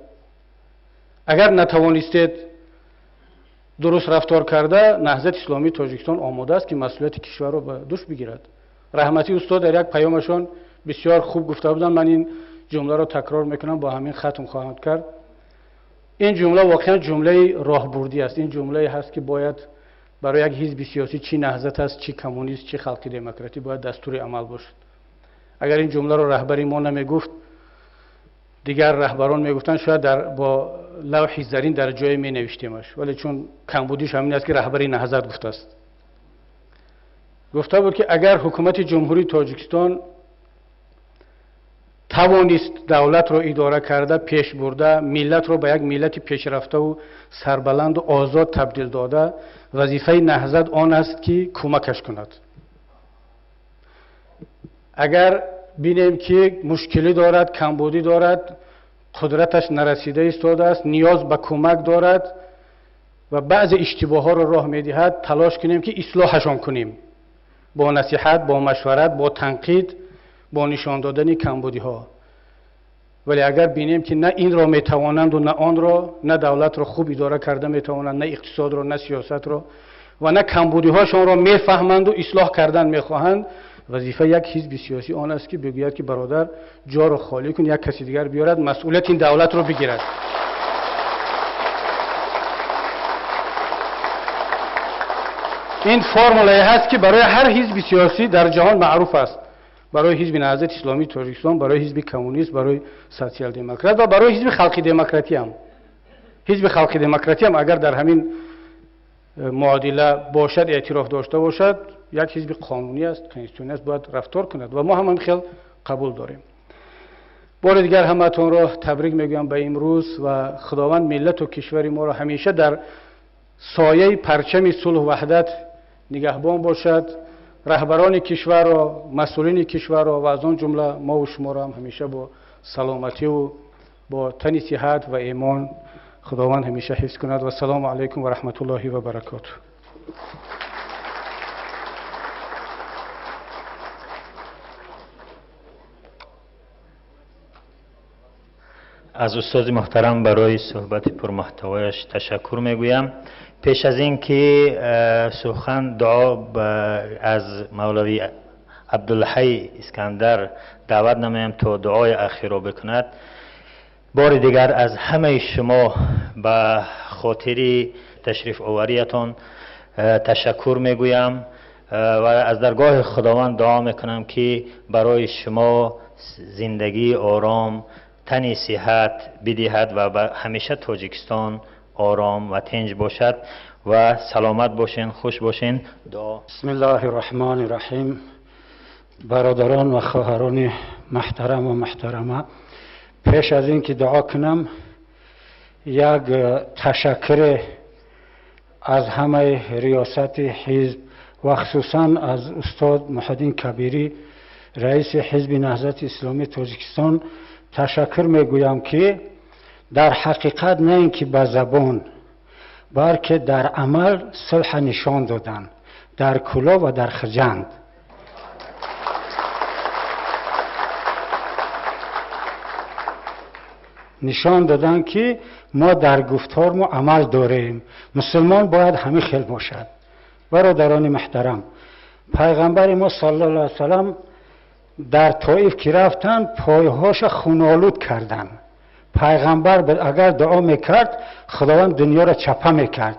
Speaker 18: اگر نتوانستید درست رفتار کرده نهضت اسلامی تاجیکستان آماده است که مسئولیت کشور را به دوش بگیرد. رحمتی استاد در یک پیامشان بسیار خوب گفته بودند، من این جمله را تکرار میکنم، با همین ختم خواهم کرد. این جمله واقعا جمله راهبردی است. این جمله هست که باید برای یک حزب سیاسی، چی نهضت است، چی کمونیست، چی خلقی دموکراتی، باید دستور عمل باشد. اگر این جمله را رهبری ما نمیگفت، دیگر رهبران میگفتن شاید با لوح زرین در جای می نوشتیمش، ولی چون کمبودیش همین است که رهبری نهضت گفته است. گفته بود که اگر حکومت جمهوری تاجیکستان توانست دولت را اداره کرده، پیش برده، ملت را به یک ملت پیشرفته و سربلند و آزاد تبدیل داده، وظیفه نهضت آن است که کمکش کند. اگر بینیم که مشکلی دارد، کمبودی دارد، قدرتش نرسیده ایستاده است، نیاز به کمک دارد و بعض اشتباه ها را راه میدهد، تلاش کنیم که اصلاحشان کنیم، با نصیحت، با مشورت، با تنقید، با نشان دادن کمبودی ها. ولی اگر بینیم که نه این را میتوانند و نه آن را، نه دولت را خوب اداره کرده میتوانند، نه اقتصاد را، نه سیاست را، و نه کمبودی هاشان را میفهمند و اصلاح کردن میخواهند، وظیفه یک حزب سیاسی آن است که بگوید که برادر جا را خالی کن، یک کسی دیگر بیارد مسئولیت این دولت را بگیرد. این فرموله هست که برای هر حزب سیاسی در جهان معروف است، برای حزب نهضت اسلامی تاجیکستان، برای حزب کمونیست، برای سوسیال دموکرات و برای حزب خلقی دموکراتی هم. حزب خلقی دموکراتی هم اگر در همین معادله باشد، اعتراف داشته باشد، یک حزب قانونی است، کنستیتوشنی است، باید رفتار کند و ما هم خیلی قبول داریم. بار دیگر همتون را تبریک میگویم به امروز و خداوند ملت و کشور ما را همیشه در سایه پرچم صلح و وحدت نگهبان باشد. رهبران کشور را، مسئولین کشور را و از آن جمله ما و شما را هم همیشه با سلامتی و با تن صحت و ایمان خداوند همیشه حفظ کند و السلام علیکم و رحمت الله و برکاته.
Speaker 1: از استاد محترم برای صحبت پرمحتوایش تشکر میگویم. پیش از این که سخن دعا از مولوی عبدالحی اسکندر دعوت نمایم تا دعای اخیر را بکند، بار دیگر از همه شما به خاطر تشریف آوریتان تشکر میگویم و از درگاه خداوند دعا میکنم که برای شما زندگی آرام، تنی صحت بدهد و همیشه تاجیکستان آرام و تنج باشد و سلامت باشین، خوش باشین. دعا.
Speaker 18: بسم الله الرحمن الرحیم. برادران و خواهران محترم و محترمه، پیش از این که دعا کنم یک تشکر از همه ریاست حزب و خصوصا از استاد محمدین کبیری رئیس حزب نهضت اسلامی تاجیکستان تشکر میگویم که در حقیقت نه اینکه به زبان بلکه در عمل صلح نشان دادن، در کلا و در خرجند. نشان دادن که ما در گفتار ما عمل داریم. مسلمان باید همه خیل باشد. برادران محترم، پیغمبر ما صلی الله علیه وسلم در طائف که رفتن پایهاش خونالود کردن. پیغمبر اگر دعا میکرد خداوند دنیا را چپه میکرد،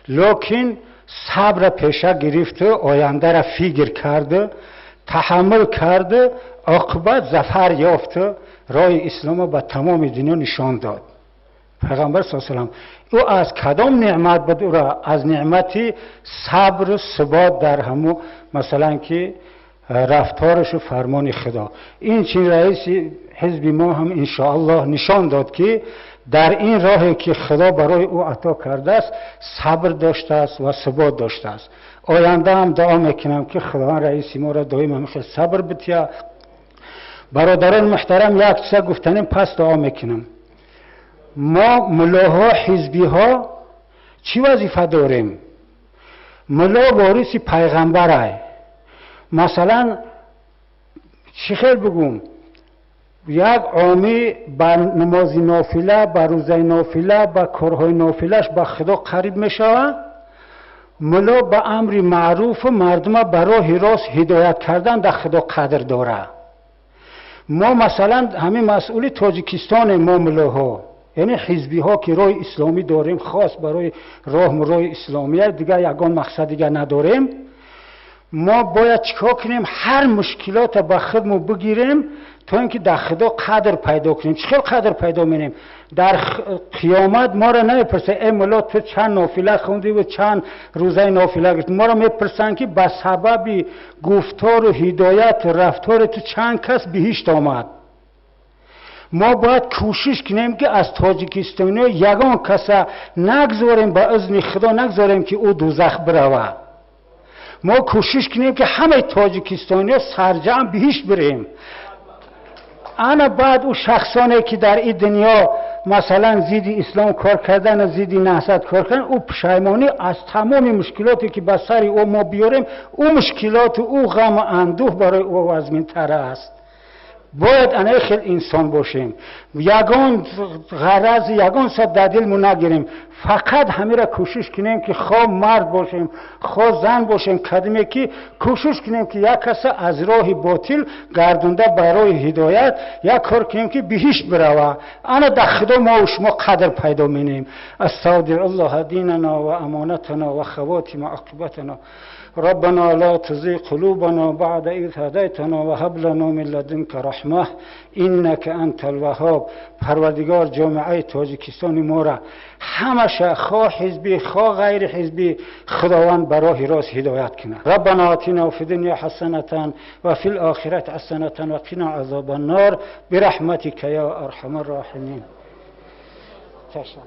Speaker 18: لیکن صبر پیشه گرفته، آینده را فکر کرده، تحمل کرده، عاقبت ظفر یافته، راه اسلام به تمام دنیا نشان داد. پیغمبر صلی الله علیه و سلم او از کدام نعمت بود؟ او را از نعمتی صبر و ثبات در همو مثلا که رفتارش و فرمان خدا. این چین رئیس حزب ما هم انشاءالله نشان داد که در این راهی که خدا برای او عطا کرده است صبر داشته است و ثبات داشته است. آینده هم دعا میکنم که خداوند رئیس ما را دائم همیشه صبر بتیه. برادران محترم، یک چیز گفتنیم پس دعا میکنم. ما ملاها حزبی ها چی وظیفه داریم؟ ملا وارث پیغمبره. مثلا چی خیلی بگم، یک عامی با نماز نافله، با روزه نافله، با کارهای نافلهش با خدا قریب می شود. ملا با امر معروف مردم برای راست هدایت کردن در خدا قدر داره. ما مثلا همین مسئول تاجیکستان ما ملاها، یعنی حزبی ها که راه اسلامی داریم، خاص برای راه اسلامی دیگه یگان مقصد دیگه نداریم. ما باید چیکار کنیم؟ هر مشکلات با خودمون بگیریم تا اینکه در خدا قدر پیدا کنیم. چقدر قدر پیدا می‌کنیم؟ در قیامت ما را نمیپرسه ای مولا تو چند نافله خوندی و چند روزه نافله گرفتی. ما را میپرسن که به سبب گفتار و هدایت رفتار تو چند کس بهشت آمد. ما باید کوشش کنیم که از تاجیکستانی یگان کس نگذاریم، به اذن خدا نگذاریم که او دوزخ بروه. ما کوشش کنیم که همه تاجیکستانی سرجم بهشت بریم. انا بعد او شخصانی که در این دنیا مثلا زیدی اسلام کار کردن، زیدی نهضت کار کردن، او پشیمانی از تمام مشکلاتی که به سر او ما بیاریم، او مشکلات او غم و اندوه برای او وزمین‌تر است. باید انای خیلی انسان باشیم، یگان غرض یگان ساعت در دلمون نگیریم، فقط همه را کوشش کنیم که خواه مرد باشیم خواه زن باشیم، کدیمی که کوشش کنیم که یک کس از راه باطل گردونده برای هدایت یک کار کنیم که بهشت بروه. انا در خدا ما و شما قدر پیدا مینیم. استودع الله دیننا و امانتنا و خواتم عاقبتنا. ربنا لا تزغ قلوبنا بعد إذ هديتنا وهب لنا من لدنك رحمة إنك أنت الوهاب. پروردگار جامعه تاجیکستان ما را همشه خواه حزبی خواه غیر حزبی خداوند برای راست هدایت کنه. ربنا آتنا فی الدنیا حسنة و فی الآخرة حسنة و قنا عذاب النار برحمتك یا ارحم الراحمین. تشکر.